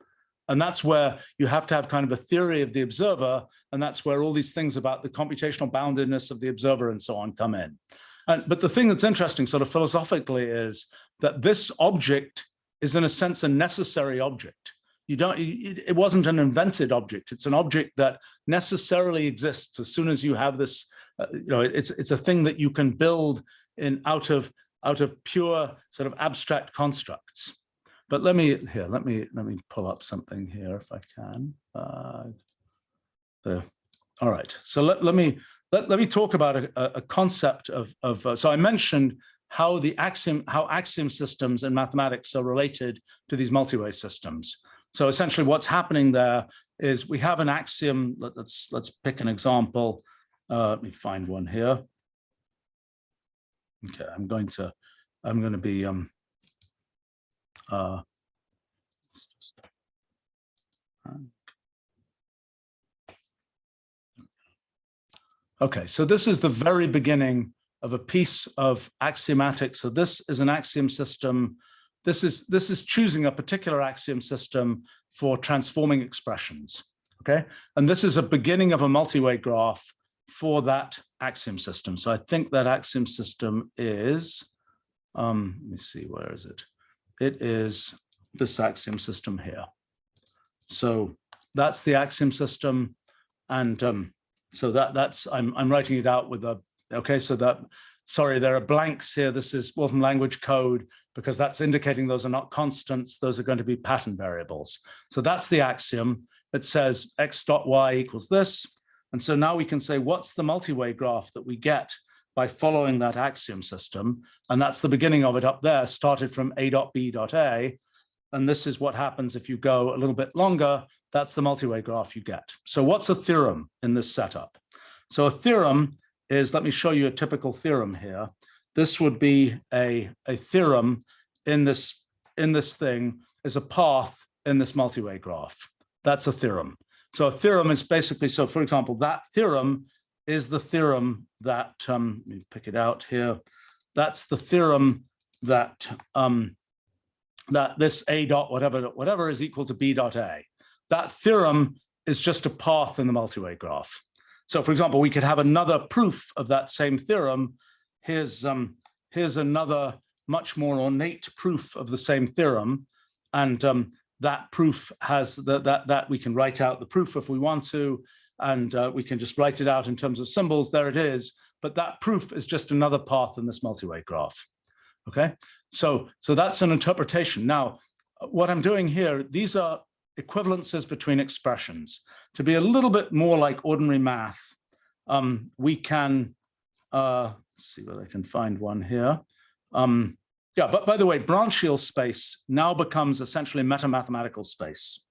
And that's where you have to have kind of a theory of the observer, and that's where all these things about the computational boundedness of the observer and so on come in. But the thing that's interesting sort of philosophically is that this object is in a sense a necessary object. It wasn't an invented object. It's an object that necessarily exists as soon as you have this, it's a thing that you can build out of pure sort of abstract constructs. But let me pull up something here if I can. All right. So let me talk about a concept of so I mentioned how axiom systems in mathematics are related to these multi-way systems. So essentially what's happening there is we have an axiom. Let's pick an example. Let me find one here. Okay, I'm going to be okay, so this is the very beginning of a piece of axiomatic. So this is an axiom system. This is choosing a particular axiom system for transforming expressions. Okay, and this is a beginning of a multi-way graph for that axiom system. So I think that axiom system is, let me see, where is it? It is this axiom system here. So that's the axiom system. And so that's, I'm writing it out with a, okay, so that, sorry, there are blanks here. This is Wolfram language code because that's indicating those are not constants. Those are going to be pattern variables. So that's the axiom. It says x dot y equals this. And so now we can say, what's the multi-way graph that we get by following that axiom system? And that's the beginning of it up there, started from a dot b dot a. And this is what happens if you go a little bit longer. That's the multi-way graph you get. So what's a theorem in this setup? So a theorem is, let me show you a typical theorem here. This would be a theorem in this thing is a path in this multi-way graph. That's a theorem. So a theorem is basically, so for example, that theorem is the theorem that, let me pick it out here. That's the theorem that, that this a dot whatever is equal to b dot a. That theorem is just a path in the multi-way graph. So for example, we could have another proof of that same theorem. Here's another much more ornate proof of the same theorem. And that proof has that we can write out the proof if we want to, and we can just write it out in terms of symbols. There it is. But that proof is just another path in this multi-way graph. Okay, so that's an interpretation. Now, what I'm doing here, these are equivalences between expressions. To be a little bit more like ordinary math, we can see whether I can find one here. Yeah, but by the way, branchial space now becomes essentially metamathematical space.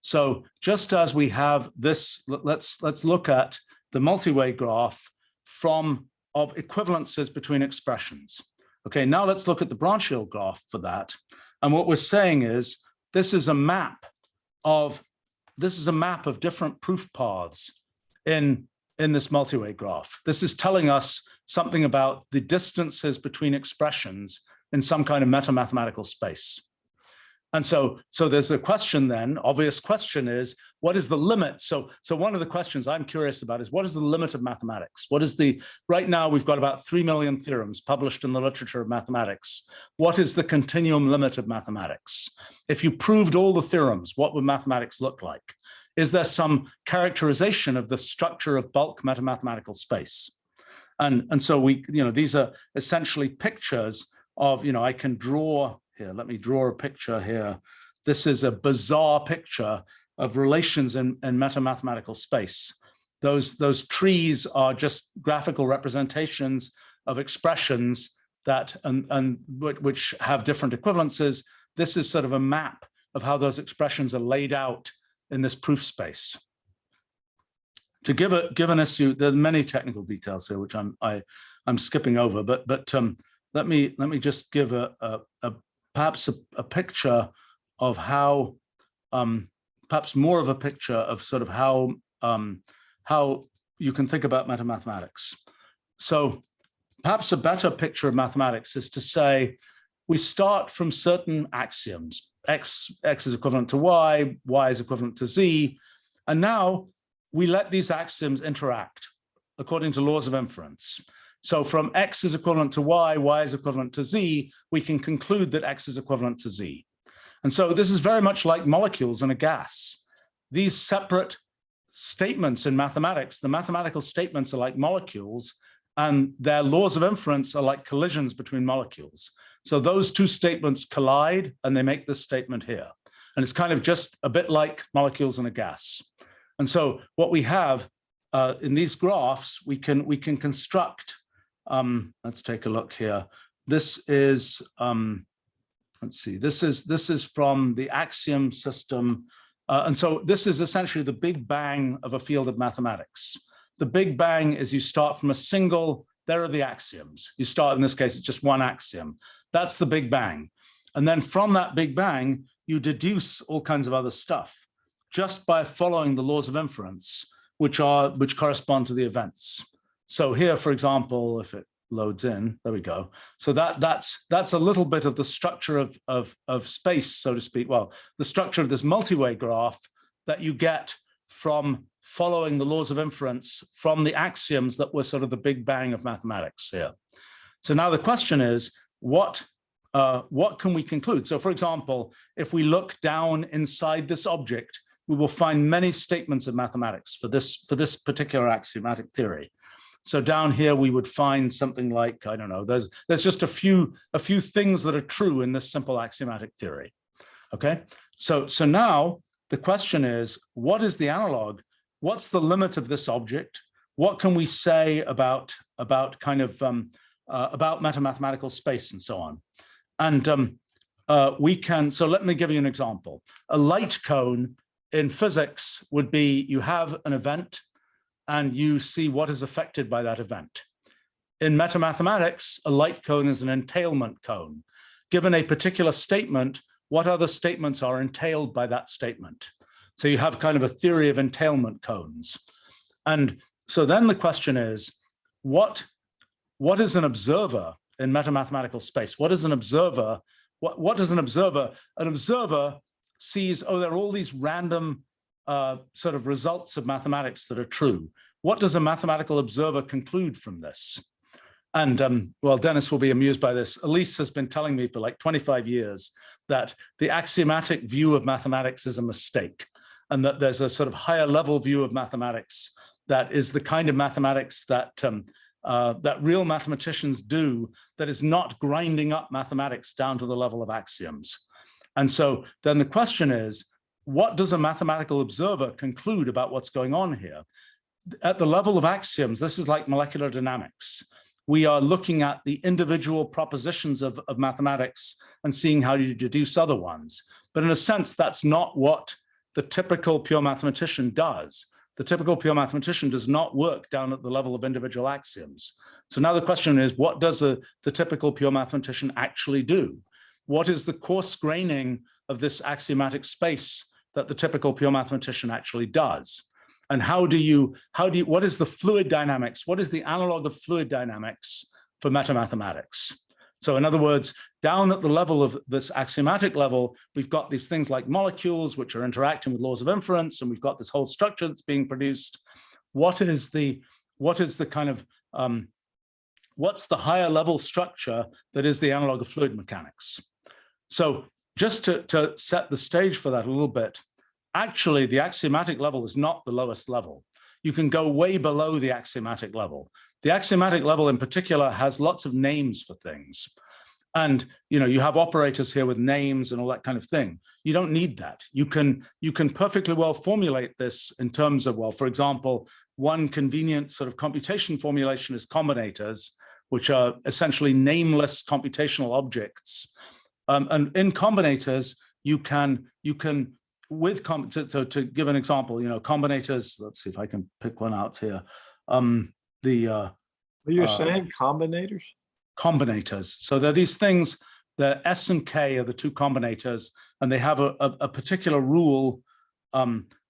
So just as we have this, let's look at the multi-way graph of equivalences between expressions. Okay, now let's look at the branchial graph for that. And what we're saying is this is a map of different proof paths in this multi-way graph. This is telling us something about the distances between expressions in some kind of metamathematical space. And so there's a question then, obvious question is, what is the limit? So one of the questions I'm curious about is, what is the limit of mathematics? What is right now we've got about 3 million theorems published in the literature of mathematics. What is the continuum limit of mathematics? If you proved all the theorems, what would mathematics look like? Is there some characterization of the structure of bulk metamathematical space? And so these are essentially pictures of, I can draw here. Let me draw a picture here. This is a bizarre picture of relations in metamathematical space. Those trees are just graphical representations of expressions which have different equivalences. This is sort of a map of how those expressions are laid out in this proof space. To give an issue, there are many technical details here which I'm skipping over, but let me just give perhaps a picture of how perhaps more of a picture of sort of how you can think about mathematics. So perhaps a better picture of mathematics is to say we start from certain axioms. X is equivalent to y is equivalent to z, and now we let these axioms interact according to laws of inference. So from x is equivalent to y is equivalent to z, we can conclude that x is equivalent to z. And so this is very much like molecules in a gas. These separate statements in mathematics, the mathematical statements are like molecules, and their laws of inference are like collisions between molecules. So those two statements collide and they make this statement here. And it's kind of just a bit like molecules in a gas. And so what we have in these graphs, we can construct, let's take a look here. This is, let's see, this is from the axiom system. And so this is essentially the big bang of a field of mathematics. The big bang is you start from a single, there are the axioms. You start, in this case, it's just one axiom. That's the big bang. And then from that big bang, you deduce all kinds of other stuff just by following the laws of inference, which correspond to the events. So here, for example, if it loads in, there we go. So that's a little bit of the structure of space, so to speak. Well, the structure of this multi-way graph that you get from following the laws of inference from the axioms that were sort of the big bang of mathematics here. So now the question is, what can we conclude? So for example, if we look down inside this object, we will find many statements of mathematics for this particular axiomatic theory. So down here, we would find something like, I don't know, there's just a few things that are true in this simple axiomatic theory. Okay, so now the question is, what is the analog? What's the limit of this object? What can we say about mathematical space and so on? And so let me give you an example. A light cone in physics would be, you have an event and you see what is affected by that event. In metamathematics, a light cone is an entailment cone. Given a particular statement, what other statements are entailed by that statement? So you have kind of a theory of entailment cones. And so then the question is, what is an observer in metamathematical space? What is an observer? What does an observer? An observer sees, oh, there are all these random sort of results of mathematics that are true. What does a mathematical observer conclude from this? And well, Dennis will be amused by this. Elise has been telling me for like 25 years that the axiomatic view of mathematics is a mistake, and that there's a sort of higher level view of mathematics that is the kind of mathematics that that real mathematicians do, that is not grinding up mathematics down to the level of axioms. And so then the question is, what does a mathematical observer conclude about what's going on here? At the level of axioms, this is like molecular dynamics. We are looking at the individual propositions of mathematics and seeing how you deduce other ones. But in a sense, that's not what the typical pure mathematician does. The typical pure mathematician does not work down at the level of individual axioms. So now the question is, what does the typical pure mathematician actually do? What is the coarse graining of this axiomatic space that the typical pure mathematician actually does? And what is the fluid dynamics? What is the analog of fluid dynamics for metamathematics? So in other words, down at the level of this axiomatic level, we've got these things like molecules, which are interacting with laws of inference, and we've got this whole structure that's being produced. What's the higher level structure that is the analog of fluid mechanics? So just to set the stage for that a little bit, actually the axiomatic level is not the lowest level. You can go way below the axiomatic level. The axiomatic level in particular has lots of names for things. And you have operators here with names and all that kind of thing. You don't need that. You can perfectly well formulate this in terms of, well, for example, one convenient sort of computation formulation is combinators, which are essentially nameless computational objects. And in combinators, you can with to give an example, combinators. Let's see if I can pick one out here. You're saying combinators? Combinators. So they're these things. The S and K are the two combinators, and they have a particular rule.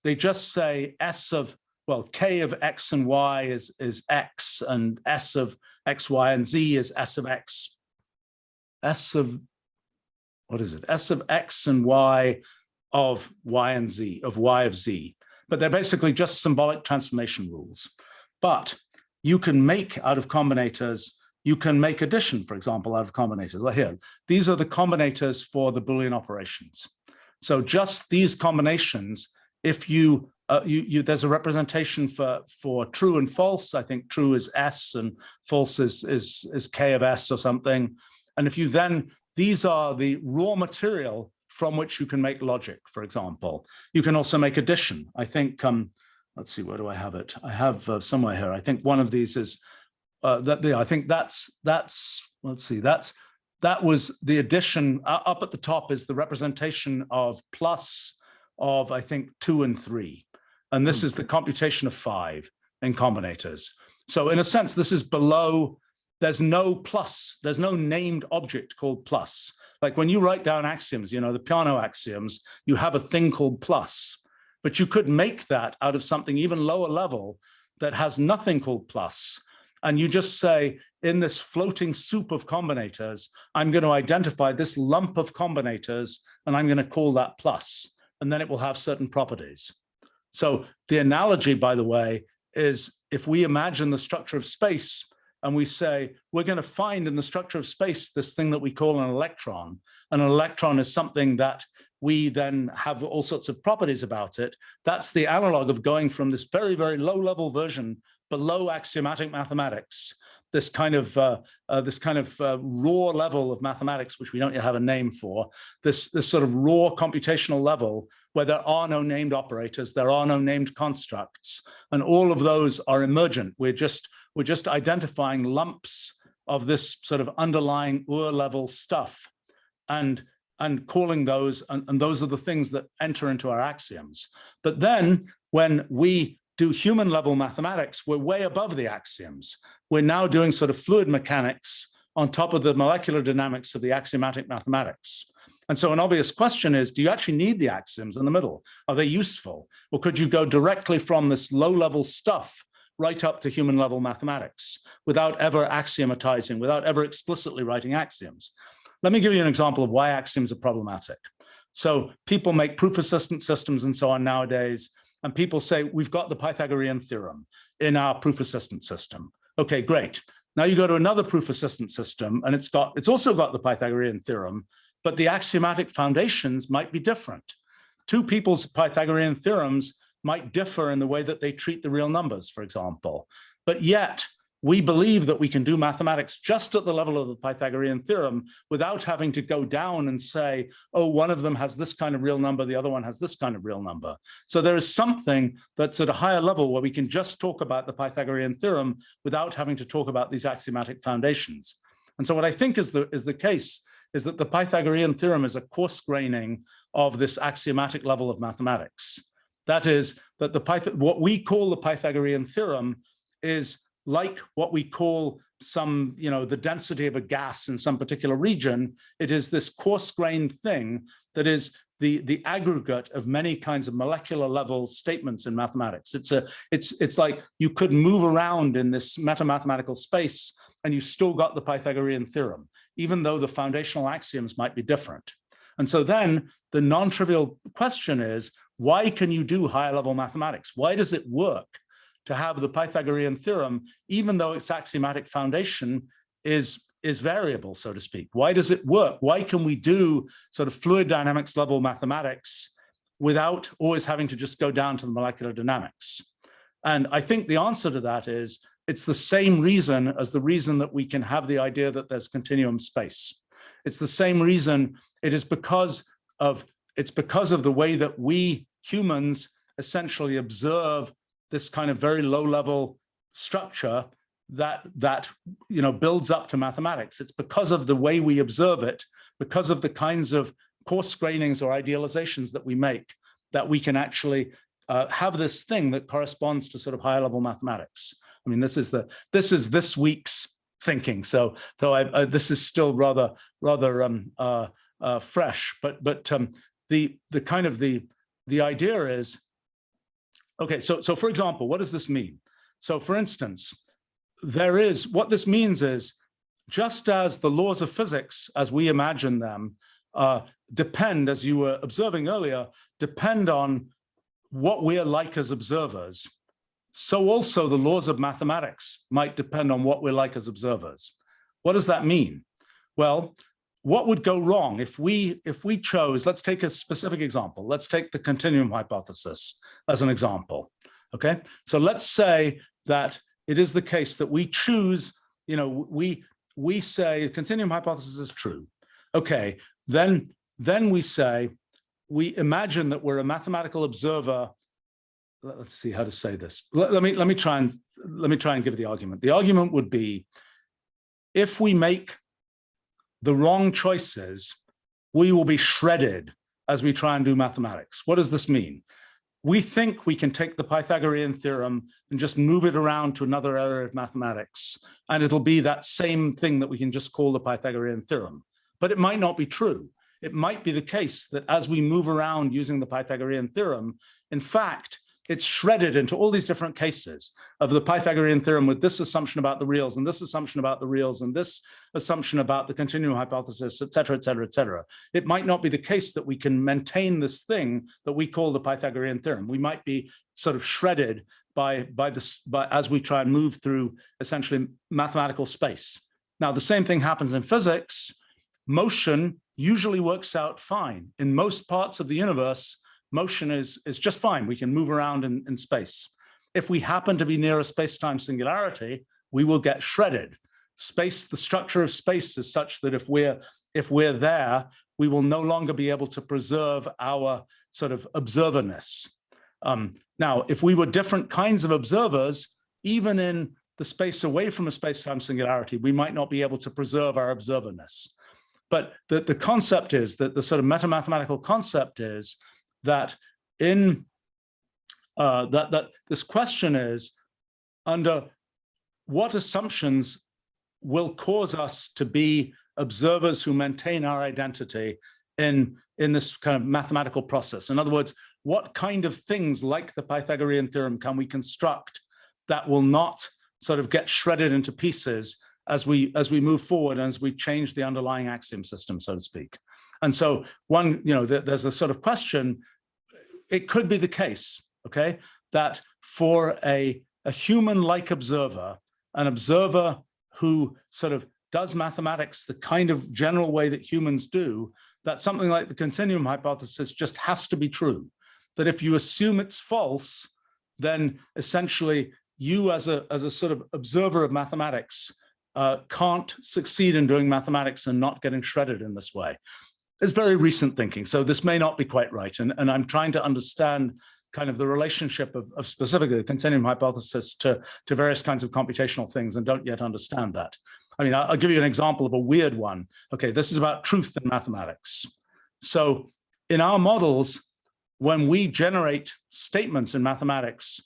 They just say K of X and Y is X, and S of X, Y, and Z is S of X. S of X and Y of Y and Z, of Y of Z. But they're basically just symbolic transformation rules. But you can make out of combinators, you can make addition, for example, out of combinators. Well, here, these are the combinators for the Boolean operations. So just these combinations, if there's a representation for true and false. I think true is S and false is K of S or something. And if you then, these are the raw material from which you can make logic, for example. You can also make addition. I think, let's see, where do I have it? I have somewhere here. I think one of these is, I think that's, let's see, that was the addition. Up at the top is the representation of plus of, I think, 2 and 3. And this is the computation of 5 in combinators. So in a sense, this is below, there's no plus, there's no named object called plus. Like when you write down axioms, the Peano axioms, you have a thing called plus, but you could make that out of something even lower level that has nothing called plus. And you just say, in this floating soup of combinators, I'm going to identify this lump of combinators, and I'm going to call that plus, and then it will have certain properties. So the analogy, by the way, is if we imagine the structure of space, and we say, we're going to find in the structure of space this thing that we call an electron. And an electron is something that we then have all sorts of properties about it. That's the analog of going from this very, very low-level version below axiomatic mathematics, this kind of raw level of mathematics, which we don't yet have a name for, this sort of raw computational level where there are no named operators, there are no named constructs, and all of those are emergent. We're just identifying lumps of this sort of underlying level stuff and calling those, and those are the things that enter into our axioms. But then when we do human level mathematics, we're way above the axioms. We're now doing sort of fluid mechanics on top of the molecular dynamics of the axiomatic mathematics. And so an obvious question is, do you actually need the axioms in the middle? Are they useful? Or could you go directly from this low-level stuff right up to human level mathematics without ever axiomatizing, without ever explicitly writing axioms? Let me give you an example of why axioms are problematic. So people make proof-assistant systems and so on nowadays, and people say, we've got the Pythagorean theorem in our proof-assistant system. Okay, great. Now you go to another proof-assistant system, and it's also got the Pythagorean theorem, but the axiomatic foundations might be different. Two people's Pythagorean theorems might differ in the way that they treat the real numbers, for example. But yet, we believe that we can do mathematics just at the level of the Pythagorean theorem without having to go down and say, oh, one of them has this kind of real number, the other one has this kind of real number. So there is something that's at a higher level where we can just talk about the Pythagorean theorem without having to talk about these axiomatic foundations. And so what I think is the case is that the Pythagorean theorem is a coarse graining of this axiomatic level of mathematics. That is, that what we call the Pythagorean theorem is like what we call the density of a gas in some particular region. It is this coarse-grained thing that is the aggregate of many kinds of molecular level statements in mathematics. It's like you could move around in this metamathematical space and you still got the Pythagorean theorem, even though the foundational axioms might be different. And so then the non-trivial question is, why can you do higher level mathematics? Why does it work to have the Pythagorean theorem, even though its axiomatic foundation is variable, so to speak? Why does it work? Why can we do sort of fluid dynamics level mathematics without always having to just go down to the molecular dynamics? And I think the answer to that is, it's the same reason as the reason that we can have the idea that there's continuum space. It's the same reason. It's because of the way that we humans essentially observe this kind of very low level structure that builds up to mathematics. It's because of the way we observe it, because of the kinds of coarse grainings or idealizations that we make, that we can actually have this thing that corresponds to sort of higher level mathematics. I mean, this is this week's thinking. So this is still rather fresh, but the kind of the idea is, okay, so for example, what does this mean? So for instance, what this means is, just as the laws of physics, as we imagine them, depend, as you were observing earlier, depend on what we're like as observers, so also the laws of mathematics might depend on what we're like as observers. What does that mean? Well, what would go wrong if we chose, let's take a specific example. Let's take the continuum hypothesis as an example, okay? So let's say that it is the case that we choose, we say continuum hypothesis is true. Okay, then we say, we imagine that we're a mathematical observer. Let's see how to say this. Let me try and give the argument. The argument would be, if we make the wrong choices, we will be shredded as we try and do mathematics. What does this mean? We think we can take the Pythagorean theorem and just move it around to another area of mathematics, and it'll be that same thing that we can just call the Pythagorean theorem. But it might not be true. It might be the case that as we move around using the Pythagorean theorem, in fact, it's shredded into all these different cases of the Pythagorean theorem with this assumption about the reals and this assumption about the reals and this assumption about the continuum hypothesis, et cetera, et cetera, et cetera. It might not be the case that we can maintain this thing that we call the Pythagorean theorem. We might be sort of shredded as we try and move through essentially mathematical space. Now, the same thing happens in physics. Motion usually works out fine. In most parts of the universe, motion is just fine. We can move around in space. If we happen to be near a space-time singularity, we will get shredded. Space, the structure of space is such that if we're there, we will no longer be able to preserve our sort of observerness. Now, if we were different kinds of observers, even in the space away from a space-time singularity, we might not be able to preserve our observerness. But the concept is that the sort of metamathematical concept is that that this question is, under what assumptions will cause us to be observers who maintain our identity in this kind of mathematical process? In other words, what kind of things like the Pythagorean theorem can we construct that will not sort of get shredded into pieces as we move forward and as we change the underlying axiom system, so to speak? And so there's a sort of question. It could be the case, okay, that for a human-like observer, an observer who sort of does mathematics the kind of general way that humans do, that something like the continuum hypothesis just has to be true. That if you assume it's false, then essentially you as a sort of observer of mathematics can't succeed in doing mathematics and not getting shredded in this way. It's very recent thinking, so this may not be quite right. And I'm trying to understand kind of the relationship of specifically the continuum hypothesis to various kinds of computational things, and don't yet understand that. I mean, I'll give you an example of a weird one. Okay, this is about truth in mathematics. So in our models, when we generate statements in mathematics,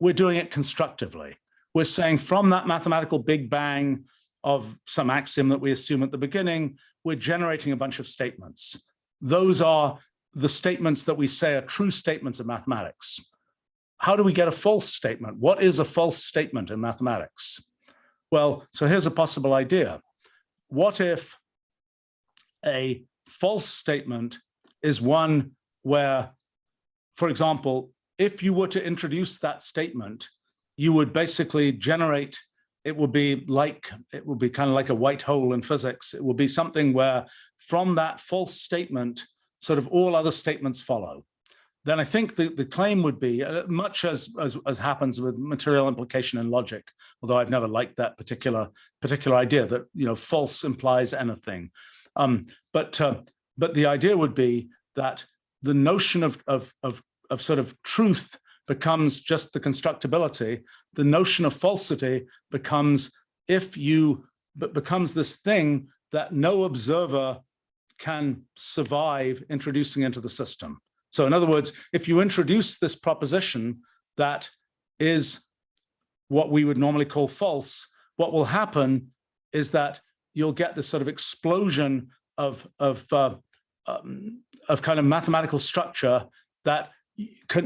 we're doing it constructively. We're saying from that mathematical big bang of some axiom that we assume at the beginning, we're generating a bunch of statements. Those are the statements that we say are true statements of mathematics. How do we get a false statement? What is a false statement in mathematics? Well, so here's a possible idea. What if a false statement is one where, for example, if you were to introduce that statement, you would basically generate, it would be kind of like a white hole in physics. It would be something where from that false statement, sort of all other statements follow. Then I think the claim would be, much as happens with material implication in logic, although I've never liked that particular idea that false implies anything. But the idea would be that the notion of sort of truth becomes just the constructibility. The notion of falsity becomes becomes this thing that no observer can survive introducing into the system. So in other words, if you introduce this proposition that is what we would normally call false, what will happen is that you'll get this sort of explosion of kind of mathematical structure that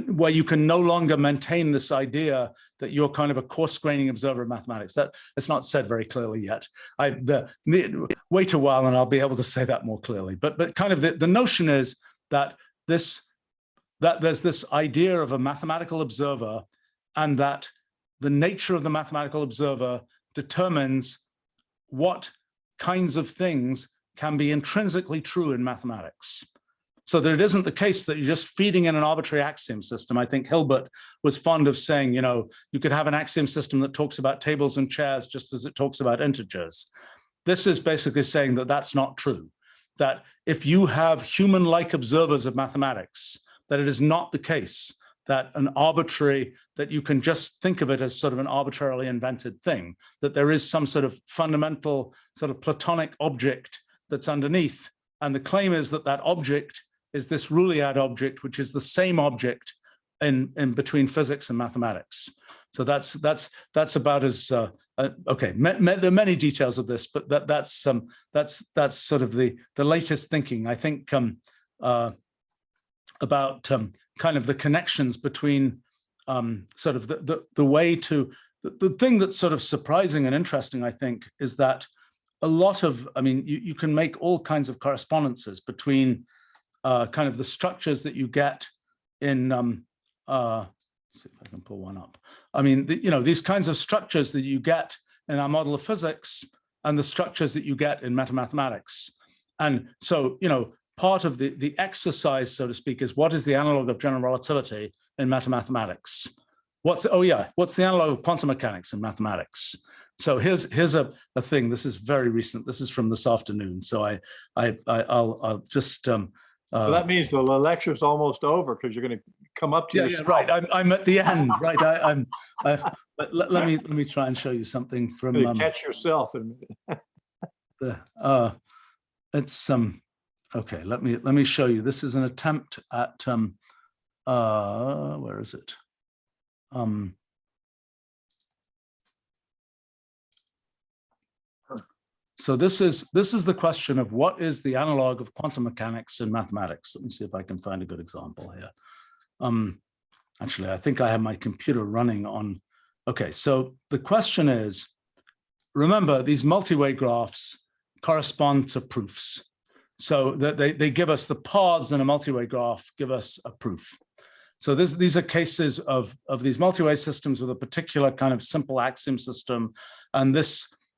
where you can no longer maintain this idea that you're kind of a coarse-graining observer of mathematics. That it's not said very clearly yet. Wait a while and I'll be able to say that more clearly. But kind of the notion is that there's this idea of a mathematical observer, and that the nature of the mathematical observer determines what kinds of things can be intrinsically true in mathematics. So that it isn't the case that you're just feeding in an arbitrary axiom system. I think Hilbert was fond of saying, you know, you could have an axiom system that talks about tables and chairs just as it talks about integers. This is basically saying that that's not true. That if you have human-like observers of mathematics, that it is not the case that that you can just think of it as sort of an arbitrarily invented thing, that there is some sort of fundamental sort of Platonic object that's underneath. And the claim is that that object is this Ruliad object, which is the same object in between physics and mathematics. So that's about as okay. There are many details of this, but that's sort of the latest thinking. I think about kind of the connections between sort of the way to the thing that's sort of surprising and interesting, I think, is that a lot of, I mean, you can make all kinds of correspondences between kind of the structures that you get in, let's see if I can pull one up. I mean, you know, these kinds of structures that you get in our model of physics and the structures that you get in metamathematics. And so, you know, part of the exercise, so to speak, is what is the analog of general relativity in metamathematics? What's the analog of quantum mechanics in mathematics? So here's a thing. This is very recent. This is from this afternoon. So I'll just. So that means the lecture's almost over because you're going to come up to yeah, right. I'm at the end, right? Let me try and show you something from. Catch yourself and. It's okay. Let me show you. This is an attempt at where is it? So this is the question of what is the analog of quantum mechanics in mathematics. Let me see if I can find a good example here. Actually, I think I have my computer running on. Okay, so the question is, remember these multi-way graphs correspond to proofs. So that they give us the paths in a multi-way graph, give us a proof. So these are cases of these multi-way systems with a particular kind of simple axiom system.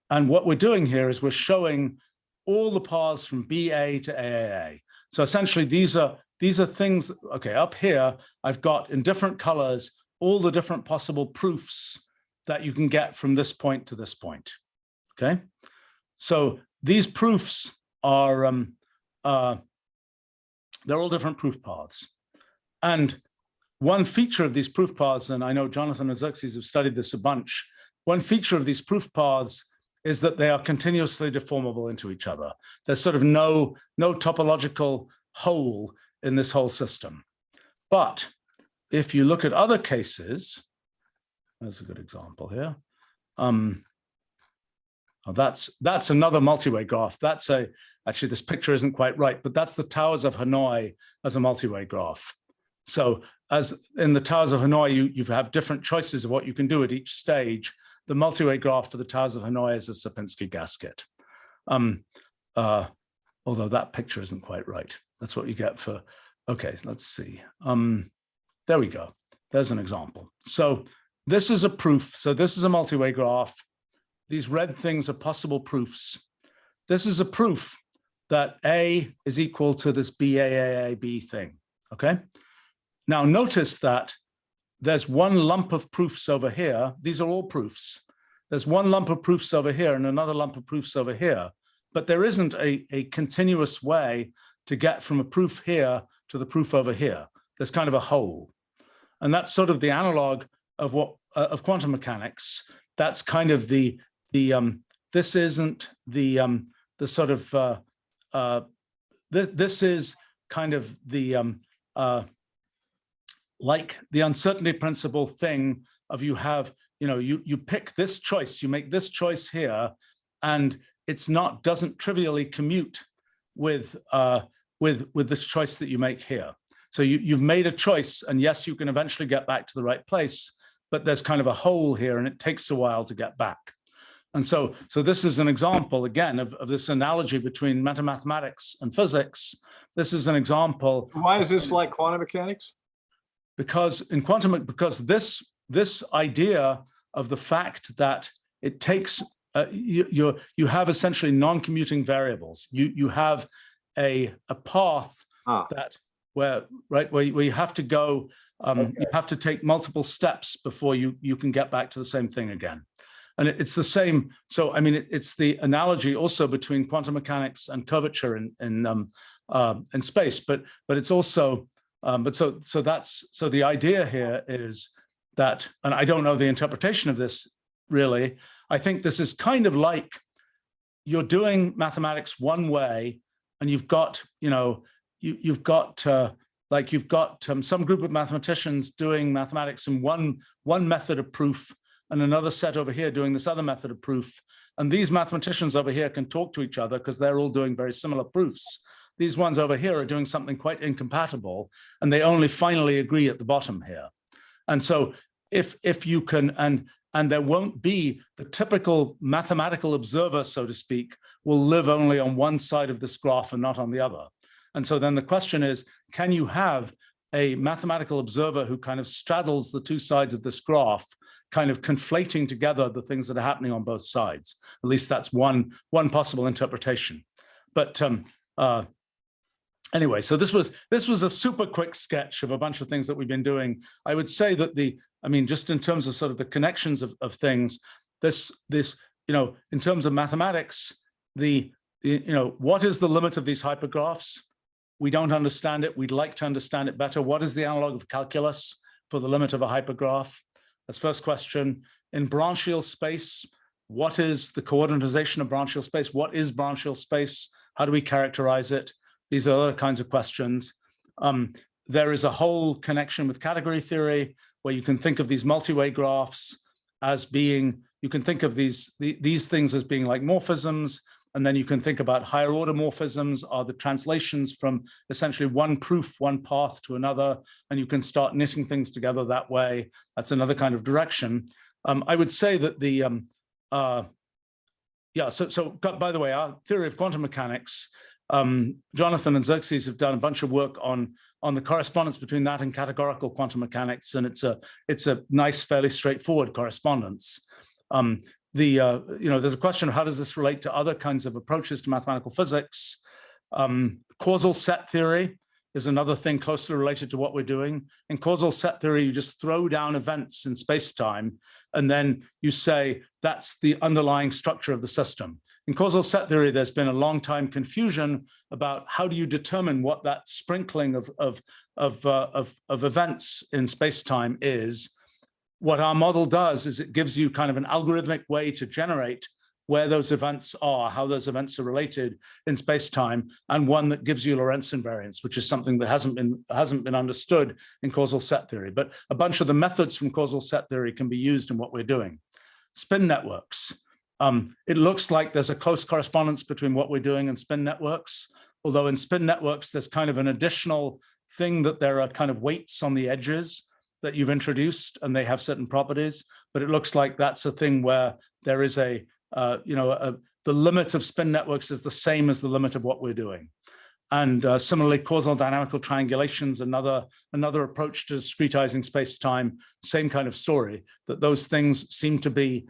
And what we're doing here is we're showing all the paths from BA to AAA. So essentially these are things, okay, up here, I've got in different colors, all the different possible proofs that you can get from this point to this point, okay? So these proofs are, they're all different proof paths. And one feature of these proof paths, and I know Jonathan and Xerxes have studied this a bunch, one feature of these proof paths is that they are continuously deformable into each other. There's sort of no topological hole in this whole system. But if you look at other cases, there's a good example here. That's another multi-way graph. Actually, this picture isn't quite right, but that's the Towers of Hanoi as a multi-way graph. So as in the Towers of Hanoi, you have different choices of what you can do at each stage. The multi-way graph for the Towers of Hanoi is a Sierpinski gasket. Although that picture isn't quite right. That's what you get for, okay, let's see. There we go. There's an example. So this is a proof. So this is a multi-way graph. These red things are possible proofs. This is a proof that A is equal to this BAAB thing, okay? Now notice that there's one lump of proofs over here. These are all proofs. There's one lump of proofs over here and another lump of proofs over here, but there isn't a continuous way to get from a proof here to the proof over here. There's kind of a hole. And that's sort of the analog of what of quantum mechanics. That's kind of this isn't the sort of this is kind of the like the uncertainty principle thing of you have, you pick this choice, you make this choice here, and it's not, doesn't trivially commute with the choice that you make here. So you've made a choice, and yes, you can eventually get back to the right place, but there's kind of a hole here and it takes a while to get back. And so this is an example, again, of this analogy between mathematics and physics. This is an example. Why is this like quantum mechanics? Because in quantum, because this idea of the fact that it takes, you have essentially non-commuting variables. You have a path that where you have to go, you have to take multiple steps before you can get back to the same thing again. And it's the same. So I mean, it's the analogy also between quantum mechanics and curvature in space. But it's also so the idea here is that, and I don't know the interpretation of this really. I think this is kind of like you're doing mathematics one way, and you've got you've got some group of mathematicians doing mathematics in one method of proof, and another set over here doing this other method of proof. And these mathematicians over here can talk to each other because they're all doing very similar proofs. These ones over here are doing something quite incompatible, and they only finally agree at the bottom here. And so if you can, and there won't be the typical mathematical observer, so to speak, will live only on one side of this graph and not on the other. And so then the question is, can you have a mathematical observer who kind of straddles the two sides of this graph, kind of conflating together the things that are happening on both sides? At least that's one possible interpretation. But anyway, so this was a super quick sketch of a bunch of things that we've been doing. I would say that just in terms of sort of the connections of things, this in terms of mathematics, what is the limit of these hypergraphs? We don't understand it. We'd like to understand it better. What is the analog of calculus for the limit of a hypergraph? That's first question. In branchial space, what is the coordinatization of branchial space? What is branchial space? How do we characterize it? These are other kinds of questions. There is a whole connection with category theory where you can think of these multi-way graphs as being, you can think of these things as being like morphisms, and then you can think about higher order morphisms are the translations from essentially one proof, one path to another, and you can start knitting things together that way. That's another kind of direction. I would say that so by the way, our theory of quantum mechanics, Jonathan and Xerxes have done a bunch of work on the correspondence between that and categorical quantum mechanics, and it's a nice, fairly straightforward correspondence. There's a question of how does this relate to other kinds of approaches to mathematical physics. Causal set theory is another thing closely related to what we're doing. In causal set theory, you just throw down events in space-time, and then you say that's the underlying structure of the system. In causal set theory, there's been a long time confusion about how do you determine what that sprinkling of events in space-time is. What our model does is it gives you kind of an algorithmic way to generate where those events are, how those events are related in space-time, and one that gives you Lorentz invariance, which is something that hasn't been understood in causal set theory. But a bunch of the methods from causal set theory can be used in what we're doing. Spin networks. It looks like there's a close correspondence between what we're doing and spin networks, although in spin networks, there's kind of an additional thing that there are kind of weights on the edges that you've introduced, and they have certain properties, but it looks like that's a thing where there is the limit of spin networks is the same as the limit of what we're doing. And similarly, causal dynamical triangulations, another approach to discretizing space-time, same kind of story, that those things seem to be,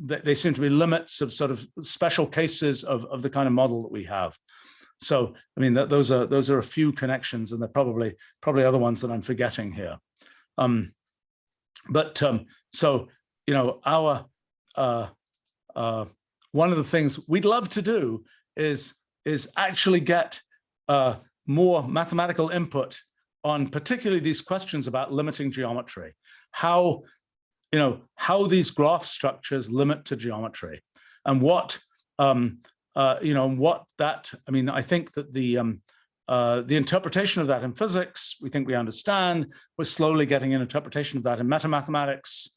they seem to be limits of sort of special cases of the kind of model that we have. So, I mean, those are a few connections, and there are probably other ones that I'm forgetting here. So, one of the things we'd love to do is actually get more mathematical input on particularly these questions about limiting geometry, how these graph structures limit to geometry, and what I think that the interpretation of that in physics, we think we understand. We're slowly getting an interpretation of that in metamathematics.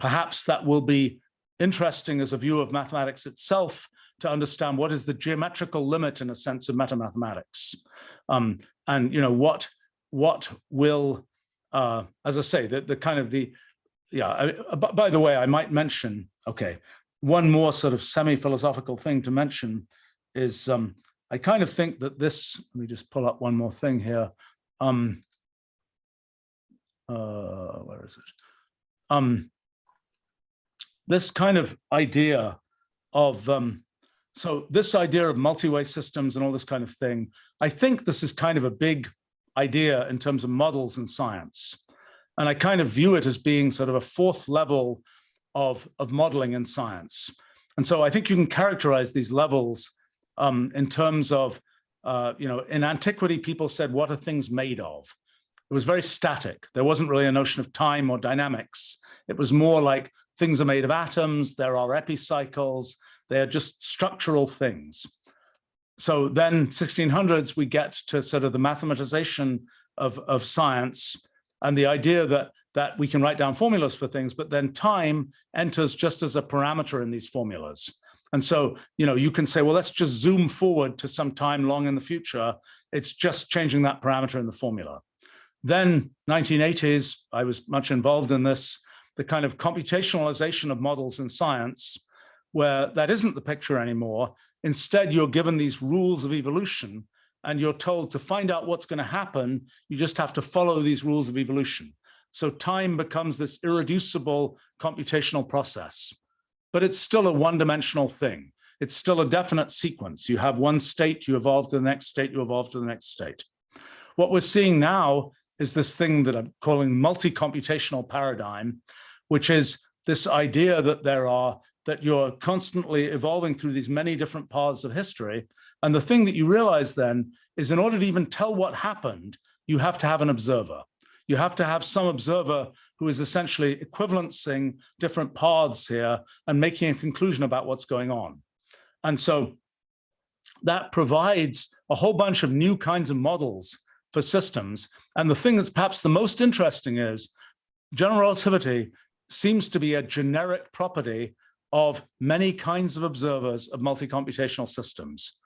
Perhaps that will be interesting as a view of mathematics itself to understand what is the geometrical limit in a sense of metamathematics. And what will, as I say, by the way, I might mention, okay, one more sort of semi-philosophical thing to mention is I kind of think that this, let me just pull up one more thing here. Where is it? This kind of idea of, so this idea of multi-way systems and all this kind of thing, I think this is kind of a big idea in terms of models in science. And I kind of view it as being sort of a fourth level of modeling in science. And so I think you can characterize these levels in terms of, in antiquity, people said, what are things made of? It was very static. There wasn't really a notion of time or dynamics. It was more like things are made of atoms, there are epicycles, they're just structural things. So then 1600s, we get to sort of the mathematization of science and the idea that we can write down formulas for things, but then time enters just as a parameter in these formulas. And so, you can say, well, let's just zoom forward to some time long in the future. It's just changing that parameter in the formula. Then 1980s, I was much involved in this, the kind of computationalization of models in science, where that isn't the picture anymore. Instead, you're given these rules of evolution, and you're told to find out what's going to happen. You just have to follow these rules of evolution. So time becomes this irreducible computational process. But it's still a one-dimensional thing. It's still a definite sequence. You have one state, you evolve to the next state, you evolve to the next state. What we're seeing now is this thing that I'm calling multi-computational paradigm, which is this idea that you're constantly evolving through these many different paths of history. And the thing that you realize then is in order to even tell what happened, you have to have an observer. You have to have some observer who is essentially equivalencing different paths here and making a conclusion about what's going on. And so that provides a whole bunch of new kinds of models for systems. And the thing that's perhaps the most interesting is general relativity seems to be a generic property of many kinds of observers of multi-computational systems.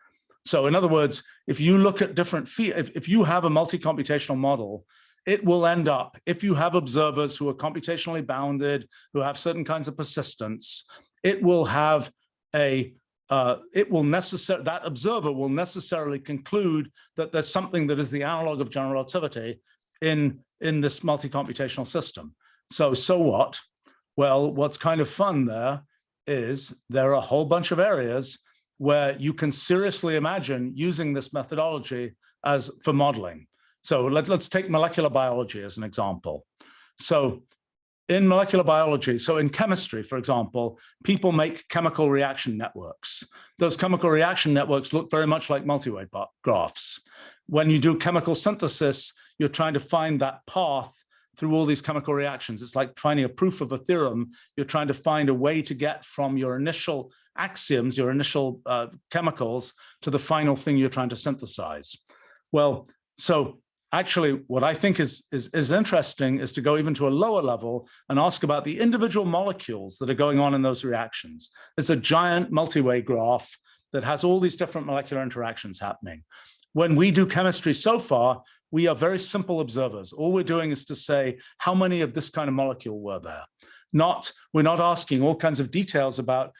So in other words, if you look at different fields, if you have a multi-computational model, it will end up, if you have observers who are computationally bounded, who have certain kinds of persistence, it will have that observer will necessarily conclude that there's something that is the analog of general relativity in this multi-computational system. So what? Well, what's kind of fun there is there are a whole bunch of areas where you can seriously imagine using this methodology for modeling. So let's take molecular biology as an example. So in molecular biology, so in chemistry, for example, people make chemical reaction networks. Those chemical reaction networks look very much like multi-way graphs. When you do chemical synthesis, you're trying to find that path through all these chemical reactions. It's like finding a proof of a theorem. You're trying to find a way to get from your initial axioms, your initial chemicals, to the final thing you're trying to synthesize. Well, so actually, what I think is interesting is to go even to a lower level and ask about the individual molecules that are going on in those reactions. It's a giant multi-way graph that has all these different molecular interactions happening. When we do chemistry so far, we are very simple observers. All we're doing is to say, how many of this kind of molecule were there? We're not asking all kinds of details about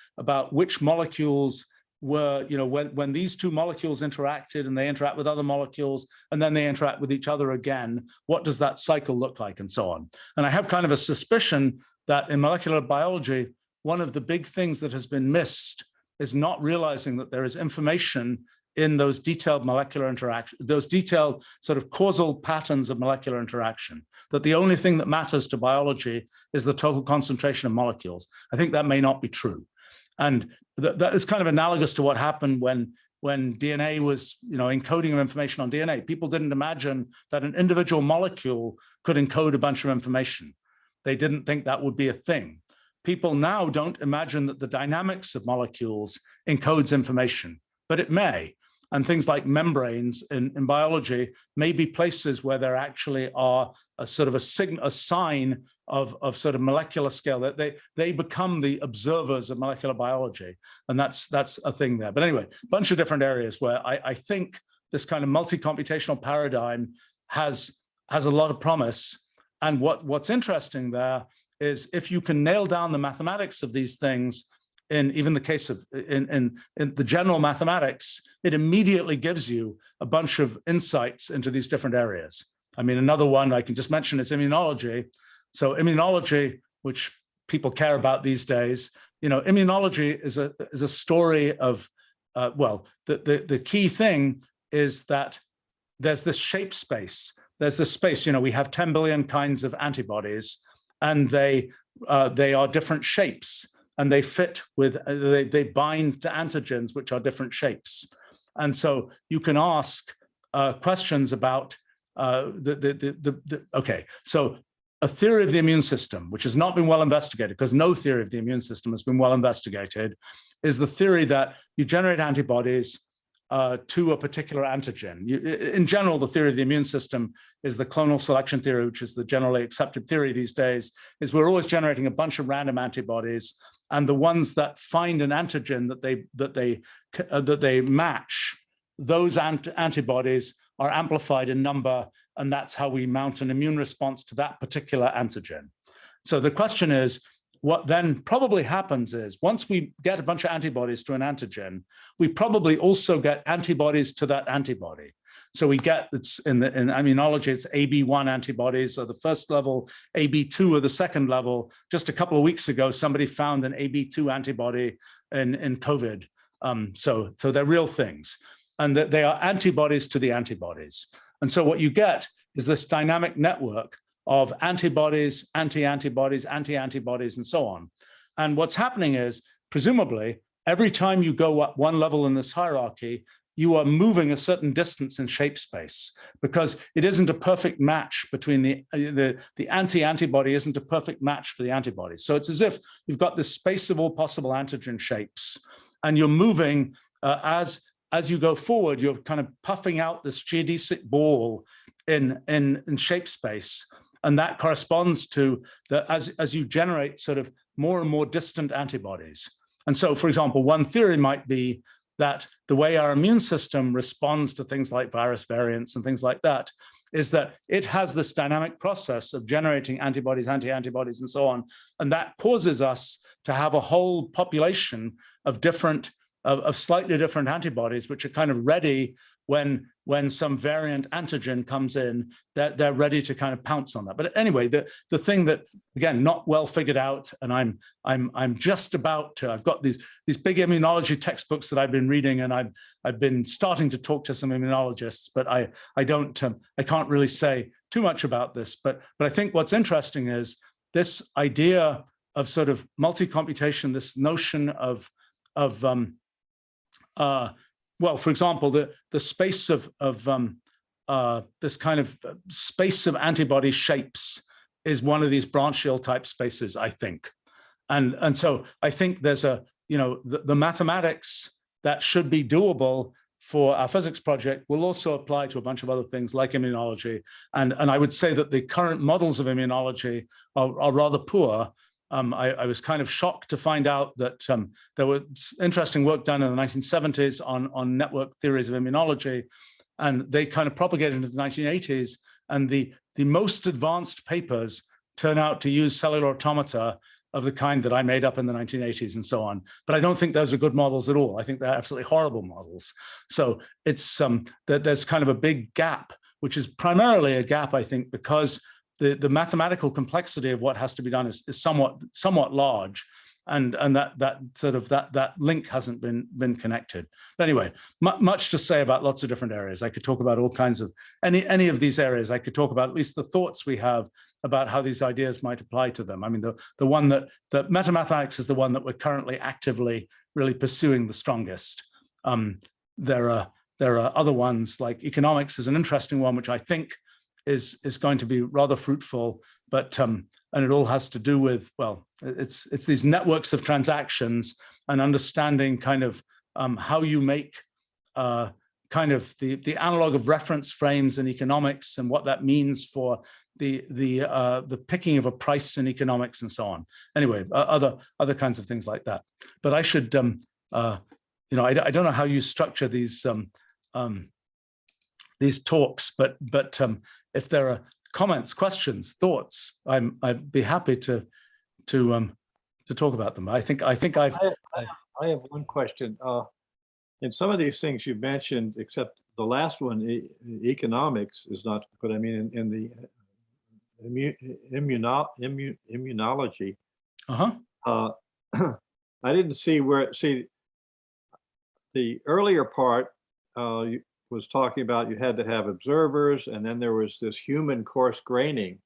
which molecules were, when these two molecules interacted and they interact with other molecules and then they interact with each other again, what does that cycle look like and so on. And I have kind of a suspicion that in molecular biology, one of the big things that has been missed is not realizing that there is information in those detailed molecular interaction, those detailed sort of causal patterns of molecular interaction, that the only thing that matters to biology is the total concentration of molecules. I think that may not be true. And that is kind of analogous to what happened when DNA was, encoding of information on DNA. People didn't imagine that an individual molecule could encode a bunch of information. They didn't think that would be a thing. People now don't imagine that the dynamics of molecules encodes information, but it may. And things like membranes in biology may be places where there actually are a sort of a sign of sort of molecular scale, that they become the observers of molecular biology. And that's a thing there. But anyway, a bunch of different areas where I think this kind of multi-computational paradigm has a lot of promise. And what's interesting there is if you can nail down the mathematics of these things, in even the case of in the general mathematics, it immediately gives you a bunch of insights into these different areas. I mean, another one I can just mention is immunology. So immunology, which people care about these days, immunology is a story of, well, the key thing is that there's this shape space. There's this space, we have 10 billion kinds of antibodies, and they are different shapes. And they fit with, they bind to antigens, which are different shapes. And so you can ask questions about okay, so a theory of the immune system, which has not been well investigated, because no theory of the immune system has been well investigated, is the theory that you generate antibodies to a particular antigen. In general, the theory of the immune system is the clonal selection theory, which is the generally accepted theory these days, is we're always generating a bunch of random antibodies, and the ones that find an antigen that they match, those antibodies are amplified in number, and that's how we mount an immune response to that particular antigen. So the question is, what then probably happens is, once we get a bunch of antibodies to an antigen, we probably also get antibodies to that antibody. So we get, it's in immunology, it's AB1 antibodies are the first level, AB2 are the second level. Just a couple of weeks ago, somebody found an AB2 antibody in COVID. So they're real things, and that they are antibodies to the antibodies. And so what you get is this dynamic network of antibodies, anti-antibodies, anti-antibodies, and so on. And what's happening is, presumably, every time you go up one level in this hierarchy, you are moving a certain distance in shape space, because it isn't a perfect match between the anti-antibody isn't a perfect match for the antibody. So it's as if you've got this space of all possible antigen shapes, and you're moving as you go forward, you're kind of puffing out this geodesic ball in shape space. And that corresponds to as you generate sort of more and more distant antibodies. And so, for example, one theory might be that the way our immune system responds to things like virus variants and things like that is that it has this dynamic process of generating antibodies, anti-antibodies, and so on. And that causes us to have a whole population of slightly different antibodies, which are kind of ready when some variant antigen comes in, they're ready to kind of pounce on that. But anyway, the thing that, again, not well figured out, and I'm just about to, I've got these big immunology textbooks that I've been reading, and I've been starting to talk to some immunologists, but I can't really say too much about this. But I think what's interesting is this idea of sort of multi-computation, this notion of well, for example, the space of this kind of space of antibody shapes is one of these branchial type spaces, I think. And so I think there's the mathematics that should be doable for our physics project will also apply to a bunch of other things like immunology. And I would say that the current models of immunology are rather poor. I was kind of shocked to find out that there was interesting work done in the 1970s on network theories of immunology, and they kind of propagated into the 1980s. And the most advanced papers turn out to use cellular automata of the kind that I made up in the 1980s and so on. But I don't think those are good models at all. I think they're absolutely horrible models. So it's that there's kind of a big gap, which is primarily a gap, I think, because the mathematical complexity of what has to be done is somewhat large, and that link hasn't been connected. But anyway, much to say about lots of different areas. I could talk about all kinds of any of these areas. I could talk about at least the thoughts we have about how these ideas might apply to them. I mean, the one that metamathematics is the one that we're currently actively really pursuing the strongest. there are other ones, like economics is an interesting one, which I think is going to be rather fruitful, but and it all has to do with, well, it's these networks of transactions and understanding kind of how you make kind of the analog of reference frames in economics and what that means for the picking of a price in economics and so on. Anyway, other kinds of things like that. But I should, you know, I don't know how you structure these talks, but if there are comments, questions, thoughts, I'd be happy to talk about them. I think I have one question. In some of these things you mentioned, except the last one, economics is not, but I mean in the immunology, I didn't see where, the earlier part was talking about you had to have observers, and then there was this human coarse graining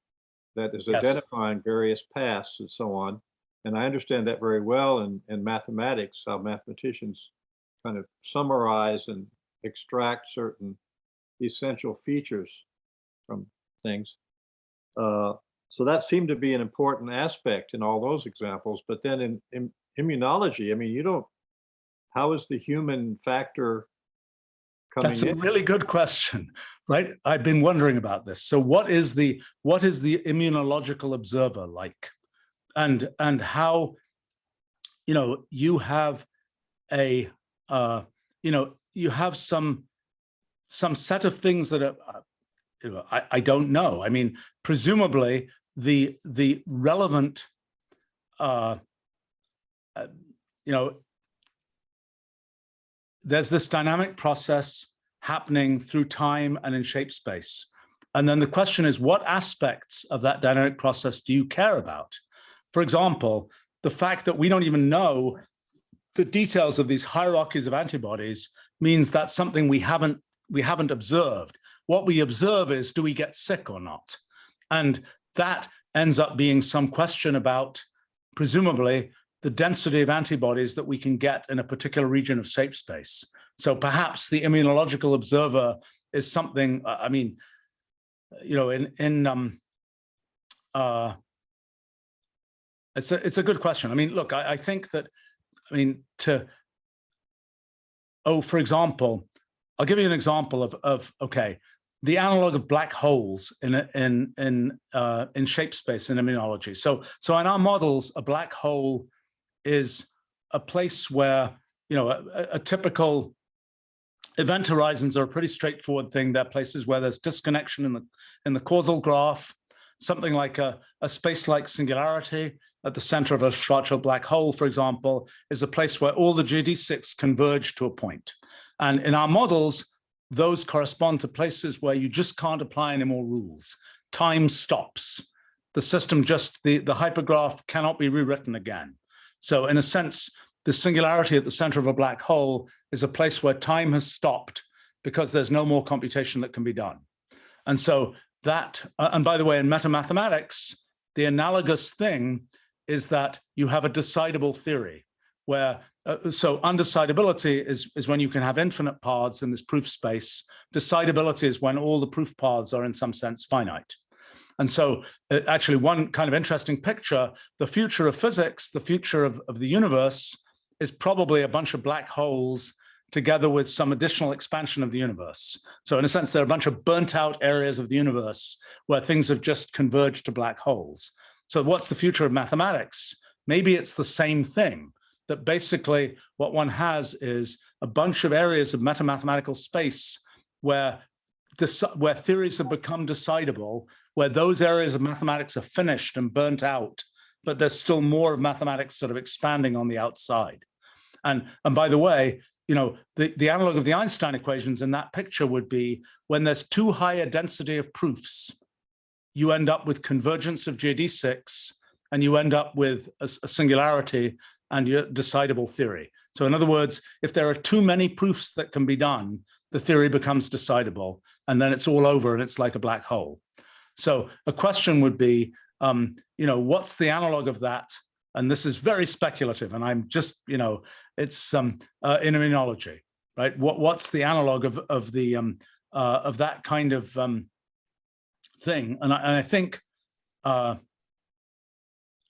that is identifying various paths and so on. And I understand that very well in mathematics, how mathematicians kind of summarize and extract certain essential features from things. So that seemed to be an important aspect in all those examples. But then in immunology, I mean, how is the human factor coming in? That's a really good question, right? I've been wondering about this. So what is the immunological observer like? And how, you know, you have a, you know, you have some set of things that are, you know, I don't know. I mean, presumably the relevant, you know, there's this dynamic process happening through time and in shape space. And then the question is, what aspects of that dynamic process do you care about? For example, the fact that we don't even know the details of these hierarchies of antibodies means that's something we haven't observed. What we observe is, do we get sick or not? And that ends up being some question about, presumably, the density of antibodies that we can get in a particular region of shape space. So perhaps the immunological observer is something, I mean, you know, it's a good question. I mean, look, I think that, I mean, for example, I'll give you an example of okay, the analog of black holes in shape space in immunology. So in our models, a black hole is a place where, you know, a typical event horizons are a pretty straightforward thing. They're places where there's disconnection in the causal graph. Something like a space-like singularity at the center of a Schwarzschild black hole, for example, is a place where all the GD6 converge to a point. And in our models, those correspond to places where you just can't apply any more rules. Time stops. The system just, the hypergraph cannot be rewritten again. So in a sense, the singularity at the center of a black hole is a place where time has stopped because there's no more computation that can be done. And so that, and by the way, in metamathematics, the analogous thing is that you have a decidable theory where, so undecidability is when you can have infinite paths in this proof space. Decidability is when all the proof paths are in some sense finite. And so actually one kind of interesting picture, the future of physics, the future of the universe is probably a bunch of black holes together with some additional expansion of the universe. So in a sense, there are a bunch of burnt out areas of the universe where things have just converged to black holes. So what's the future of mathematics? Maybe it's the same thing, that basically what one has is a bunch of areas of metamathematical space where theories have become decidable, where those areas of mathematics are finished and burnt out, but there's still more of mathematics sort of expanding on the outside. And by the way, you know, the analog of the Einstein equations in that picture would be when there's too high a density of proofs, you end up with convergence of JD6, and you end up with a singularity and your decidable theory. So in other words, if there are too many proofs that can be done, the theory becomes decidable, and then it's all over and it's like a black hole. So a question would be, you know, what's the analog of that? And this is very speculative, and I'm just, you know, it's in immunology. right? What's the analog of that kind of thing? And I think,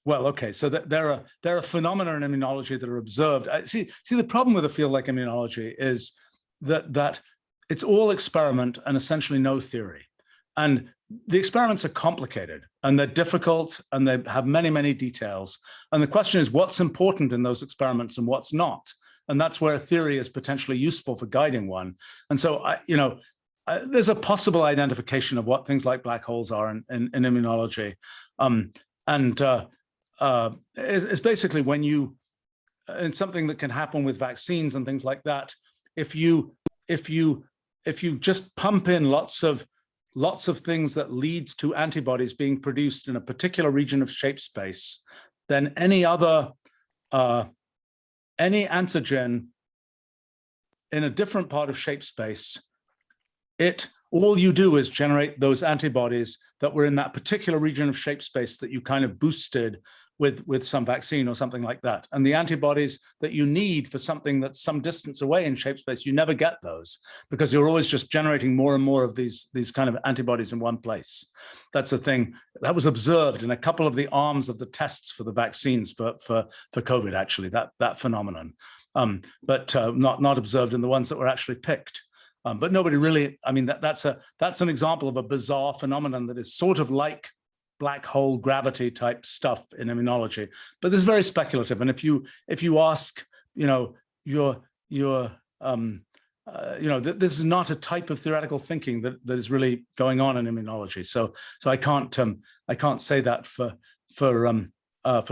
well, okay, so there are phenomena in immunology that are observed. See, the problem with a field like immunology is that it's all experiment and essentially no theory. And the experiments are complicated and they're difficult and they have many, many details. And the question is what's important in those experiments and what's not. And that's where a theory is potentially useful for guiding one. And so, there's a possible identification of what things like black holes are in immunology. It's basically when you, and something that can happen with vaccines and things like that, if you just pump in lots of things that lead to antibodies being produced in a particular region of shape space, then any antigen in a different part of shape space, all you do is generate those antibodies that were in that particular region of shape space that you kind of boosted with some vaccine or something like that. And the antibodies that you need for something that's some distance away in shape space, you never get those because you're always just generating more and more of these kind of antibodies in one place. That's a thing that was observed in a couple of the arms of the tests for the vaccines for COVID, actually, that phenomenon, but not observed in the ones that were actually picked. But nobody really, I mean, that's an example of a bizarre phenomenon that is sort of like black hole gravity type stuff in immunology, but this is very speculative. And if you ask, this is not a type of theoretical thinking that is really going on in immunology. So I can't say that for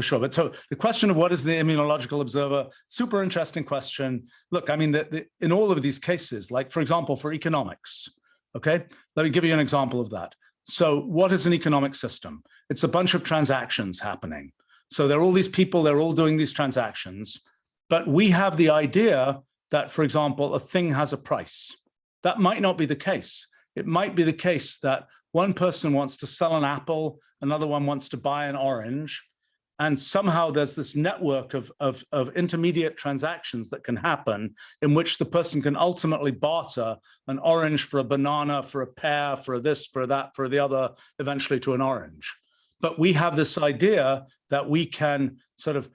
sure. But so the question of what is the immunological observer, super interesting question. Look, I mean, in all of these cases, like for example, for economics, okay, let me give you an example of that. So what is an economic system? It's a bunch of transactions happening. So there are all these people, they're all doing these transactions, but we have the idea that, for example, a thing has a price. That might not be the case. It might be the case that one person wants to sell an apple, another one wants to buy an orange, and somehow there's this network of intermediate transactions that can happen in which the person can ultimately barter an orange for a banana, for a pear, for this, for that, for the other, eventually to an orange. But we have this idea that we can sort of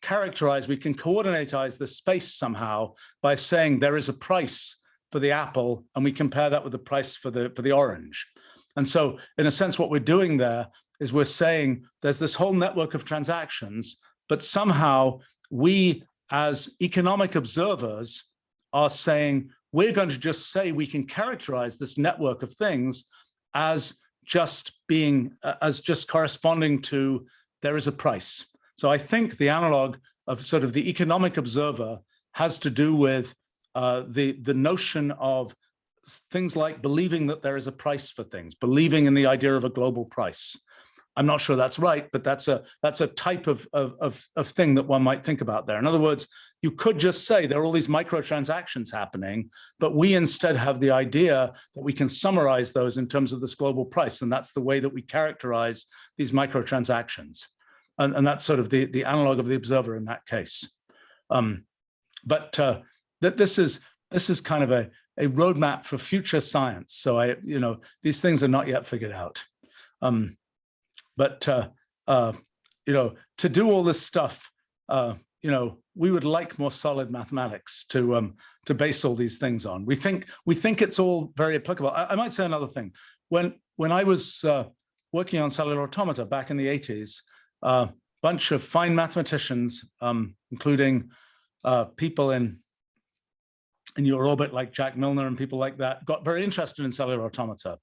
characterize, we can coordinatize the space somehow by saying there is a price for the apple, and we compare that with the price for the orange. And so in a sense, what we're doing there is we're saying there's this whole network of transactions, but somehow we as economic observers are saying, we're going to just say we can characterize this network of things as just corresponding to there is a price. So I think the analog of sort of the economic observer has to do with the notion of things like believing that there is a price for things, believing in the idea of a global price. I'm not sure that's right, but that's a type of thing that one might think about there. In other words, you could just say there are all these microtransactions happening, but we instead have the idea that we can summarize those in terms of this global price, and that's the way that we characterize these microtransactions. And that's sort of the analog of the observer in that case. This is kind of a roadmap for future science. So these things are not yet figured out. To do all this stuff, we would like more solid mathematics to base all these things on. We think it's all very applicable. I might say another thing. When I was working on cellular automata back in the 80s, a bunch of fine mathematicians, including people in your orbit like Jack Milner and people like that, got very interested in cellular automata.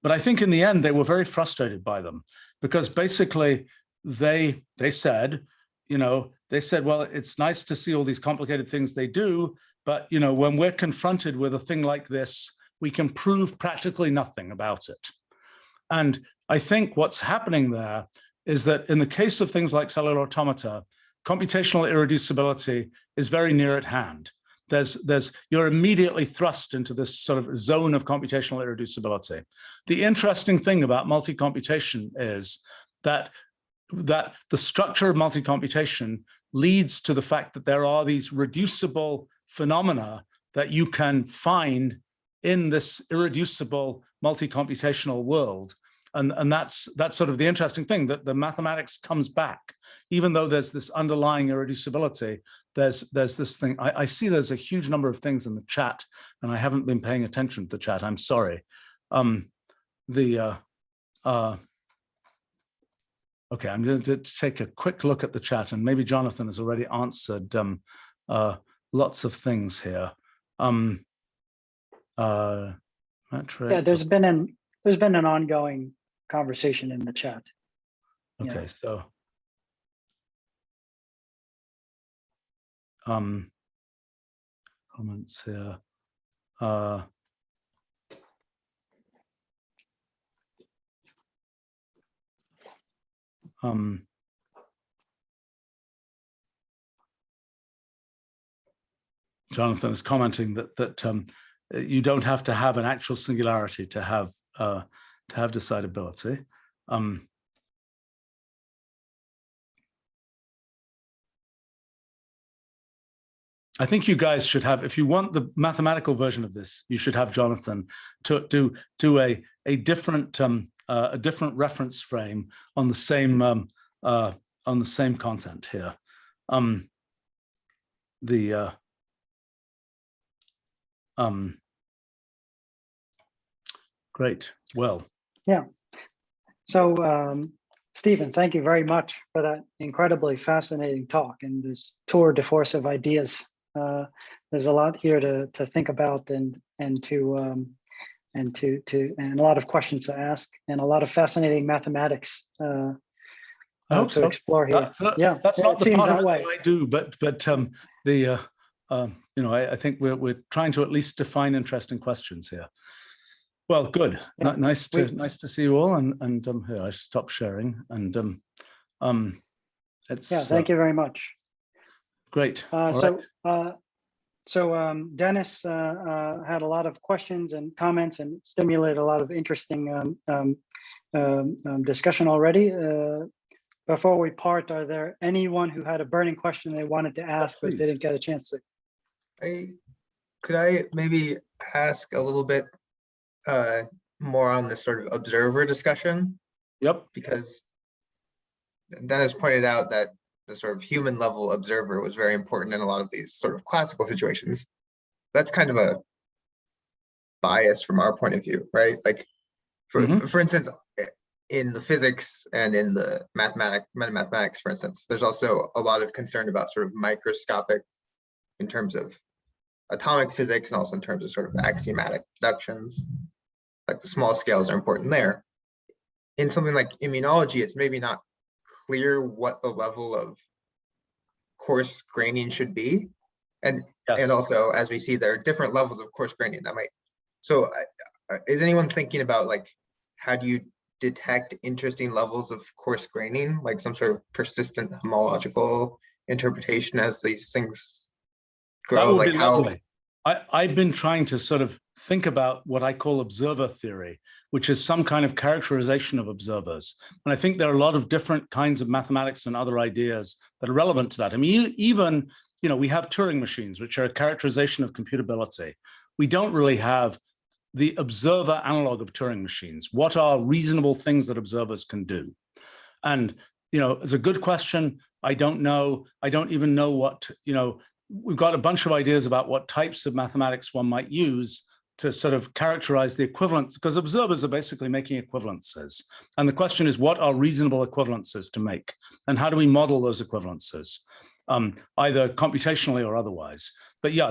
But I think in the end, they were very frustrated by them because basically they said, well, it's nice to see all these complicated things they do, but when we're confronted with a thing like this, we can prove practically nothing about it. And I think what's happening there is that in the case of things like cellular automata, computational irreducibility is very near at hand. You're immediately thrust into this sort of zone of computational irreducibility. The interesting thing about multi-computation is that the structure of multi-computation leads to the fact that there are these reducible phenomena that you can find in this irreducible multi-computational world. And that's sort of the interesting thing, that the mathematics comes back, even though there's this underlying irreducibility. There's this thing. I see there's a huge number of things in the chat, and I haven't been paying attention to the chat. I'm sorry. Okay, I'm going to take a quick look at the chat, and maybe Jonathan has already answered lots of things here. Yeah, there's been an ongoing conversation in the chat. Okay, Yeah. so comments here. Jonathan is commenting that you don't have to have an actual singularity to have decidability. I think you guys should have, if you want the mathematical version of this, you should have Jonathan to do a different reference frame on the same content here. Great. Well. Yeah. So, Stephen, thank you very much for that incredibly fascinating talk and this tour de force of ideas. There's a lot here to think about and a lot of questions to ask and a lot of fascinating mathematics I hope to so. explore here. That's not the part of it way. that I do, but I think we're trying to at least define interesting questions here. Well, good. Yeah. Nice to see you all. And here I stop sharing. And it's thank you very much. Great. So Dennis had a lot of questions and comments and stimulated a lot of interesting discussion already. Before we part, are there anyone who had a burning question they wanted to ask but didn't get a chance to? Could I maybe ask a little bit more on this sort of observer discussion? Yep. Because Dennis pointed out that the sort of human level observer was very important in a lot of these sort of classical situations. That's kind of a bias from our point of view, right? Like, for instance, in the physics and in the metamathematics, for instance, there's also a lot of concern about sort of microscopic in terms of atomic physics and also in terms of sort of axiomatic deductions. Like the small scales are important there. In something like immunology, it's maybe not clear what the level of coarse graining should be. And also, as we see, there are different levels of coarse graining that might. So is anyone thinking about like, how do you detect interesting levels of coarse graining, like some sort of persistent homological interpretation as these things grow? That would like be how lovely. I've been trying to sort of think about what I call observer theory, which is some kind of characterization of observers. And I think there are a lot of different kinds of mathematics and other ideas that are relevant to that. I mean, even, we have Turing machines, which are a characterization of computability. We don't really have the observer analog of Turing machines. What are reasonable things that observers can do? And, it's a good question. I don't know. I don't even know what, we've got a bunch of ideas about what types of mathematics one might use to sort of characterize the equivalence, because observers are basically making equivalences. And the question is, what are reasonable equivalences to make? And how do we model those equivalences, either computationally or otherwise? But yeah,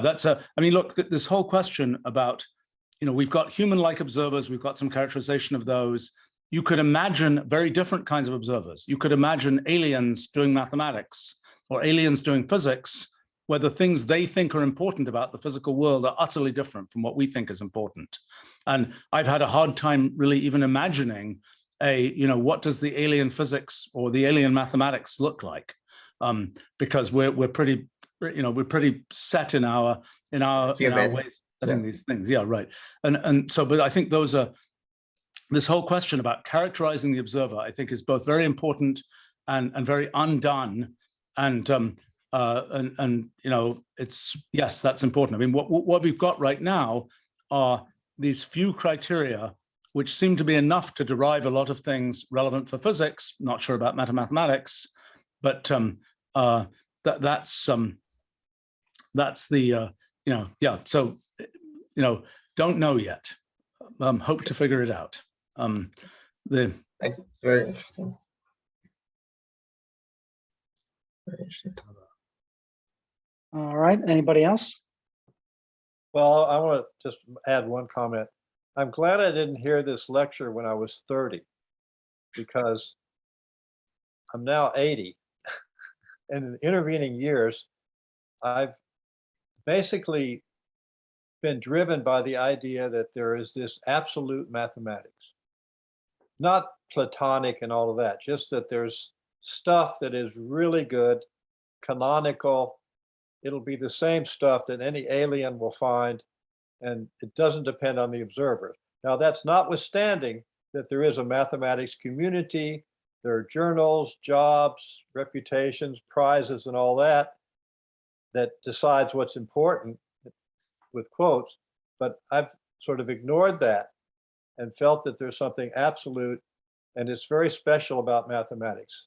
look, this whole question about, we've got human-like observers, we've got some characterization of those. You could imagine very different kinds of observers. You could imagine aliens doing mathematics or aliens doing physics, where the things they think are important about the physical world are utterly different from what we think is important. And I've had a hard time really even imagining what does the alien physics or the alien mathematics look like? Because we're pretty set in our ways of setting these things. Yeah, right. And so, but I think this whole question about characterizing the observer, I think, is both very important and very undone. And and you know, yes, that's important. I mean, what we've got right now are these few criteria which seem to be enough to derive a lot of things relevant for physics. Not sure about mathematics, but that's the you know, yeah. So you know, don't know yet. Hope to figure it out. Thank you. It's very interesting. Very interesting. All right, anybody else? Well, I want to just add one comment. I'm glad I didn't hear this lecture when I was 30, because I'm now 80. And in the intervening years, I've basically been driven by the idea that there is this absolute mathematics, not Platonic and all of that, just that there's stuff that is really good, canonical. It'll be the same stuff that any alien will find, and it doesn't depend on the observer. Now, that's notwithstanding that there is a mathematics community, there are journals, jobs, reputations, prizes, and all that, that decides what's important, with quotes, but I've sort of ignored that and felt that there's something absolute, and it's very special about mathematics.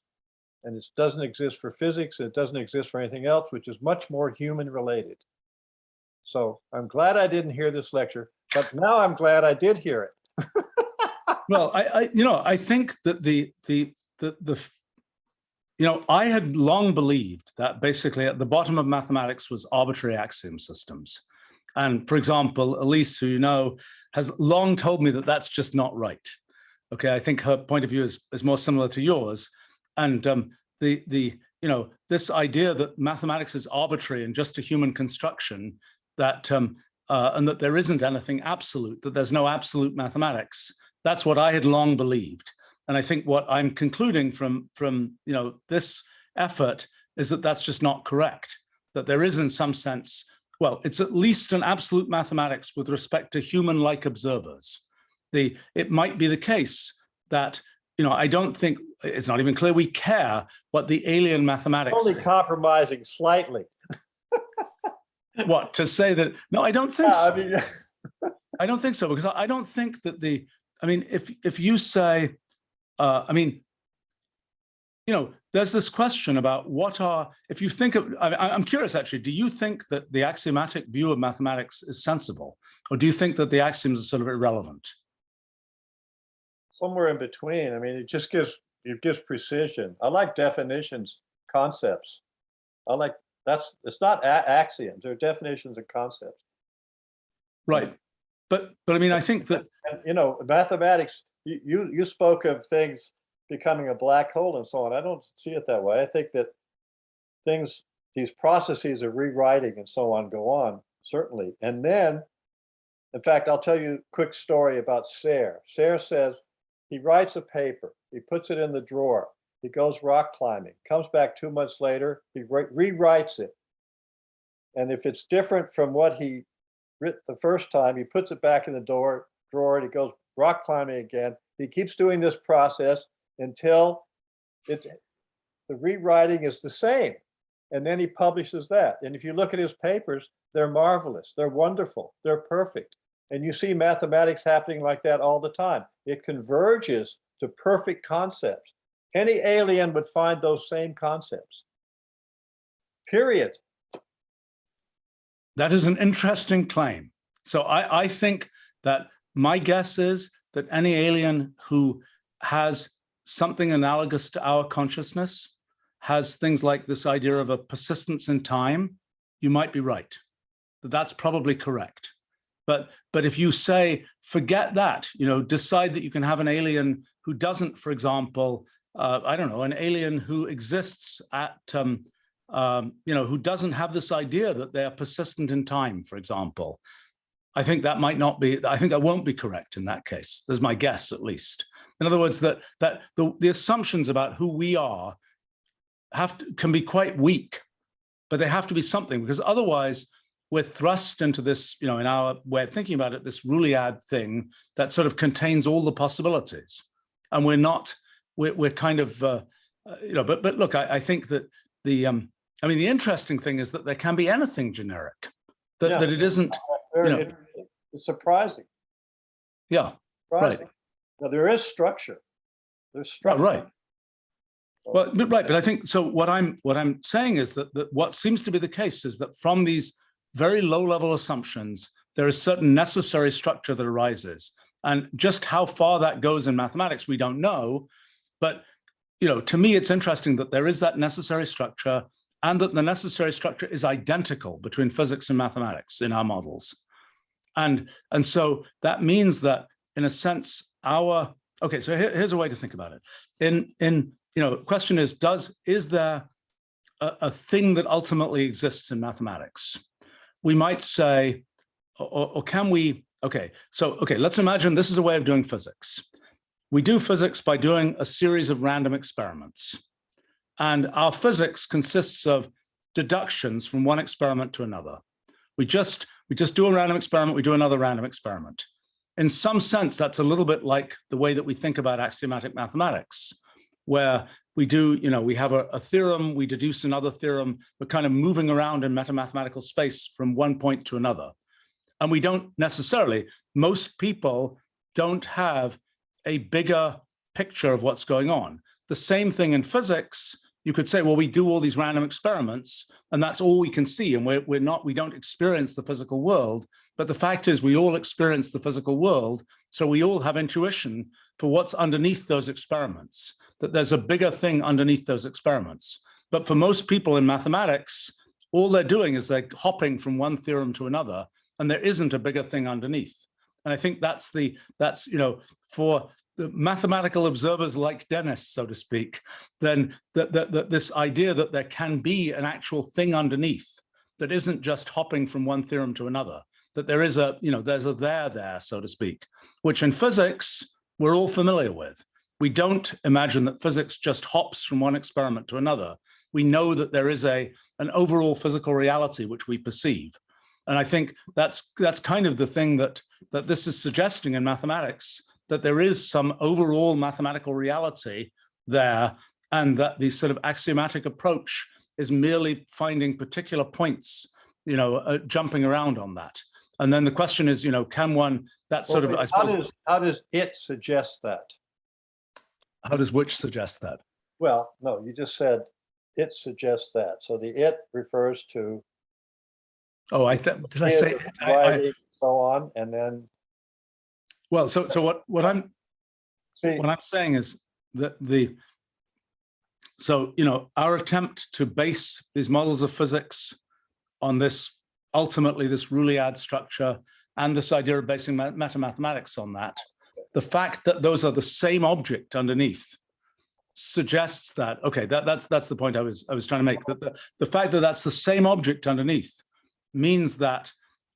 And it doesn't exist for physics, and it doesn't exist for anything else, which is much more human related. So I'm glad I didn't hear this lecture, but now I'm glad I did hear it. Well, I think that I had long believed that basically at the bottom of mathematics was arbitrary axiom systems. And for example, Elise, who you know, has long told me that that's just not right. Okay, I think her point of view is more similar to yours. And this idea that mathematics is arbitrary and just a human construction, that and that there isn't anything absolute, that there's no absolute mathematics. That's what I had long believed. And I think what I'm concluding from this effort is that that's just not correct, that there is in some sense, well, it's at least an absolute mathematics with respect to human-like observers. It might be the case that, I don't think, it's not even clear we care what the alien mathematics Only compromising slightly. What, to say that, no, I don't think so. I mean, I don't think so, because I don't think that if you say, there's this question about if you think of, I'm curious actually, do you think that the axiomatic view of mathematics is sensible? Or do you think that the axioms are sort of irrelevant? somewhere in between. I mean, it gives precision. I like definitions, concepts. It's not axioms, they're definitions and concepts. Right. But I mean, I think that, and, mathematics, you spoke of things becoming a black hole and so on. I don't see it that way. I think that these processes of rewriting and so on go on, certainly. And then, in fact, I'll tell you a quick story about Sayre. Sayre says he writes a paper, he puts it in the drawer, he goes rock climbing, comes back 2 months later, he rewrites it. And if it's different from what he wrote the first time, he puts it back in the drawer and he goes rock climbing again. He keeps doing this process until the rewriting is the same. And then he publishes that. And if you look at his papers, they're marvelous, they're wonderful, they're perfect. And you see mathematics happening like that all the time. It converges to perfect concepts. Any alien would find those same concepts. Period. that is an interesting claim. So I think that my guess is that any alien who has something analogous to our consciousness has things like this idea of a persistence in time. You might be right. That's probably correct. But if you say, forget that, decide that you can have an alien who doesn't, for example, I don't know, an alien who exists at, who doesn't have this idea that they are persistent in time, for example. I think that might not be, I think that won't be correct in that case. There's my guess, at least. In other words, that the assumptions about who we are can be quite weak, but they have to be something, because otherwise we're thrust into this, in our way of thinking about it, this Ruliad thing that sort of contains all the possibilities. And we're kind of, but look, I think that I mean, the interesting thing is that there can be anything generic, that, Yeah. that it isn't, Very you know, interesting. It's surprising. yeah, Surprising. Now, there is structure. There's structure. right. So- Well, right, but I think so. What I'm saying is that what seems to be the case is that from these very low-level assumptions, there is certain necessary structure that arises, and just how far that goes in mathematics, we don't know. But to me, it's interesting that there is that necessary structure, and that the necessary structure is identical between physics and mathematics in our models, and so that means that in a sense, okay. So here's a way to think about it. Question is there a thing that ultimately exists in mathematics? We might say, or can we, okay, let's imagine this is a way of doing physics. We do physics by doing a series of random experiments. And our physics consists of deductions from one experiment to another. We just do a random experiment, we do another random experiment. In some sense, that's a little bit like the way that we think about axiomatic mathematics, where we do, we have a theorem, we deduce another theorem, we're kind of moving around in metamathematical space from one point to another. And we don't necessarily, most people don't have a bigger picture of what's going on. The same thing in physics, you could say, well, we do all these random experiments and that's all we can see. And we don't experience the physical world. But the fact is we all experience the physical world. So we all have intuition for what's underneath those experiments, that there's a bigger thing underneath those experiments. But for most people in mathematics, all they're doing is they're hopping from one theorem to another, and there isn't a bigger thing underneath. And I think that's for the mathematical observers like Dennis, so to speak, then this idea that there can be an actual thing underneath that isn't just hopping from one theorem to another, that there is there's a there, so to speak, which in physics, we're all familiar with. We don't imagine that physics just hops from one experiment to another. We know that there is an overall physical reality which we perceive. And I think that's kind of the thing that this is suggesting in mathematics, that there is some overall mathematical reality there, and that the sort of axiomatic approach is merely finding particular points, jumping around on that. And then the question is, can one, that sort of, I suppose. How does it suggest that? How does which suggest that? Well, no, you just said it suggests that. So the it refers to. Oh, did I say? So on, and then. Well, so what I'm saying is that our attempt to base these models of physics on this, ultimately this Ruliad structure, and this idea of basing metamathematics on that, the fact that those are the same object underneath suggests that, okay, that's the point I was trying to make, that the fact that that's the same object underneath means that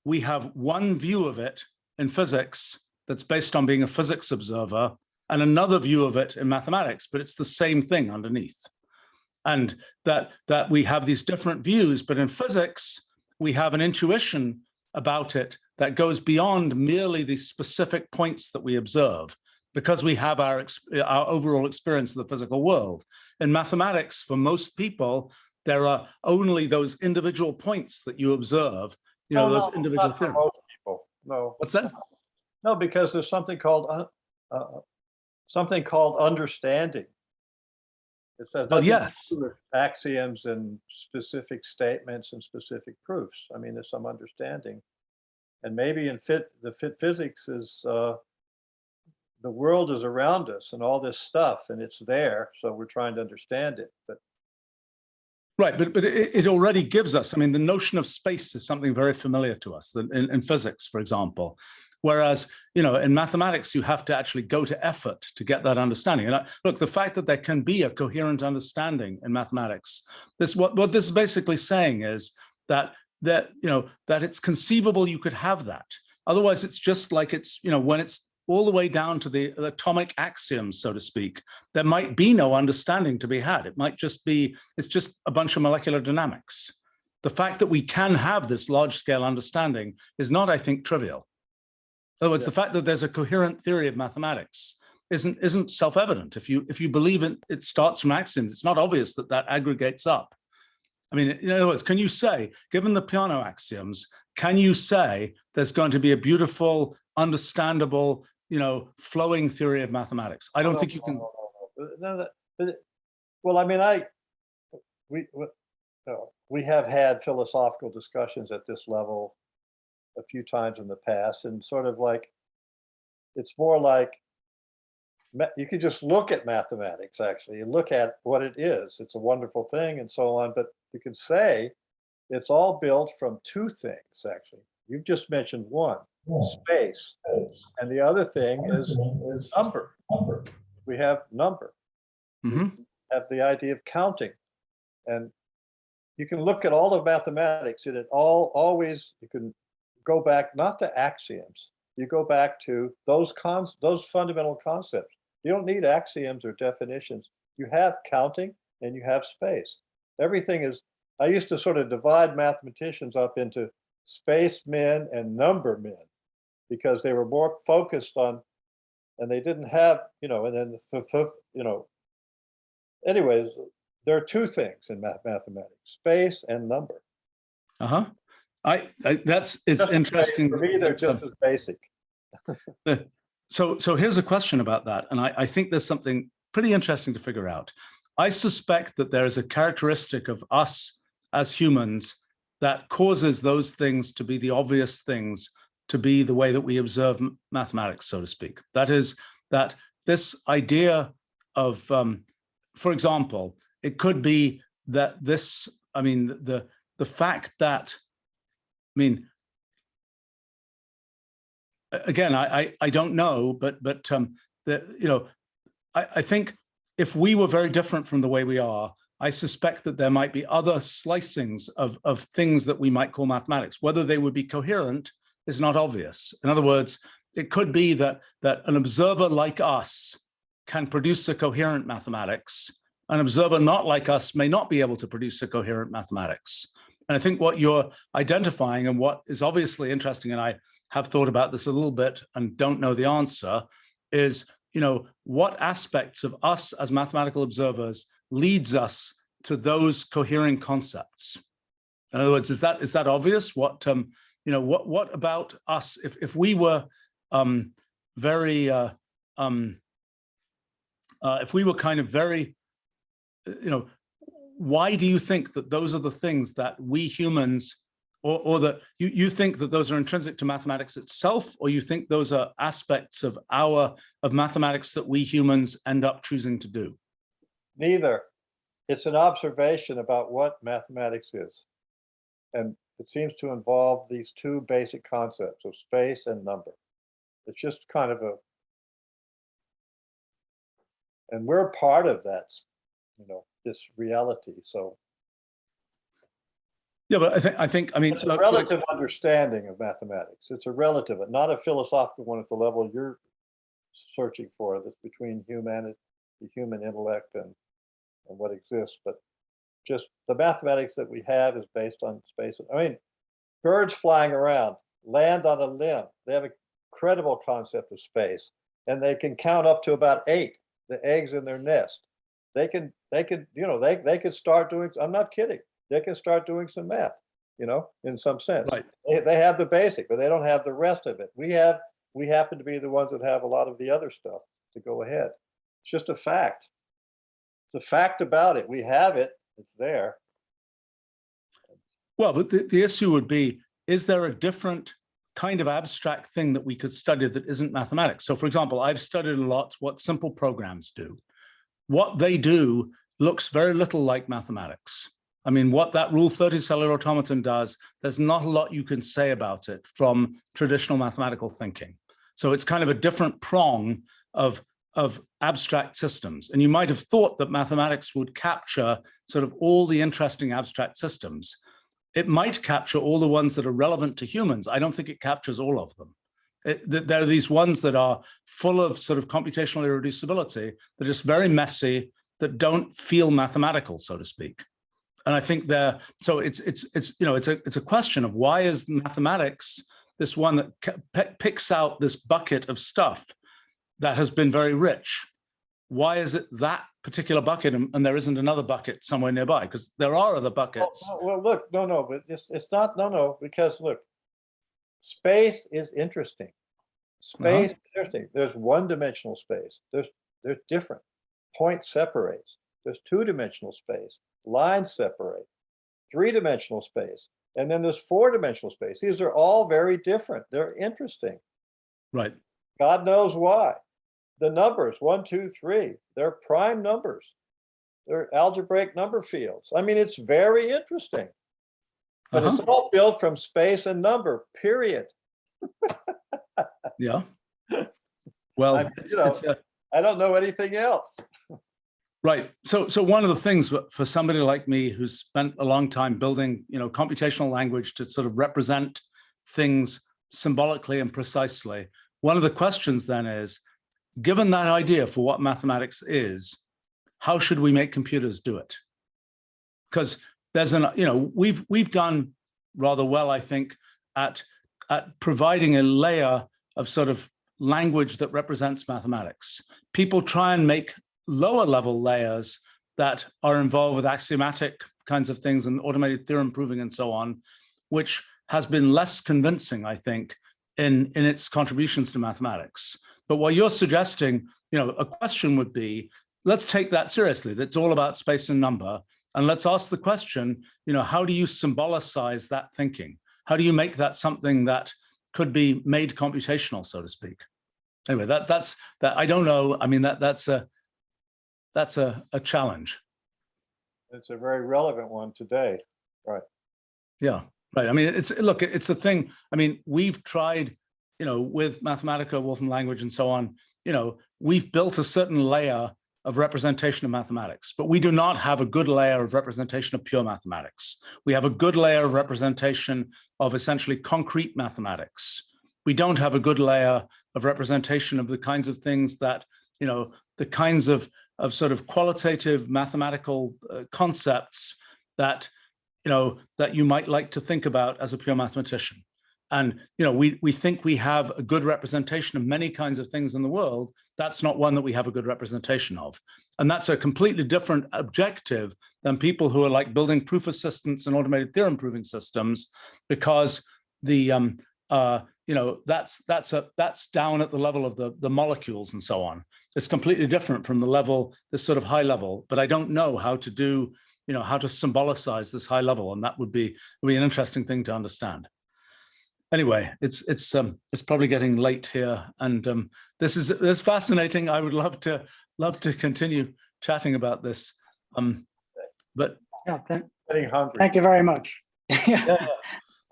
we have one view of it in physics that's based on being a physics observer, and another view of it in mathematics, but it's the same thing underneath. And that we have these different views, but in physics, we have an intuition about it that goes beyond merely the specific points that we observe, because we have our overall experience of the physical world. In mathematics, for most people, there are only those individual points that you observe, those individual not for theorems. most people. No. What's that? No, because there's something called understanding. It says yes, axioms and specific statements and specific proofs. I mean, there's some understanding, and maybe in physics is the world is around us and all this stuff, and it's there, so we're trying to understand it. But right, but it already gives us. I mean, the notion of space is something very familiar to us in physics, for example. Whereas, in mathematics, you have to actually go to effort to get that understanding. And look, the fact that there can be a coherent understanding in mathematics, what this is basically saying is that it's conceivable you could have that. Otherwise, it's just like when it's all the way down to the atomic axioms, so to speak, there might be no understanding to be had. It might just be, it's just a bunch of molecular dynamics. The fact that we can have this large-scale understanding is not, I think, trivial. In other words, the fact that there's a coherent theory of mathematics isn't self-evident. If you believe it starts from axioms, it's not obvious that aggregates up. I mean, in other words, can you say, given the Peano axioms, can you say there's going to be a beautiful, understandable, flowing theory of mathematics? I don't think you can. Well, I mean, we have had philosophical discussions at this level a few times in the past, and sort of like, it's more like you could just look at mathematics, actually, and look at what it is. It's a wonderful thing and so on, but you could say it's all built from two things, actually. You've just mentioned one, space, and the other thing is number. We have number. Mm-hmm. We have the idea of counting, and you can look at all of mathematics, and it always, you can go back not to axioms, you go back to those fundamental concepts. You don't need axioms or definitions. You have counting and you have space. Everything is, I used to sort of divide mathematicians up into space men and number men, because they were more focused on, and they didn't have, and then, anyways, there are two things in mathematics, space and number. Uh-huh. It's interesting. For me, they're just as basic. So here's a question about that. And I think there's something pretty interesting to figure out. I suspect that there is a characteristic of us as humans that causes those things to be the obvious things, to be the way that we observe mathematics, so to speak. That is, that this idea of, for example, it could be that this, I mean, the fact that, I mean, again, I don't know, but I think if we were very different from the way we are, I suspect that there might be other slicings of things that we might call mathematics. Whether they would be coherent is not obvious. In other words, it could be that an observer like us can produce a coherent mathematics. An observer not like us may not be able to produce a coherent mathematics. And I think what you're identifying, and what is obviously interesting, and I have thought about this a little bit and don't know the answer, is, what aspects of us as mathematical observers leads us to those cohering concepts? In other words, is that obvious? What what about us, if we were if we were kind of very, why do you think that those are the things that we humans, or that you think that those are intrinsic to mathematics itself, or you think those are aspects of mathematics that we humans end up choosing to do? Neither. It's an observation about what mathematics is. And it seems to involve these two basic concepts of space and number. It's just kind of and we're part of that, this reality. So yeah, but I think I mean, it's a relative understanding of mathematics. It's a relative, not a philosophical one at the level you're searching for, that's between humanity, the human intellect, and what exists. But just the mathematics that we have is based on space. I mean, birds flying around land on a limb. They have a credible concept of space, and they can count up to about 8, the eggs in their nest. They could start doing, I'm not kidding, they can start doing some math, in some sense. Right. They have the basic, but they don't have the rest of it. We happen to be the ones that have a lot of the other stuff to go ahead. It's just a fact. It's a fact about it. We have it, it's there. Well, but the issue would be, is there a different kind of abstract thing that we could study that isn't mathematics? So for example, I've studied a lot what simple programs do. What they do looks very little like mathematics. I mean, what that Rule 30 cellular automaton does, there's not a lot you can say about it from traditional mathematical thinking. So it's kind of a different prong of abstract systems. And you might have thought that mathematics would capture sort of all the interesting abstract systems. It might capture all the ones that are relevant to humans. I don't think it captures all of them. There are these ones that are full of sort of computational irreducibility, that are just very messy, that don't feel mathematical, so to speak. And I think so it's a question of, why is mathematics this one that picks out this bucket of stuff that has been very rich? why is it that particular bucket and there isn't another bucket somewhere nearby? Because there are other buckets. Well, look, no, but it's not, no, because look, space is interesting. Space is interesting. There's one-dimensional space. There's different. Point separates. There's two-dimensional space. Lines separate. Three-dimensional space. And then there's four-dimensional space. These are all very different. They're interesting. Right. God knows why. The numbers, 1, 2, 3, they're prime numbers. They're algebraic number fields. I mean, it's very interesting. But it's all built from space and number, period. Yeah. Well, I don't know anything else. Right. So one of the things for somebody like me who's spent a long time building, computational language to sort of represent things symbolically and precisely, one of the questions then is, given that idea for what mathematics is, how should we make computers do it? Because there's we've done rather well, I think, at providing a layer of sort of language that represents mathematics. People try and make lower level layers that are involved with axiomatic kinds of things and automated theorem proving and so on, which has been less convincing, I think, in its contributions to mathematics. But what you're suggesting, a question would be, let's take that seriously. That's all about space and number. And let's ask the question, how do you symbolicize that thinking? How do you make that something that could be made computational, so to speak? Anyway, that's I don't know. I mean, that's a challenge. It's a very relevant one today, right? Yeah, right. I mean, it's the thing. I mean, we've tried, with Mathematica, Wolfram language, and so on. We've built a certain layer of representation of mathematics, but we do not have a good layer of representation of pure mathematics. We have a good layer of representation of essentially concrete mathematics. We don't have a good layer of representation of the kinds of things that, the kinds of sort of qualitative mathematical concepts that, that you might like to think about as a pure mathematician. And, we think we have a good representation of many kinds of things in the world. That's not one that we have a good representation of. And that's a completely different objective than people who are like building proof assistants and automated theorem proving systems, because the, that's down at the level of the molecules and so on. It's completely different from the level, this sort of high level, but I don't know how to do, how to symbolicize this high level. And that would be an interesting thing to understand. Anyway, it's probably getting late here, and this is fascinating. I would love to continue chatting about this, but Yeah, Getting hungry. thank you very much. yeah,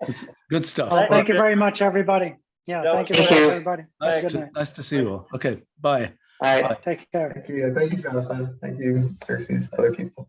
it's good stuff. Well, thank you very much, everybody. Yeah, thank you very much, everybody. Good night. Nice to see you all. Okay, bye. Take care. Thank you, Jonathan. Thank you, Xerxes, other people.